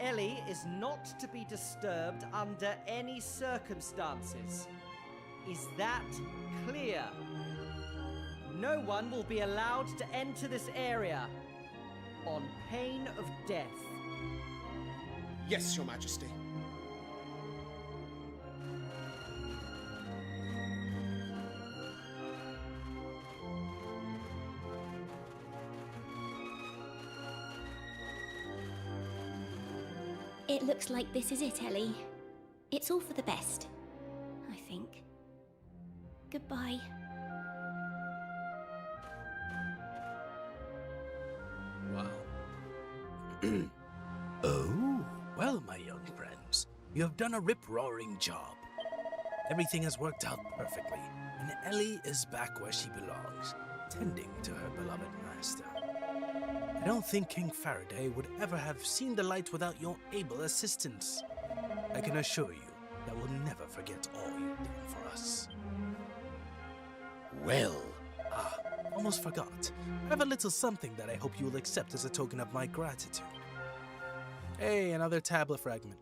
Ellie is not to be disturbed under any circumstances. Is that clear? No one will be allowed to enter this area on pain of death. Yes, Your Majesty. It looks like this is it, Ellie. It's all for the best, I think. Goodbye. Wow. Oh, well, my young friends, you have done a rip-roaring job. Everything has worked out perfectly, and Ellie is back where she belongs, tending to her beloved master. I don't think King Faraday would ever have seen the light without your able assistance. I can assure you that we'll never forget all you've done for us. Well, almost forgot. I have a little something that I hope you will accept as a token of my gratitude. Hey, another tablet fragment.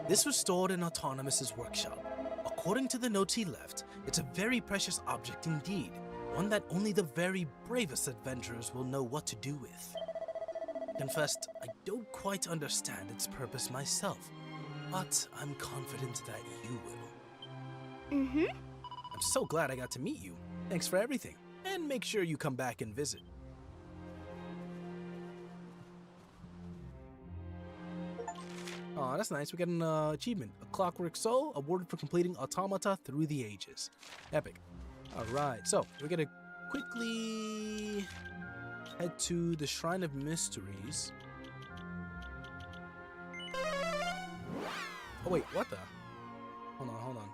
This was stored in Autonomous's workshop. According to the notes he left, it's a very precious object indeed, one that only the very bravest adventurers will know what to do with. Confessed, I don't quite understand its purpose myself, but I'm confident that you will. Mm-hmm. I'm so glad I got to meet you. Thanks for everything, and make sure you come back and visit. Oh, that's nice. We got an achievement. A Clockwork Soul, awarded for completing Automata Through the Ages. Epic. Alright, so we're gonna quickly head to the Shrine of Mysteries. Oh wait, what the? Hold on.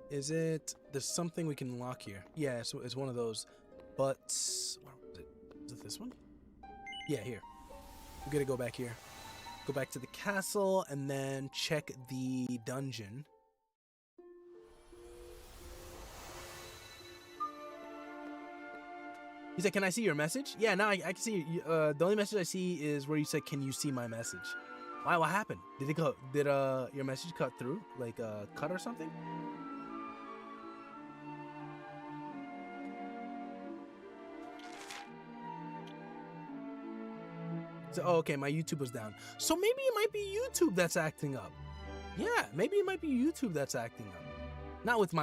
Is it... There's something we can unlock here. Yeah, so it's one of those. But... Where was it? Is it this one? Yeah, here. We're gonna go back here. Go back to the castle and then check the dungeon. He said, can I see your message? Yeah, now I can see you. The only message I see is where you said, can you see my message? Why, what happened? Did it go, did your message cut through? Like, cut or something? So, oh, okay, my YouTube was down. So maybe it might be YouTube that's acting up. Yeah, maybe it might be YouTube that's acting up. Not with,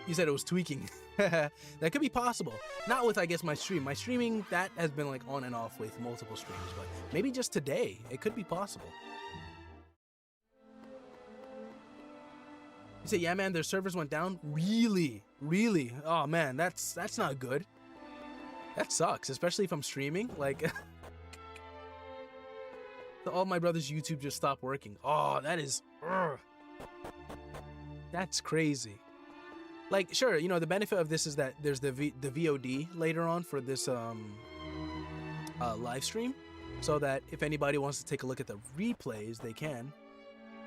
you said it was tweaking. That could be possible. Not with, I guess, my stream. My streaming, that has been like on and off with multiple streams, but maybe just today, it could be possible. You say, yeah, man, their servers went down? Really? Really? Oh, man, that's not good. That sucks, especially if I'm streaming. Like, all my brother's YouTube just stopped working. Oh, that is... That's crazy. Like, sure, you know, the benefit of this is that there's the VOD later on for this live stream, so that if anybody wants to take a look at the replays, they can.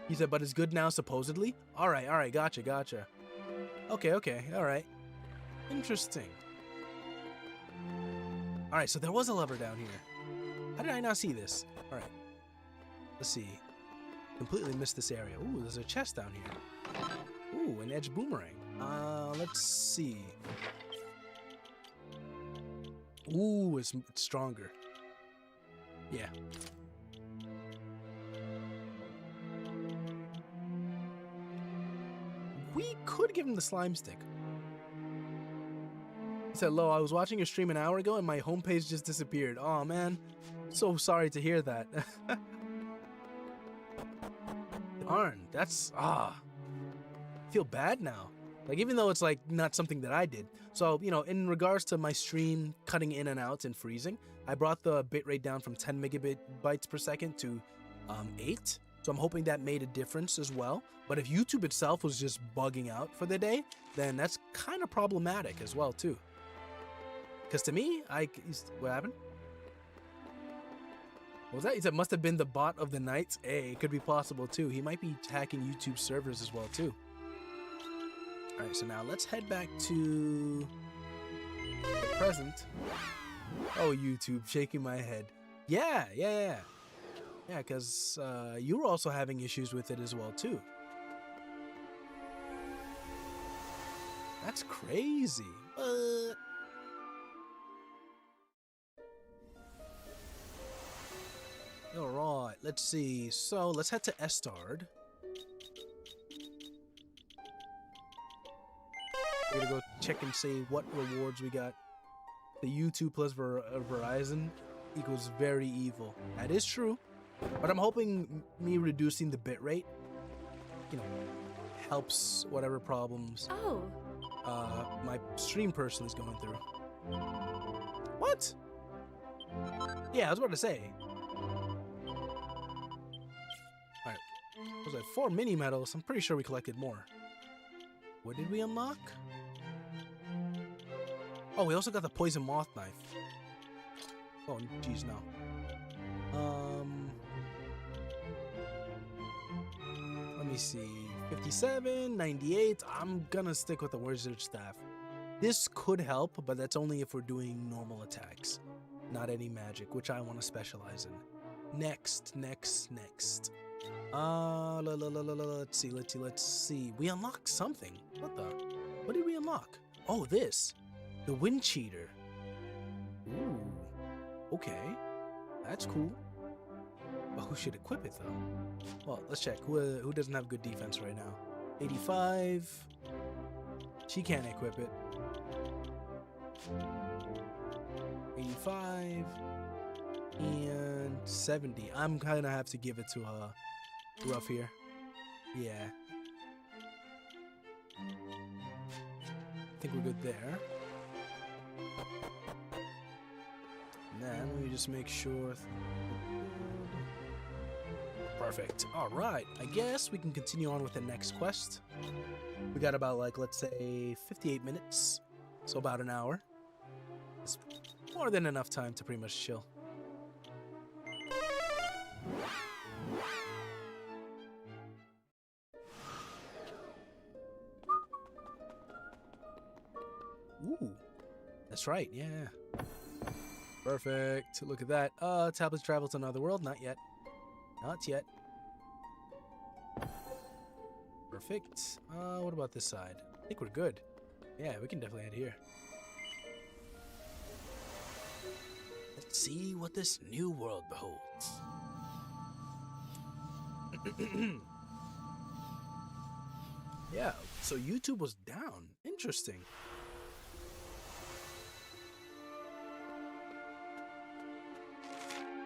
He said, but it's good now, supposedly? All right, gotcha. Okay, all right. Interesting. All right, so there was a lever down here. How did I not see this? All right, let's see. Completely missed this area. Ooh, there's a chest down here. Ooh, an edge boomerang. Let's see. Ooh, it's stronger. Yeah. We could give him the slime stick. He said, "Lo, I was watching your stream an hour ago and my homepage just disappeared." Oh man, so sorry to hear that. Darn, that's I feel bad now. Like, even though it's like not something that I did. So, you know, in regards to my stream cutting in and out and freezing, I brought the bitrate down from 10 megabytes per second to 8. So I'm hoping that made a difference as well. But if YouTube itself was just bugging out for the day, then that's kind of problematic as well too. Because to me, what happened? What was that? He said, must have been the bot of the night. Hey, it could be possible too. He might be hacking YouTube servers as well too. All right, so now let's head back to the present. Oh, YouTube, shaking my head. Yeah, because you were also having issues with it as well too. That's crazy. All right, let's see. So let's head to Estard. We're gonna go check and see what rewards we got. The YouTube plus Verizon equals very evil. That is true, but I'm hoping me reducing the bitrate, you know, helps whatever problems my stream person is going through. What? Yeah, I was about to say. Alright, was like 4 mini medals. I'm pretty sure we collected more. What did we unlock? Oh, we also got the poison moth knife. Oh, geez, no. Let me see. 57, 98. I'm gonna stick with the wizard staff. This could help, but that's only if we're doing normal attacks, not any magic, which I want to specialize in. Next. Let's see. We unlocked something. What did we unlock? Oh, this. The wind cheater. Ooh. Okay. That's cool. But who should equip it though? Well, let's check. Who doesn't have good defense right now? 85. She can't equip it. 85 and 70. I'm gonna have to give it to Rough here. Yeah. I think we're good there. And then let me just make sure. Perfect. All right. I guess we can continue on with the next quest. We got about, like, let's say 58 minutes. So about an hour. It's more than enough time to pretty much chill. Ooh. That's right. Yeah. Perfect. Look at that. Tablets travel to another world. Not yet. Not yet. Perfect. What about this side? I think we're good. Yeah, we can definitely head here. Let's see what this new world beholds. Yeah, so YouTube was down. Interesting.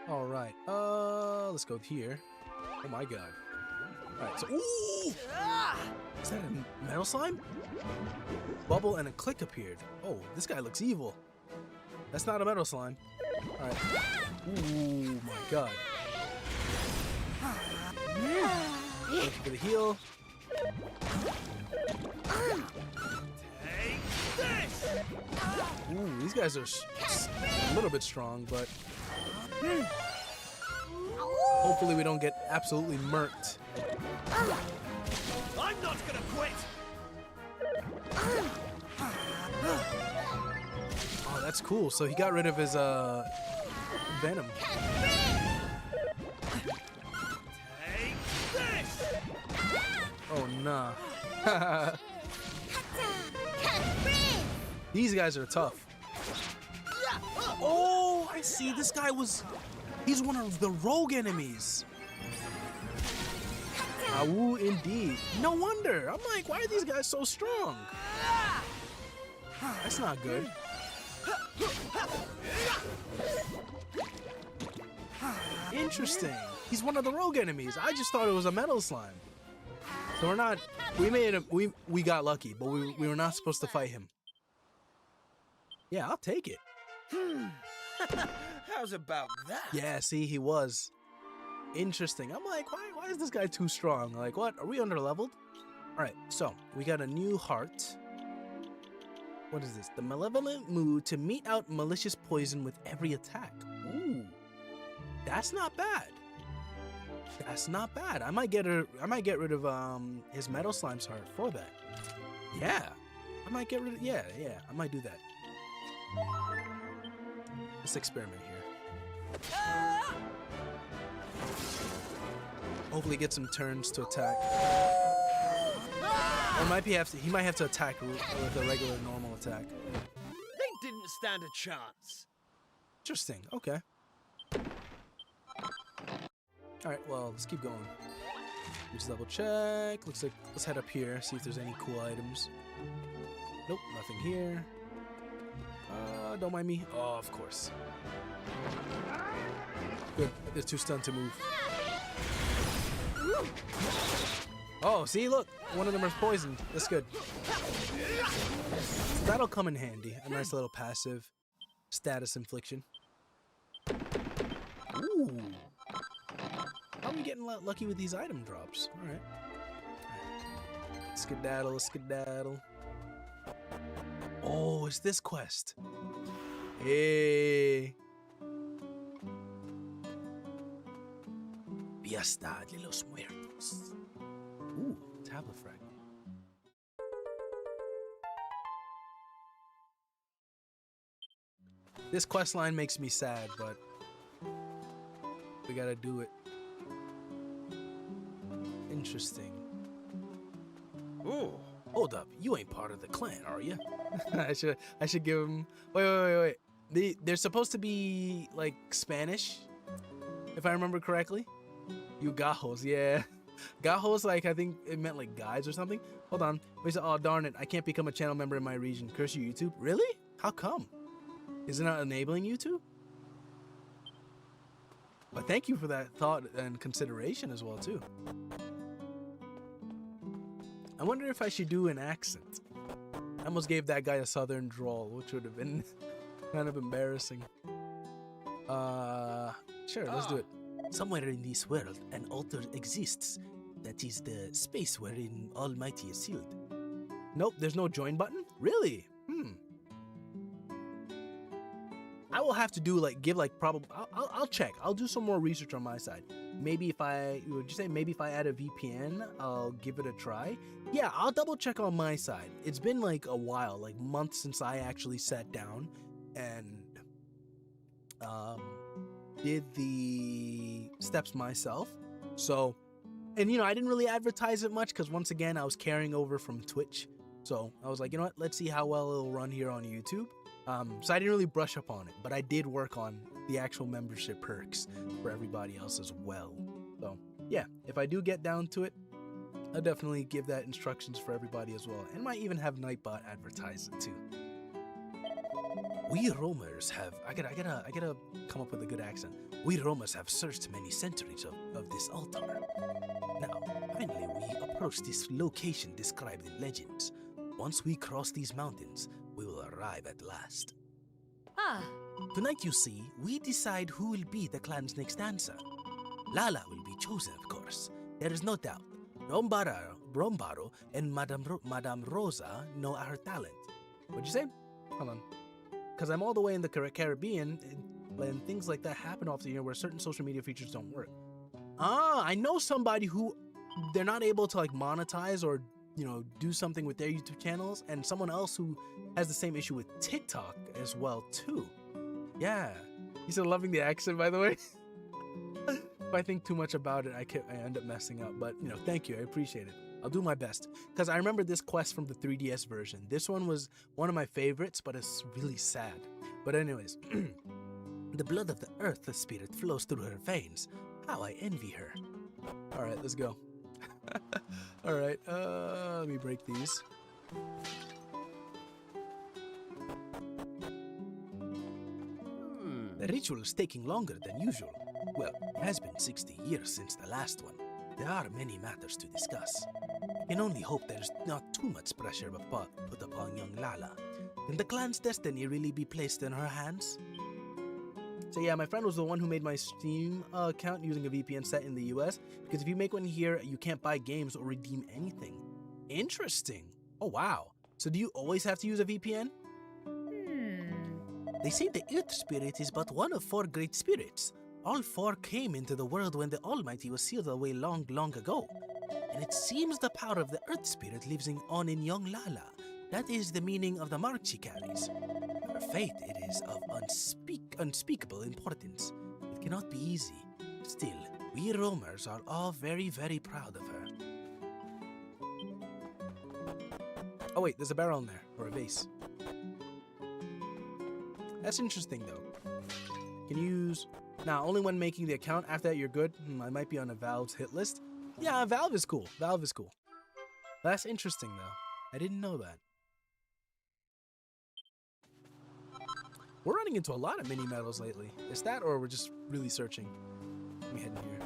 All right. Let's go here. Oh my god. All right. So, ooh! Is that a metal slime? Bubble and a click appeared. Oh, this guy looks evil. That's not a metal slime. All right. Ooh my god. Thank you for the heal. Take this! Ooh, these guys are a little bit strong, but hopefully we don't get absolutely murked. I'm not gonna quit! Oh, that's cool. So he got rid of his venom. Take this! nah. These guys are tough. Oh, I see. This guy he's one of the rogue enemies. Awu, indeed. No wonder. I'm like, why are these guys so strong? That's not good. Interesting. He's one of the rogue enemies. I just thought it was a metal slime. So we're not. We made him. We got lucky, but we were not supposed to fight him. Yeah, I'll take it. How's about that? Yeah, see, he was. Interesting. I'm like, why is this guy too strong? Like, what? Are we underleveled? All right, so we got a new heart. What is this? The malevolent mood to mete out malicious poison with every attack. Ooh, that's not bad. That's not bad. I might get rid of his metal slime's heart for that. Yeah, I might get rid of. Yeah, I might do that. Let's experiment here. Hopefully get some turns to attack. Or he might have to attack with a regular normal attack. They didn't stand a chance. Interesting. Okay. All right. Well, let's keep going. Just double check. Looks like let's head up here. See if there's any cool items. Nope. Nothing here. Don't mind me. Oh, of course. Good. They're too stunned to move. Oh, see, look. One of them is poisoned. That's good. So that'll come in handy. A nice little passive status infliction. Ooh. How are we getting lucky with these item drops? All right. Skedaddle, skedaddle. Oh, it's this quest. Hey. Fiesta de los Muertos. Ooh, tablet fragment. This quest line makes me sad, but we gotta do it. Interesting. Ooh. Hold up, you ain't part of the clan, are you? I should give him. Wait. They're supposed to be like Spanish, if I remember correctly. You gajos, yeah. Gajos, like I think it meant like guys or something. Hold on. Wait, oh darn it! I can't become a channel member in my region. Curse you, YouTube. Really? How come? Is it not enabling YouTube? But thank you for that thought and consideration as well too. I wonder if I should do an accent. I almost gave that guy a southern drawl, which would have been kind of embarrassing. Sure, let's do it. Somewhere in this world, an altar exists. That is the space wherein Almighty is sealed. Nope, there's no join button? Really? I will have to do I'll check. I'll do some more research on my side. Maybe if I add a VPN, I'll give it a try. Yeah, I'll double check on my side. It's been like a while, like months since I actually sat down and did the steps myself. So, and I didn't really advertise it much because once again, I was carrying over from Twitch. So I was like, you know what, let's see how well it'll run here on YouTube. So I didn't really brush up on it, but I did work on the actual membership perks for everybody else as well. So yeah, if I do get down to it, I'll definitely give that instructions for everybody as well. And might even have Nightbot advertise it too. We roamers have, I gotta come up with a good accent. We roamers have searched many centuries of this altar. Now, finally we approach this location described in legends. Once we cross these mountains, we will arrive at last. Ah. Tonight, you see, we decide who will be the clan's next dancer. Lala will be chosen, of course. There is no doubt. Rombaro and Madame Rosa know her talent. What'd you say? Hold on. Because I'm all the way in the Caribbean, and things like that happen often here where certain social media features don't work. I know somebody who they're not able to like monetize or do something with their YouTube channels, and someone else who has the same issue with TikTok as well too. Yeah, you still loving the accent, by the way. If I think too much about it, I end up messing up. But thank you, I appreciate it. I'll do my best. Because I remember this quest from the 3DS version. This one was one of my favorites, but it's really sad. But anyways, the blood of the earth spirit flows through her veins. How I envy her. Alright, let's go. Alright, let me break these. The ritual is taking longer than usual. Well, it has been 60 years since the last one. There are many matters to discuss. I can only hope there's not too much pressure put upon young Lala. Can the clan's destiny really be placed in her hands? So yeah, my friend was the one who made my Steam account using a VPN set in the US, because if you make one here, you can't buy games or redeem anything. Interesting. Oh wow. So do you always have to use a VPN? They say the Earth Spirit is but one of 4 great spirits. All 4 came into the world when the Almighty was sealed away long, long ago. And it seems the power of the Earth Spirit lives on in young Lala. That is the meaning of the mark she carries. Her fate, it is of unspeakable importance. It cannot be easy. Still, we roamers are all very, very proud of her. Oh wait, there's a barrel in there, or a vase. That's interesting though. Can you use... Now, only when making the account. After that, you're good. I might be on a Valve's hit list. Yeah, Valve is cool. Valve is cool. That's interesting though. I didn't know that. We're running into a lot of mini medals lately. Is that, or we're just really searching? Let me head in here.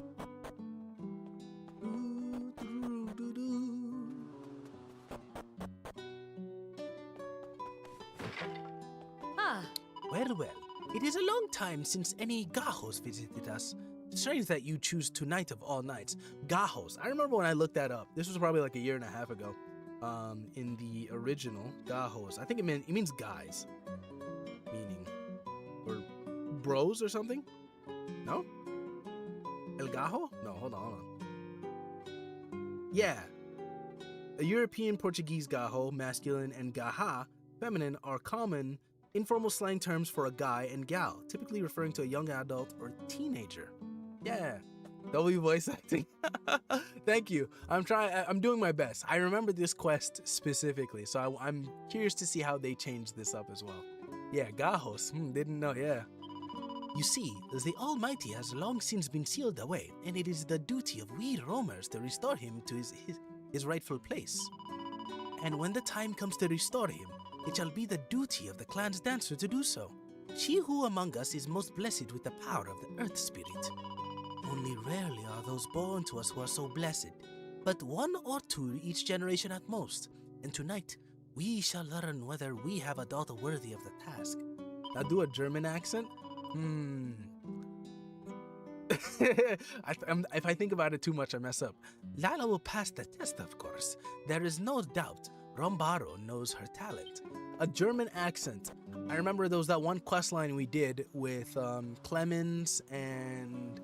Well. It is a long time since any Gahos visited us. Strange that you choose tonight of all nights. Gahos. I remember when I looked that up. This was probably like a year and a half ago. In the original, Gahos. I think it means guys. Meaning. Or bros or something? No? El Gajo? No, hold on. Yeah. A European Portuguese Gajo, masculine, and Gaha, feminine, are common informal slang terms for a guy and gal, typically referring to a young adult or teenager. Yeah. W voice acting. Thank you. I'm doing my best. I remember this quest specifically, so I'm curious to see how they change this up as well. Yeah, Gajos. Didn't know, yeah. You see, the Almighty has long since been sealed away, and it is the duty of we roamers to restore him to his rightful place. And when the time comes to restore him, it shall be the duty of the clan's dancer to do so. She who among us is most blessed with the power of the Earth Spirit. Only rarely are those born to us who are so blessed, but 1 or 2 each generation at most. And tonight, we shall learn whether we have a daughter worthy of the task. Now do a German accent? If I think about it too much, I mess up. Lala will pass the test, of course. There is no doubt. Rombaro knows her talent. A German accent. I remember there was that one quest line we did with Clemens and...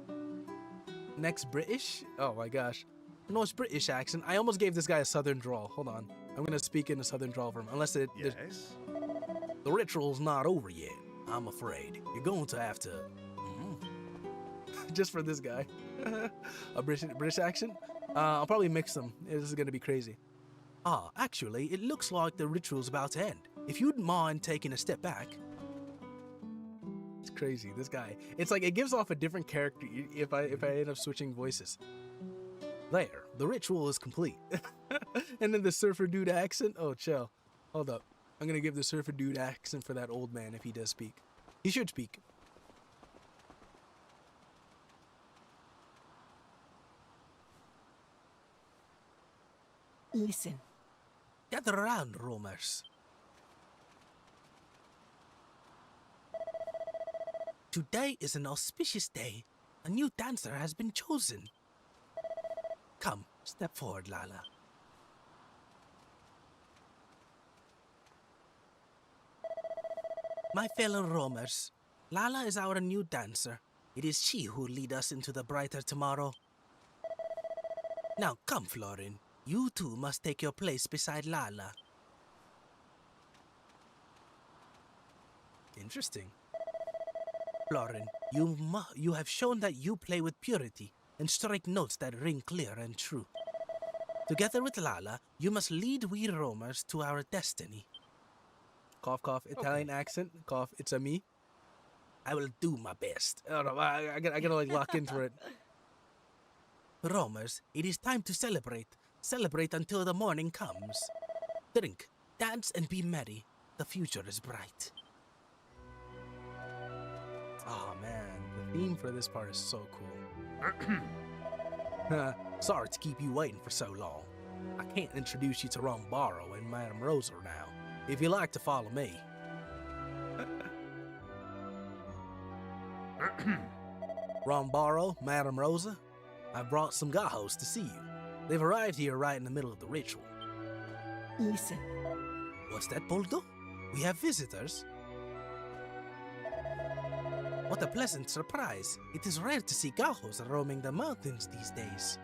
Next British? Oh my gosh. No, it's British accent. I almost gave this guy a southern drawl. Hold on. I'm going to speak in a southern drawl for him. Unless it... Yes? The ritual's not over yet, I'm afraid. You're going to have to... Just for this guy. A British accent? I'll probably mix them. This is going to be crazy. Actually, it looks like the ritual's about to end. If you'd mind taking a step back. It's crazy, this guy. It's like it gives off a different character if I end up switching voices. There, the ritual is complete. And then the surfer dude accent. Oh, chill. Hold up. I'm gonna give the surfer dude accent for that old man if he does speak. He should speak. Listen. Gather around, roamers. Today is an auspicious day. A new dancer has been chosen. Come, step forward, Lala. My fellow roamers, Lala is our new dancer. It is she who will lead us into the brighter tomorrow. Now come, Florin. You too must take your place beside Lala. Interesting. Florin, you have shown that you play with purity and strike notes that ring clear and true. Together with Lala, you must lead we roamers to our destiny. Cough, cough. Italian accent. Cough. It's a me. I will do my best. I don't know. I gotta like lock into it. Roamers, it is time to celebrate. Celebrate until the morning comes. Drink, dance, and be merry. The future is bright. Oh man, the theme for this part is so cool. Sorry to keep you waiting for so long. I can't introduce you to Rombaro and Madame Rosa now. If you like to follow me. Rombaro, Madame Rosa, I brought some gajos to see you. They've arrived here right in the middle of the ritual. Listen. What's that, Poldo? We have visitors? What a pleasant surprise. It is rare to see gajos roaming the mountains these days.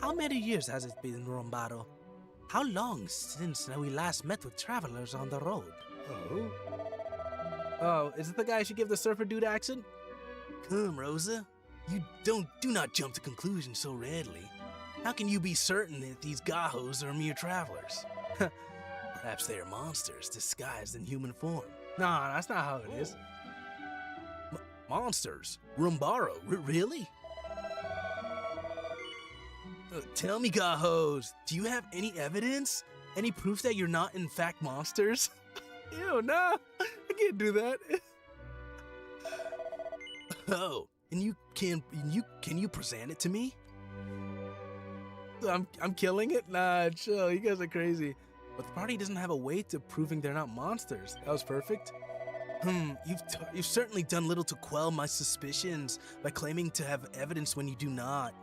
How many years has it been, Rombaro? How long since we last met with travelers on the road? Oh, is it the guy I should give the surfer dude accent? Come, Rosa. You do not jump to conclusions so readily. How can you be certain that these gajos are mere travelers? Perhaps they are monsters disguised in human form. Nah, that's not how it is. Monsters? Rombaro? Really? Tell me, gajos, do you have any evidence? Any proof that you're not in fact monsters? Ew, nah, I can't do that. Oh, and can you present it to me? I'm killing it? Nah, chill, you guys are crazy. But the party doesn't have a way to proving they're not monsters. That was perfect. You've certainly done little to quell my suspicions by claiming to have evidence when you do not.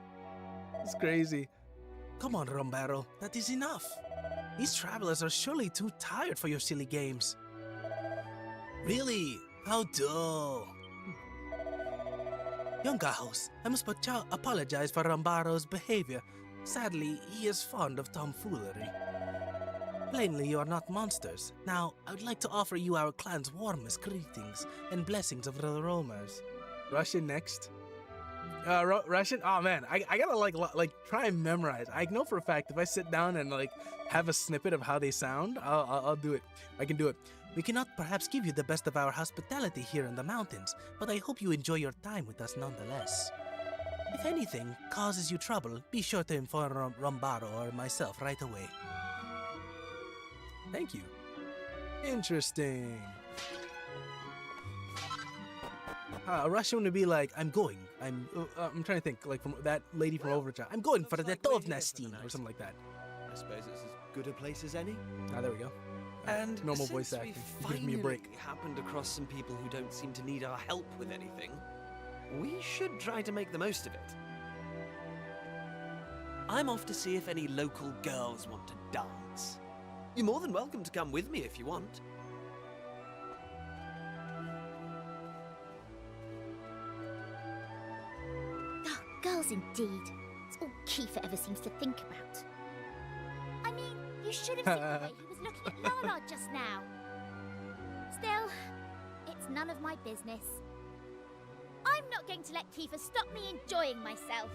It's crazy. Come on, Rombaro, that is enough. These travelers are surely too tired for your silly games. Really? How dull. Young gajos, I must apologize for Rombaro's behavior. Sadly, he is fond of tomfoolery. Plainly, you are not monsters. Now, I would like to offer you our clan's warmest greetings and blessings of the roamers. Russian next. Russian? Oh man, I gotta like try and memorize. I know for a fact if I sit down and like have a snippet of how they sound, I'll do it. I can do it. We cannot perhaps give you the best of our hospitality here in the mountains, but I hope you enjoy your time with us nonetheless. If anything causes you trouble, be sure to inform Rombaro or myself right away. Thank you. Interesting. Russian would be like, I'm trying to think, like from that lady from Overchild. I'm going for the Dovnestine or something like that. I suppose it's as good a place as any. Ah, there we go. And normal since voice acting. We Give me a break. happened across some people who don't seem to need our help with anything, we should try to make the most of it. I'm off to see if any local girls want to dance. You're more than welcome to come with me if you want. Oh, girls indeed. It's all Kiefer ever seems to think about. I mean, you should have seen the way he was looking at Lala just now. Still, it's none of my business. I'm not going to let Kiefer stop me enjoying myself.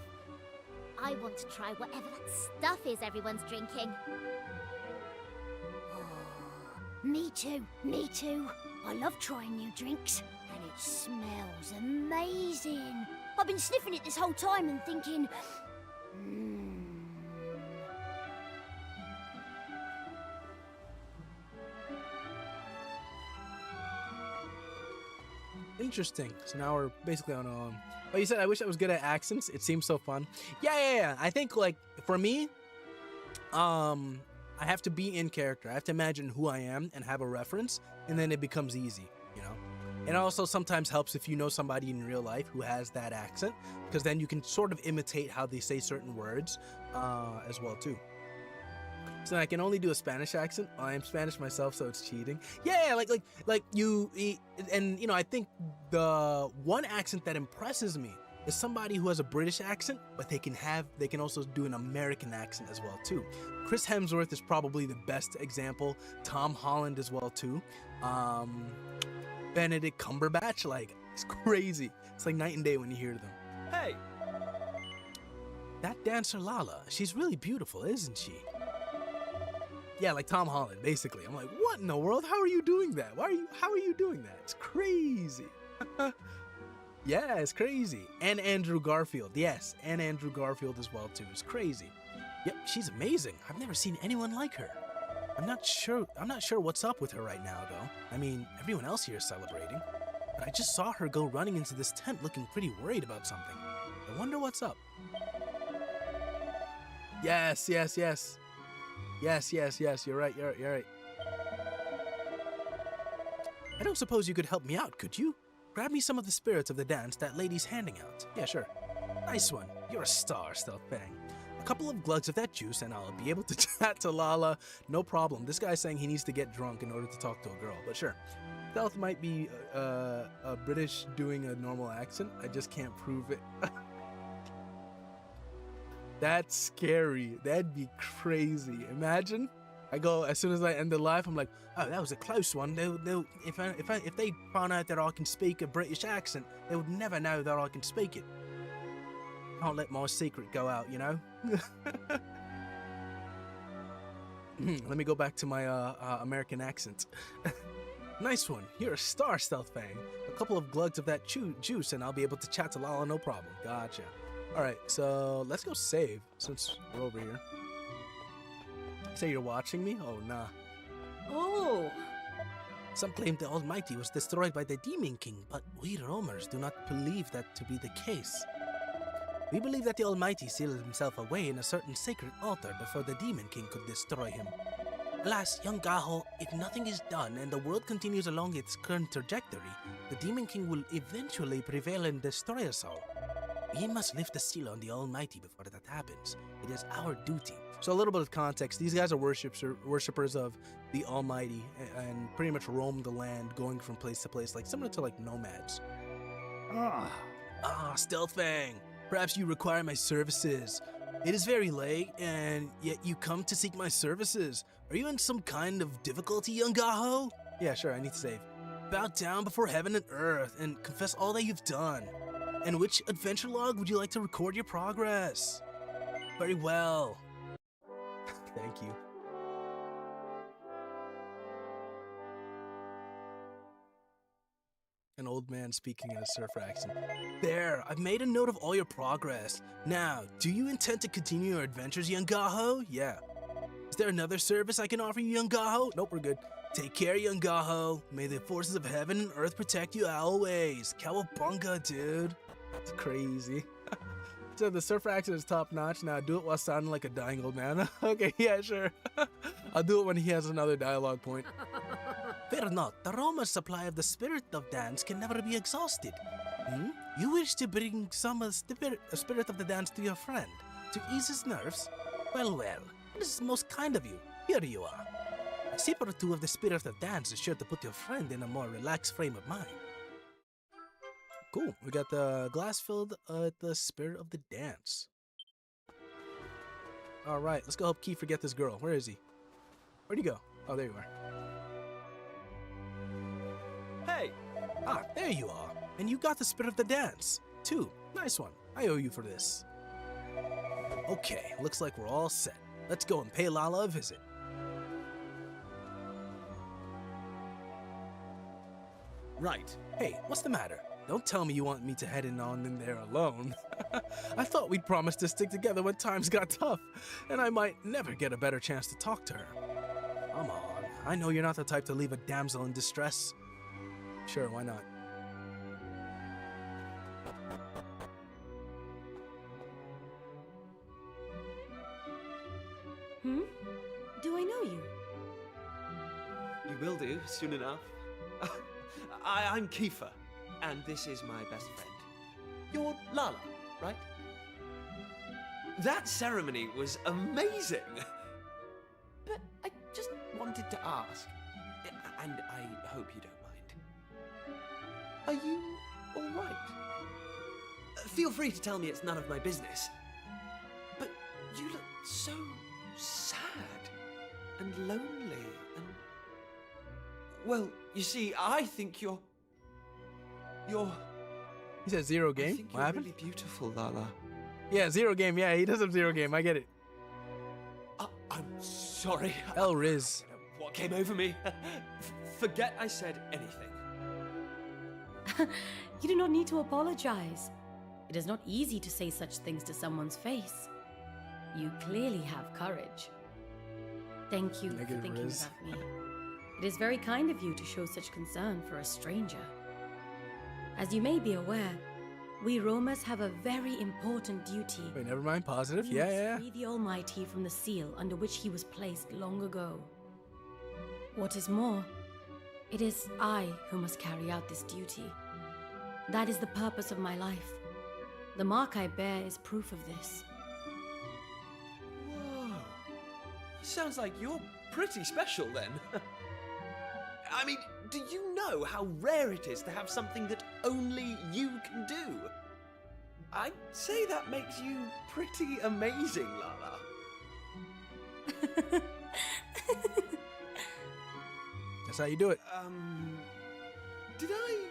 I want to try whatever that stuff is everyone's drinking. Me too, me too. I love trying new drinks, and it smells amazing. I've been sniffing it this whole time and thinking, Interesting. So now we're basically on our own. Oh, you said I wish I was good at accents. It seems so fun. Yeah. I think like for me, I have to be in character. I have to imagine who I am and have a reference, and then it becomes easy, you know? It also sometimes helps if you know somebody in real life who has that accent, because then you can sort of imitate how they say certain words as well too. So I can only do a Spanish accent. I am Spanish myself, so it's cheating. Yeah, like you, and you know, I think the one accent that impresses me is somebody who has a British accent, but they can also do an American accent as well too. Chris Hemsworth is probably the best example. Tom Holland as well too. Benedict Cumberbatch, like it's crazy. It's like night and day when you hear them. Hey! That dancer Lala, she's really beautiful, isn't she? Yeah, like Tom Holland, basically. I'm like, what in the world? How are you doing that? How are you doing that? It's crazy. Yeah, it's crazy. And Andrew Garfield, yes, and Andrew Garfield as well too. It's crazy. Yep, she's amazing. I've never seen anyone like her. I'm not sure what's up with her right now, though. I mean, everyone else here is celebrating. But I just saw her go running into this tent looking pretty worried about something. I wonder what's up. Yes. Yes, you're right. I don't suppose you could help me out, could you? Grab me some of the spirits of the dance that lady's handing out. Yeah, sure. Nice one. You're a star, Stealthfang. A couple of glugs of that juice and I'll be able to chat to Lala. No problem. This guy's saying he needs to get drunk in order to talk to a girl, but sure. Stealth might be a British doing a normal accent. I just can't prove it. That's scary. That'd be crazy. Imagine. I go, as soon as I end the live, I'm like, oh, that was a close one. If they found out that I can speak a British accent, they would never know that I can speak it. Can't let my secret go out, you know? Let me go back to my American accent. Nice one. You're a star, Stealthfang. A couple of glugs of that juice and I'll be able to chat to Lala, no problem. Gotcha. Alright, so let's go save since we're over here. Say you're watching me? Oh, nah. Oh! Some claim the Almighty was destroyed by the Demon King, but we roamers do not believe that to be the case. We believe that the Almighty sealed himself away in a certain sacred altar before the Demon King could destroy him. Alas, young Gaho, if nothing is done and the world continues along its current trajectory, the Demon King will eventually prevail and destroy us all. We must lift the seal on the Almighty before that happens. It is our duty. So a little bit of context. These guys are worshippers of the Almighty and pretty much roam the land, going from place to place, like similar to like nomads. Stealthfang. Perhaps you require my services. It is very late, and yet you come to seek my services. Are you in some kind of difficulty, young Gaho? Yeah, sure, I need to save. Bow down before heaven and earth and confess all that you've done. And which adventure log would you like to record your progress? Very well. Thank you. An old man speaking in a surfer accent. There, I've made a note of all your progress. Now, do you intend to continue your adventures, young Gaho? Yeah. Is there another service I can offer you, young Gaho? Nope, we're good. Take care, young Gaho. May the forces of heaven and earth protect you always. Cowabunga, dude. It's crazy. So the surfer accent is top notch. Now do it while sounding like a dying old man. Okay, yeah, sure. I'll do it when he has another dialogue point. Fear not, the roamer's supply of the spirit of dance can never be exhausted. You wish to bring some spirit of the dance to your friend, to ease his nerves? Well, this is most kind of you. Here you are. A sip or two of the spirit of dance is sure to put your friend in a more relaxed frame of mind. Cool. We got the glass filled with the spirit of the dance. All right, let's go help Kiefer get this girl. Where is he? Where'd he go? Oh, there you are. Hey! Ah, there you are. And you got the spirit of the dance, too. Nice one. I owe you for this. Okay, looks like we're all set. Let's go and pay Lala a visit. Right. Hey, what's the matter? Don't tell me you want me to head in there alone. I thought we'd promised to stick together when times got tough, and I might never get a better chance to talk to her. Come on, I know you're not the type to leave a damsel in distress. Sure, why not? Do I know you? You will do, soon enough. I'm Kiefer, and this is my best friend. You're Lala, right? That ceremony was amazing! But I just wanted to ask, and I hope you don't mind. Are you alright? Feel free to tell me it's none of my business. But you look so sad and lonely and... Well, you see, I think you're... He said zero game? I think what you're happened? really beautiful, Lala. Yeah, zero game. Yeah, he does have zero game. I get it. I'm sorry. El Riz. What came over me? Forget I said anything. You do not need to apologize. It is not easy to say such things to someone's face. You clearly have courage. Thank you for thinking Riz. about me. It is very kind of you to show such concern for a stranger. As you may be aware, we roamers have a very important duty. Wait, never mind. Positive. We Yeah, must yeah. free the Almighty from the seal under which he was placed long ago. What is more, it is I who must carry out this duty. That is the purpose of my life. The mark I bear is proof of this. Whoa. Sounds like you're pretty special then. I mean, do you know how rare it is to have something that only you can do? I'd say that makes you pretty amazing, Lala. That's how you do it. Did I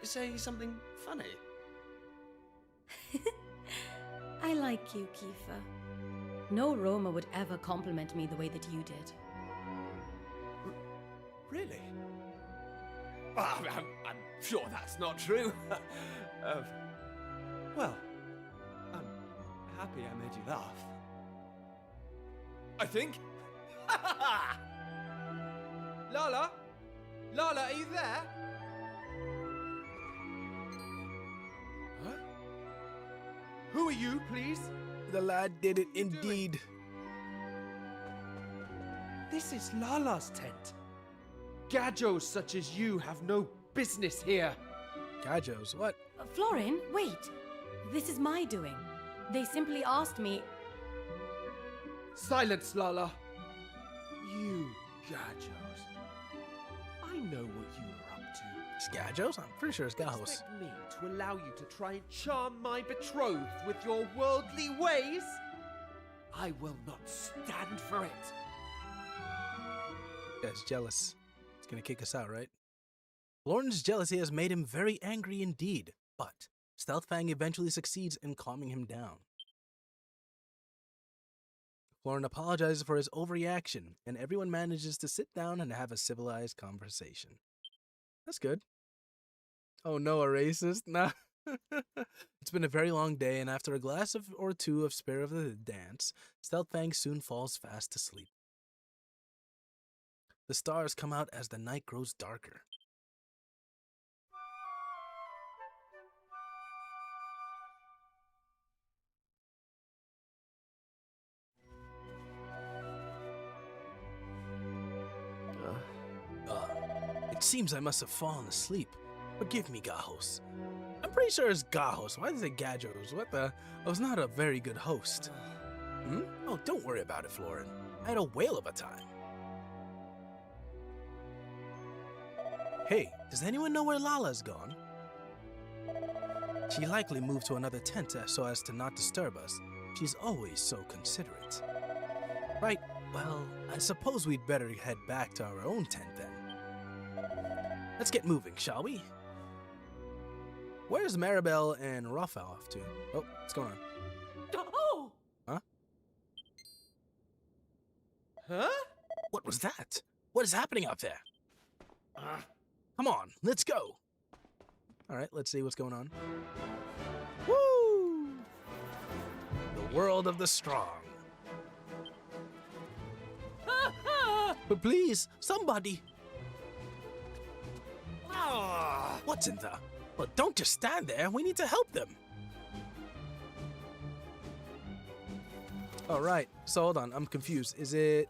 say something funny? I like you, Kiefer. No Roma would ever compliment me the way that you did. Really? Well, I'm sure that's not true. Well, I'm happy I made you laugh. I think. Lala? Lala, are you there? Huh? Who are you, please? The lad did it indeed. This is Lala's tent. Gajos such as you have no business here. Gajos? What? Florin, wait. This is my doing. They simply asked me... Silence, Lala. You Gajos. I know what you are up to. It's Gajos? I'm pretty sure it's Gajos. Expect me to allow you to try and charm my betrothed with your worldly ways? I will not stand for it. Guy's jealous. He's gonna kick us out, right? Florin's jealousy has made him very angry indeed, but Stealthfang eventually succeeds in calming him down. Florin apologizes for his overreaction, and everyone manages to sit down and have a civilized conversation. That's good. Oh no, a racist? Nah. It's been a very long day, and after a glass or two of Spirit of the Dance, Stealthfang soon falls fast asleep. The stars come out as the night grows darker. It seems I must have fallen asleep. Forgive me, Gajos. I'm pretty sure it's Gajos. Why is it Gajos? What the? I was not a very good host. Oh, don't worry about it, Florin. I had a whale of a time. Hey, does anyone know where Lala's gone? She likely moved to another tent so as to not disturb us. She's always so considerate. Right, well, I suppose we'd better head back to our own tent then. Let's get moving, shall we? Where's Maribel and Raphael off to? Oh, what's going on? Oh! Huh? Huh? What was that? What is happening out there? Come on, let's go. All right, let's see what's going on. Woo! The world of the strong. But please, somebody. What's in the... Well, don't just stand there. We need to help them. All right, so hold on. I'm confused. Is it...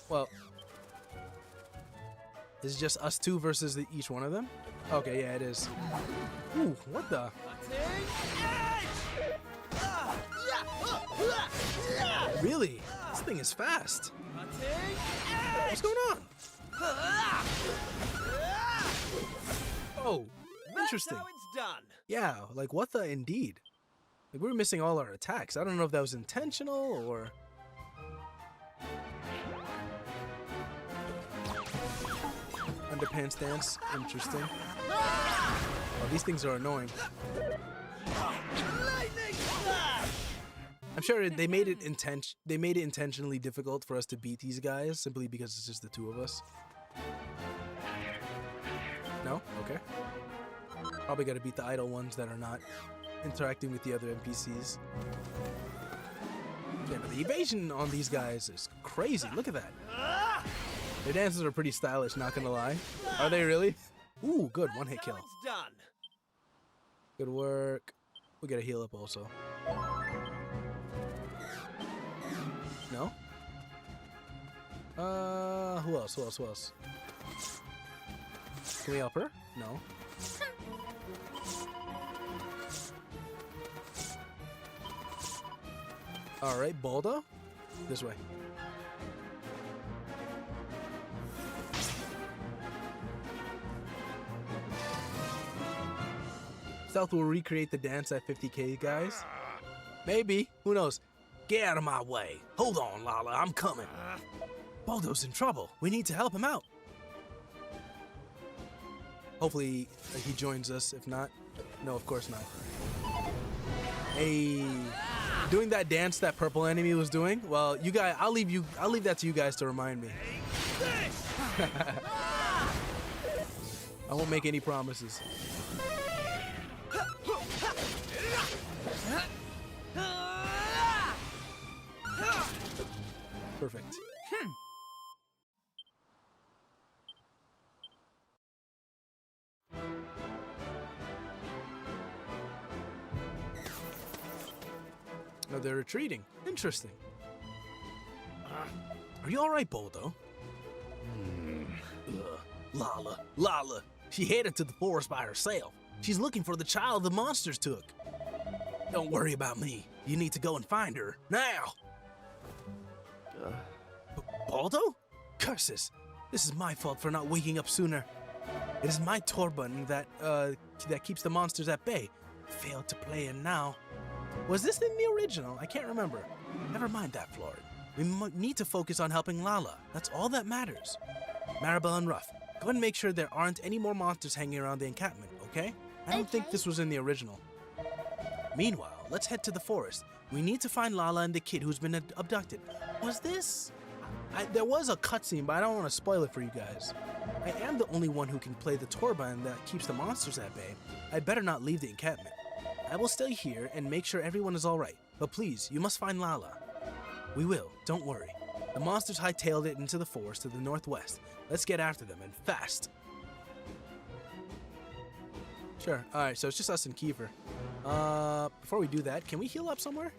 Well... Is it just us two versus each one of them? Okay, yeah, it is. Ooh, what the? Really? This thing is fast. What's going on? Oh, interesting. That's how it's done. Yeah, like what the indeed. Like we were missing all our attacks. I don't know if that was intentional or... Underpants dance, interesting. Oh, these things are annoying. Lightning! I'm sure they made it intentionally difficult for us to beat these guys simply because it's just the two of us. No? Okay. Probably got to beat the idle ones that are not interacting with the other NPCs. Yeah, but the evasion on these guys is crazy. Look at that. Their dances are pretty stylish, not gonna lie. Are they really? Ooh, good. One hit kill. Done. Good work. We gotta heal up also. No? Who else? Who else? Who else? Can we help her? No. Alright, Baldo? This way. Stealth will recreate the dance at 50k, guys. Maybe. Who knows? Get out of my way. Hold on, Lala, I'm coming. Baldo's in trouble. We need to help him out. Hopefully he joins us. If not, no, of course not. Hey, doing that dance that purple enemy was doing. Well, you guys, I'll leave that to you guys to remind me. I won't make any promises. Perfect. No, they're retreating. Interesting. Are you all right, Baldo? Lala. She headed to the forest by herself. She's looking for the child the monsters took. Don't worry about me. You need to go and find her now. Baldo? Curses! This is my fault for not waking up sooner. It is my turban that keeps the monsters at bay. Failed to play in now. Was this in the original? I can't remember. Never mind that, Florid. We need to focus on helping Lala. That's all that matters. Maribel and Ruff, go and make sure there aren't any more monsters hanging around the encampment, okay? I don't think this was in the original. Meanwhile, let's head to the forest. We need to find Lala and the kid who's been abducted. Was this? There was a cutscene, but I don't want to spoil it for you guys. I am the only one who can play the turban that keeps the monsters at bay. I'd better not leave the encampment. I will stay here and make sure everyone is alright. But please, you must find Lala. We will, don't worry. The monsters hightailed it into the forest to the northwest. Let's get after them, and fast. Sure, alright, so it's just us and Kiefer. Before we do that, can we heal up somewhere?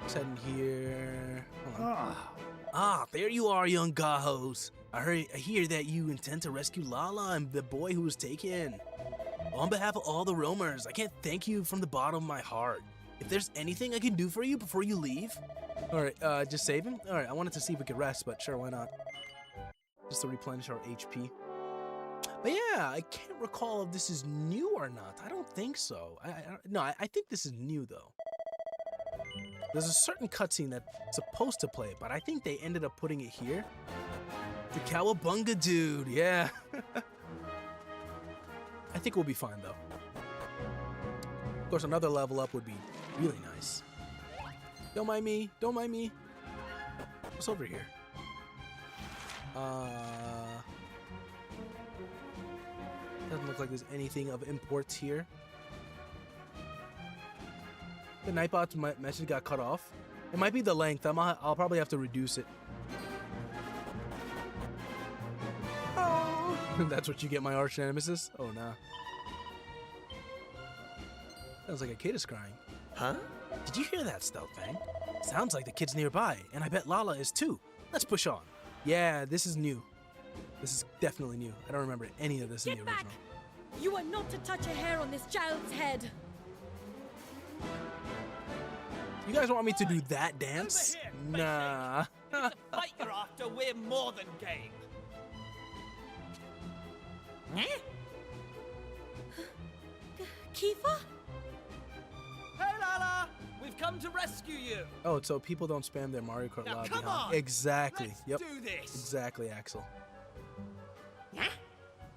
Let's head in here. Hold on. There you are, young gahos. I hear that you intend to rescue Lala and the boy who was taken. On behalf of all the roamers, I can't thank you from the bottom of my heart. If there's anything I can do for you before you leave. Alright, just save him? Alright, I wanted to see if we could rest, but sure, why not? Just to replenish our HP. But yeah, I can't recall if this is new or not. I don't think so. I think this is new though. There's a certain cutscene that's supposed to play it, but I think they ended up putting it here. The Cowabunga dude, yeah. I think we'll be fine though. Of course, another level up would be really nice. Don't mind me, don't mind me. What's over here? Doesn't look like there's anything of import here. The Nightbot's message got cut off. It might be the length. I'll probably have to reduce it. Oh, that's what you get, my arch nemesis. Oh nah. Sounds like a kid is crying. Huh? Did you hear that, Stealthfang? Sounds like the kid's nearby, and I bet Lala is too. Let's push on. Yeah, this is new. This is definitely new. I don't remember any of this in the original. Back! You are not to touch a hair on this child's head. You guys want me to do that dance? Nah. The fight you're after, we're more than game. Kiefer? Hey, Lala! We've come to rescue you. Oh, so people don't spam their Mario Kart Now, lobby, come huh? on. Exactly. Let's Yep. do this. Exactly, Axel.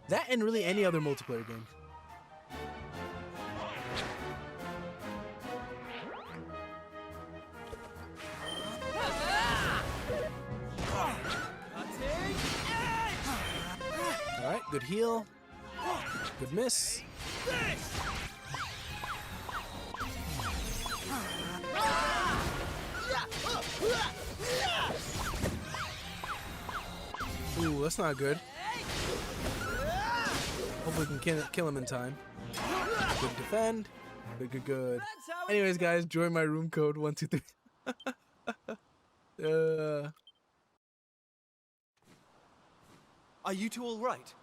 That and really any other multiplayer game. Good heal. Good miss. Ooh, that's not good. Hopefully we can kill him in time. Good defend. Good. Anyways, guys, join my room code 123. Are you two all right?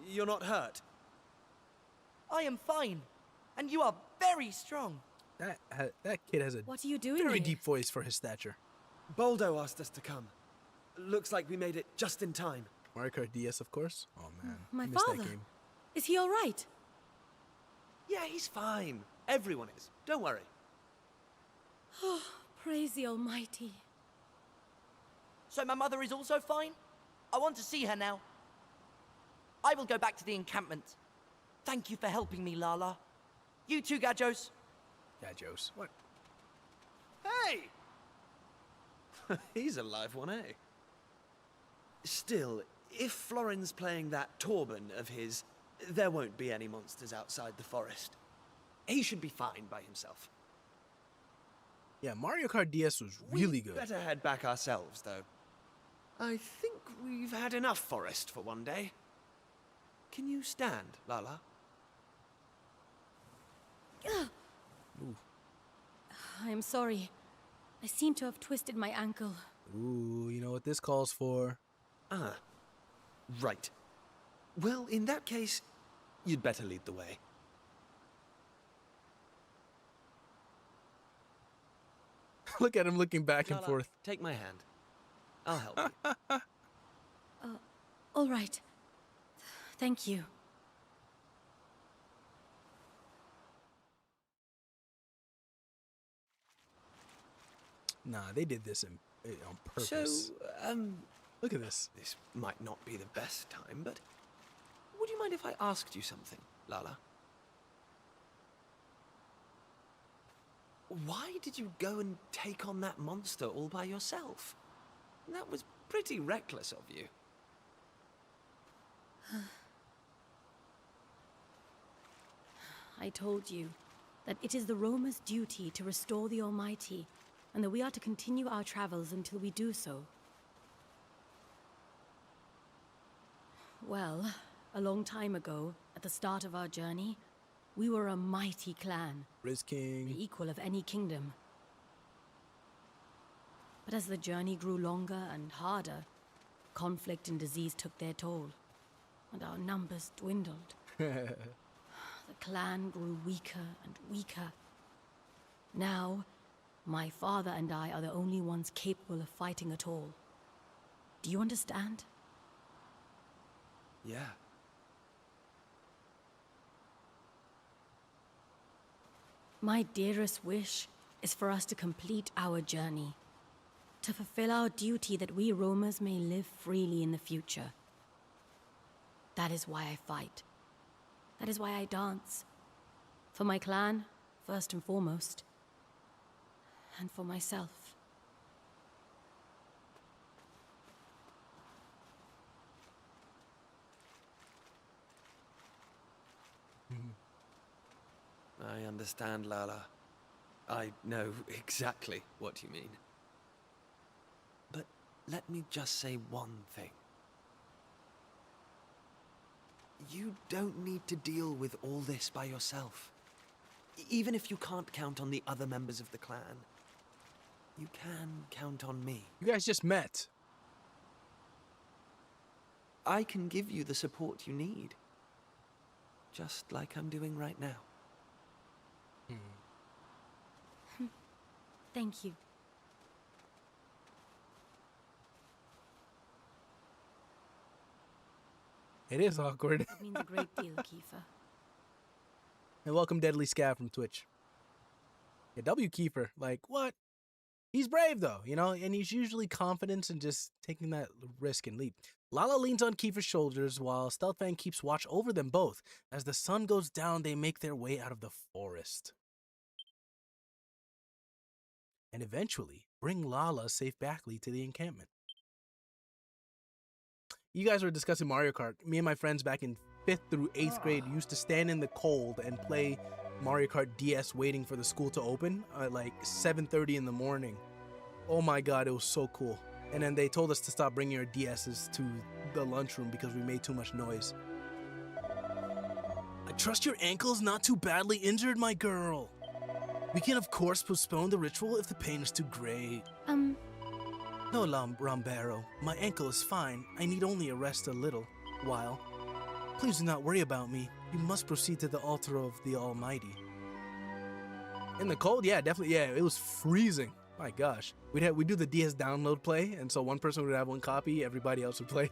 You're not hurt? I am fine, and you are very strong. That kid has a What are you doing very here? deep voice for his stature. Boldo asked us to come. Looks like we made it just in time. Mario Kart DS, of course. Oh man, My I missed father. that game. Is he all right? Yeah, he's fine. Everyone is. Don't worry. Oh, praise the Almighty. So my mother is also fine? I want to see her now. I will go back to the encampment. Thank you for helping me, Lala. You too, Gajos. Gajos. What? Hey! He's a live one, eh? Still, if Florin's playing that Torben of his, there won't be any monsters outside the forest. He should be fine by himself. Yeah, Mario Kart DS was really good. Better head back ourselves, though. I think we've had enough forest for one day. Can you stand, Lala? I am sorry. I seem to have twisted my ankle. Ooh, you know what this calls for? Ah, right. Well, in that case, you'd better lead the way. Look at him looking back and Lala, forth. take my hand. I'll help you. All right. Thank you. Nah, they did this on purpose. So, Look at this. this might not be the best time, but would you mind if I asked you something, Lala? Why did you go and take on that monster all by yourself? That was pretty reckless of you. I told you that it is the Roma's duty to restore the Almighty, and that we are to continue our travels until we do so. Well, a long time ago, at the start of our journey, we were a mighty clan, Riz King. the equal of any kingdom. But as the journey grew longer and harder, conflict and disease took their toll, and our numbers dwindled. The clan grew weaker and weaker. Now, my father and I are the only ones capable of fighting at all. Do you understand? Yeah. My dearest wish is for us to complete our journey, to fulfill our duty that we roamers may live freely in the future. That is why I fight. That is why I dance. For my clan, first and foremost. And for myself. I understand, Lala. I know exactly what you mean. But let me just say one thing. You don't need to deal with all this by yourself. Even if you can't count on the other members of the clan, you can count on me. You guys just met. I can give you the support you need. Just like I'm doing right now. Thank you. It is awkward. That means a great deal, Kiefer. And welcome Deadly Scav from Twitch. Yeah, W Kiefer, like, what? He's brave though, you know, and he's usually confident in just taking that risk and leap. Lala leans on Kiefer's shoulders while Stealthfang keeps watch over them both. As the sun goes down, they make their way out of the forest. And eventually bring Lala safe backly to the encampment. you guys were discussing Mario Kart. Me and my friends back in 5th through 8th grade used to stand in the cold and play Mario Kart DS waiting for the school to open at like 7:30 in the morning. Oh my god, it was so cool. And then they told us to stop bringing our DSs to the lunchroom because we made too much noise. I trust your ankle's not too badly injured, my girl. We can of course postpone the ritual if the pain is too great. No, Rombero. My ankle is fine. I need only a rest a little while. Please do not worry about me. You must proceed to the altar of the Almighty. In the cold? Yeah, definitely. Yeah, it was freezing. My gosh. We'd do the DS download play, and so one person would have one copy, everybody else would play.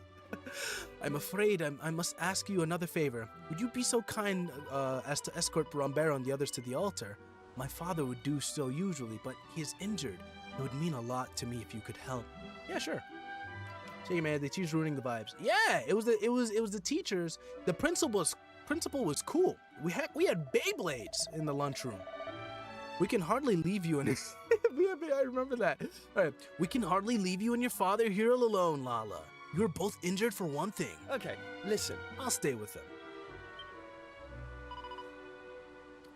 I'm afraid I must ask you another favor. Would you be so kind as to escort Rombero and the others to the altar? My father would do so usually, but he is injured. It would mean a lot to me if you could help. Yeah, sure. Say, man, the teacher's ruining the vibes. Yeah, it was the teachers. The principal was cool. We had Beyblades in the lunchroom. We can hardly leave you in I remember that. All right. We can hardly leave you and your father here all alone, Lala. You're both injured for one thing. Okay, listen. I'll stay with them.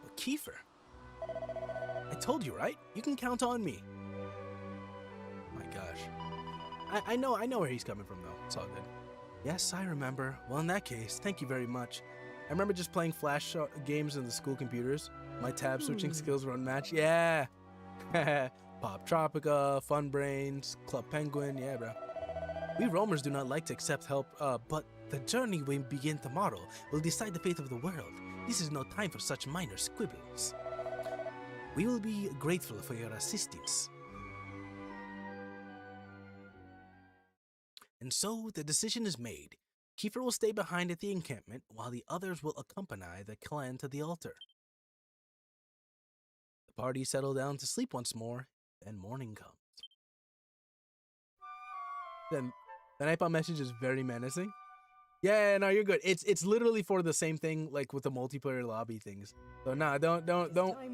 But Kiefer, I told you, right? You can count on me. My gosh. I know where he's coming from, though. It's all good. Yes, I remember. Well, in that case, thank you very much. I remember just playing Flash games in the school computers. My tab switching skills were unmatched. Yeah. Pop Tropica, Fun Brains, Club Penguin. Yeah, bro. We roamers do not like to accept help, but the journey we begin tomorrow will decide the fate of the world. This is no time for such minor squibbles. We will be grateful for your assistance. And so the decision is made. Kiefer will stay behind at the encampment while the others will accompany the clan to the altar. The party settle down to sleep once more, and morning comes. Then the Nightbot message is very menacing. Yeah, no, you're good. It's literally for the same thing, like with the multiplayer lobby things. So nah, don't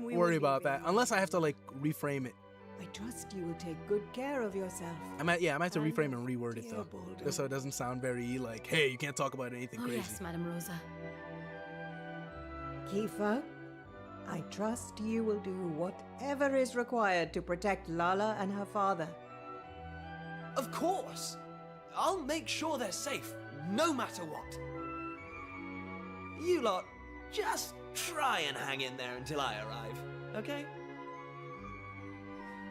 worry about that. Unless I have to like reframe it. I trust you will take good care of yourself. I might have to reframe and reword it though, just so it doesn't sound very like, hey, you can't talk about anything crazy. Yes, Madame Rosa. Kiefer, I trust you will do whatever is required to protect Lala and her father. Of course! I'll make sure they're safe, no matter what. You lot, just try and hang in there until I arrive, okay?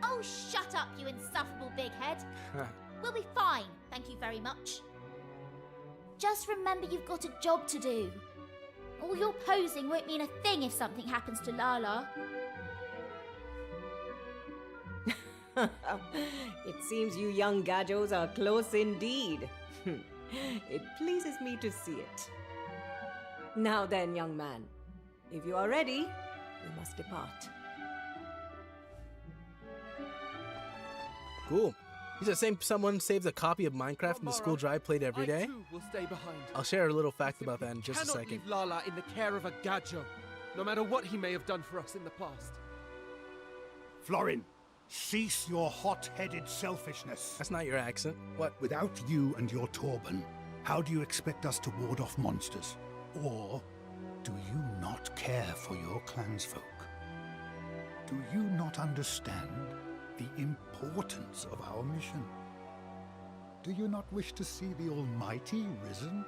Oh, shut up, you insufferable big head. We'll be fine, thank you very much. Just remember you've got a job to do. All your posing won't mean a thing if something happens to Lala. It seems you young gadgos are close indeed. It pleases me to see it. Now then, young man, if you are ready, we must depart. Cool. He's the same someone saves a copy of Minecraft from the school drive played every day. I too will stay behind. I'll share a little fact about that in just a second. Cannot leave Lala in the care of a gadjo, no matter what he may have done for us in the past. Florin, cease your hot-headed selfishness. That's not your accent. What? Without you and your turban, how do you expect us to ward off monsters? Or do you not care for your clansfolk? Do you not understand the importance of our mission? Do you not wish to see the Almighty risen?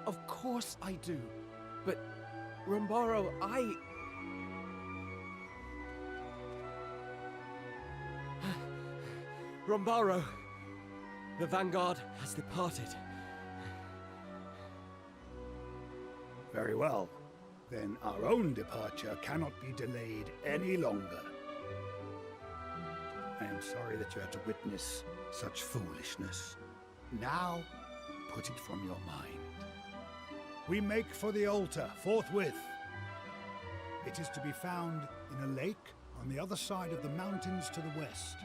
Of course I do. But, Rombaro, Rombaro, the Vanguard has departed. Very well. Then our own departure cannot be delayed any longer. I am sorry that you had to witness such foolishness. Now, put it from your mind. We make for the altar forthwith. It is to be found in a lake on the other side of the mountains to the west.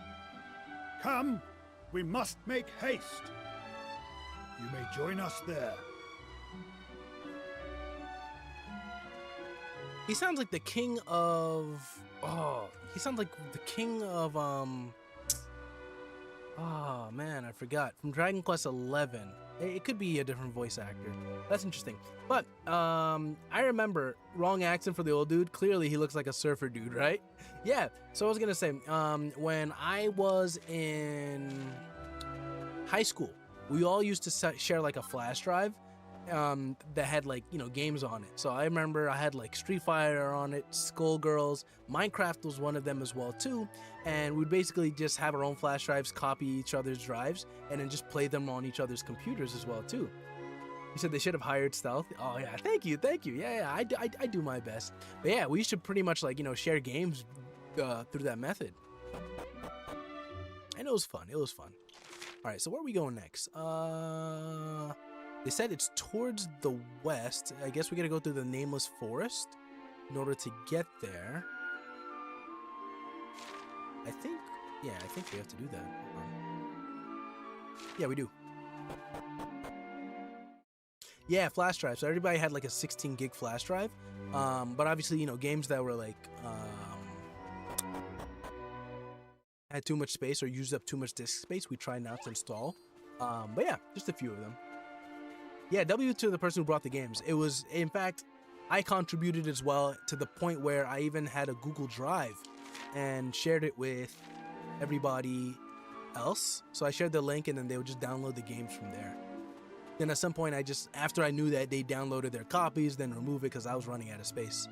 Come, we must make haste. You may join us there. He sounds like the king of... Oh, he sounds like the king of, Oh man, I forgot. From Dragon Quest XI. It could be a different voice actor. That's interesting. But I remember, wrong accent for the old dude. Clearly he looks like a surfer dude, right? Yeah. So I was gonna say, when I was in high school, we all used to share like a flash drive that had like, you know, games on it. So I remember I had like Street Fighter on it, Skullgirls, Minecraft was one of them as well too. And we'd basically just have our own flash drives, copy each other's drives, and then just play them on each other's computers as well too. You said they should have hired Stealth. Oh yeah, thank you. Yeah, I do my best. But yeah, we used to pretty much like, you know, share games through that method. And it was fun. All right, so where are we going next? They said it's towards the west. I guess we gotta go through the Nameless Forest in order to get there. I think we have to do that. Yeah, we do. Yeah, flash drive. So everybody had like a 16 gig flash drive. But obviously, you know, games that were like had too much space or used up too much disk space, we tried not to install. But yeah, just a few of them. Yeah, W to the person who brought the games. It was, in fact, I contributed as well to the point where I even had a Google Drive and shared it with everybody else. So I shared the link and then they would just download the games from there. Then at some point, after I knew that they downloaded their copies, then remove it because I was running out of space.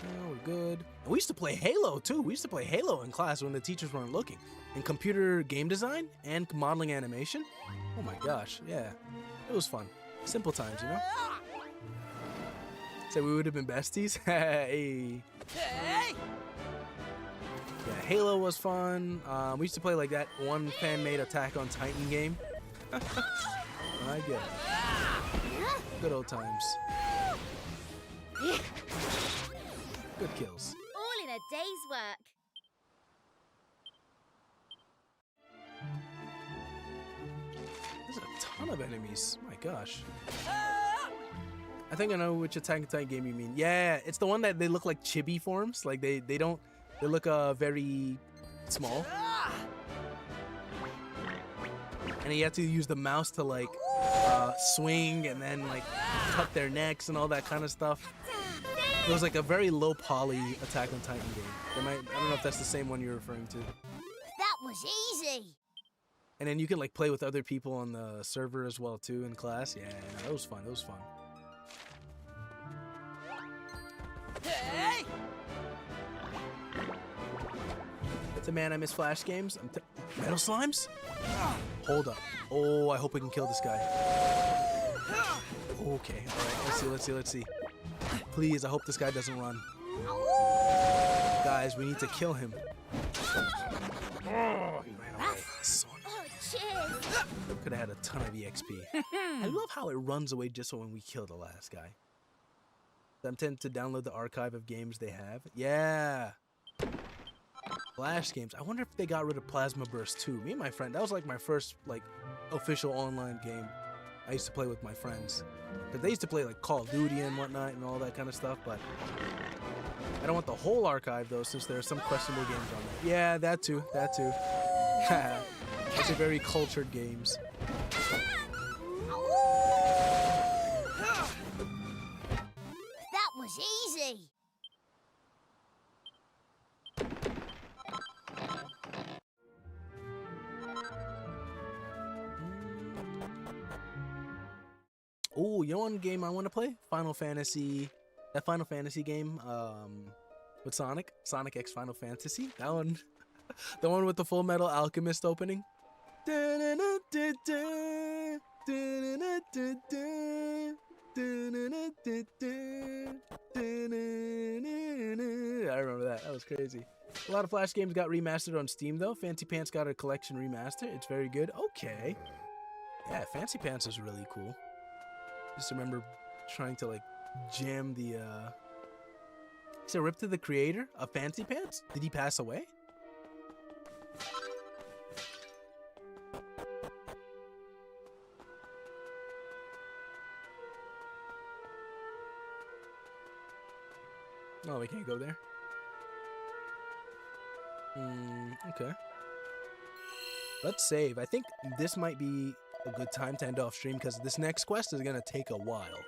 Oh, we're good. And we used to play Halo too. We used to play Halo in class when the teachers weren't looking. In computer game design and modeling animation. Oh my gosh, yeah. It was fun. Simple times, you know? So we would have been besties? Hey. Yeah, Halo was fun. We used to play like that one fan-made Attack on Titan game. I get it. Good old times. Good kills. All in a day's work. There's a ton of enemies. My gosh. I think I know which Attack on Titan game you mean. Yeah, it's the one that they look like chibi forms. Like they look very small. And you have to use the mouse to like swing and then like cut their necks and all that kind of stuff. It was like a very low poly Attack on Titan game. I don't know if that's the same one you're referring to. That was easy. And then you can like play with other people on the server as well too in class. Yeah, that was fun. It was fun. Hey! It's a man, I miss Flash games. Metal Slimes? Hold up. Oh, I hope we can kill this guy. Okay, alright, let's see. Please, I hope this guy doesn't run. Guys, we need to kill him. Oh, he ran away. Son. Oh, cheers! Could have had a ton of EXP. I love how it runs away just so when we kill the last guy. I'm tempted to download the archive of games they have. Yeah. Flash games. I wonder if they got rid of Plasma Burst too. Me and my friend, that was like my first like official online game I used to play with my friends. Because they used to play like Call of Duty and whatnot and all that kind of stuff, but I don't want the whole archive though, since there are some questionable games on there. Yeah, that too. Those are very cultured games. That was easy. Oh, you know one game I want to play? Final Fantasy. That Final Fantasy game with Sonic X Final Fantasy. That one. The one with the Full Metal Alchemist opening. I remember that. That was crazy. A lot of Flash games got remastered on Steam though. Fancy Pants got a collection remaster. It's very good. Okay. Yeah, Fancy Pants is really cool. Just remember trying to like jam the Is it Rip to the creator of Fancy Pants? Did he pass away? No, we can't go there. Okay. Let's save. I think this might be a good time to end off stream because this next quest is going to take a while.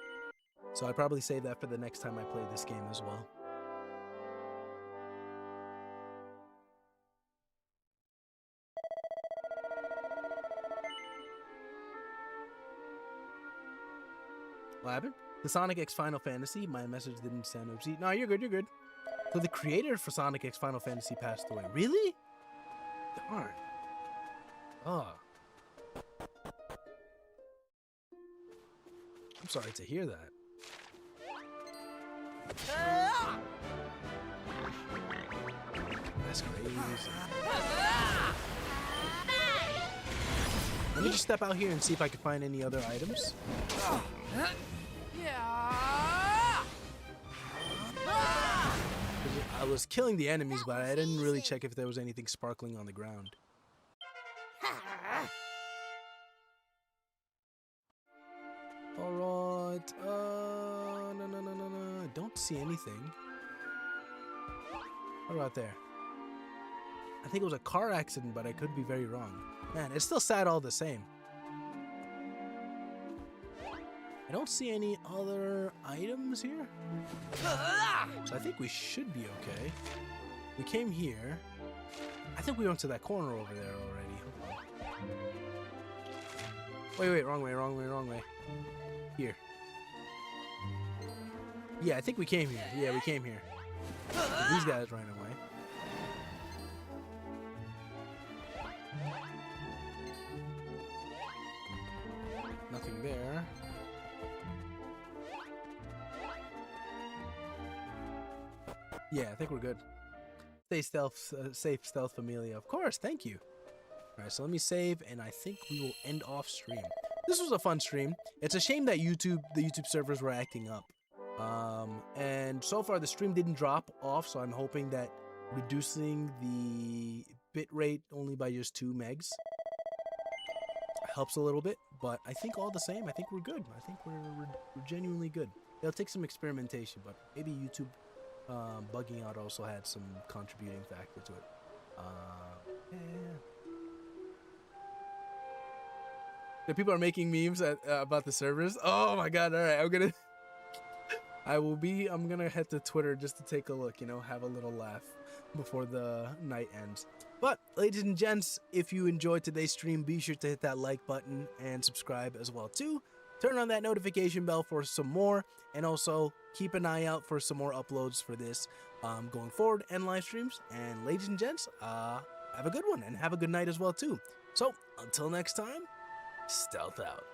So I'd probably save that for the next time I play this game as well. What happened? The Sonic X Final Fantasy. My message didn't sound oopsie. No, you're good, you're good. So the creator for Sonic X Final Fantasy passed away. Really? Darn. Oh. I'm sorry to hear that. That's crazy. Let me just step out here and see if I can find any other items. I was killing the enemies, but I didn't really check if there was anything sparkling on the ground. Alright, no. I don't see anything. What about there? I think it was a car accident, but I could be very wrong. Man, it's still sad all the same. I don't see any other items here. So I think we should be okay. We came here. I think we went to that corner over there already. Wait, wrong way. Here. Yeah, I think we came here. Yeah, we came here. These guys ran away. Nothing there. Yeah, I think we're good. Stay stealth, safe, stealth, familia. Of course, thank you. All right, so let me save, and I think we will end off stream. This was a fun stream. It's a shame that the YouTube servers were acting up. And so far the stream didn't drop off, so I'm hoping that reducing the bit rate only by just 2 megs helps a little bit. But I think all the same, I think we're good. I think we're genuinely good. It'll take some experimentation, but maybe YouTube bugging out also had some contributing factor to it. Yeah. The people are making memes about the servers. Oh my god! All right, I'm gonna head to Twitter just to take a look. You know, have a little laugh before the night ends. But ladies and gents, if you enjoyed today's stream, be sure to hit that like button and subscribe as well too. Turn on that notification bell for some more, and also keep an eye out for some more uploads for this going forward and live streams. And ladies and gents, have a good one and have a good night as well too. So until next time, stealth out.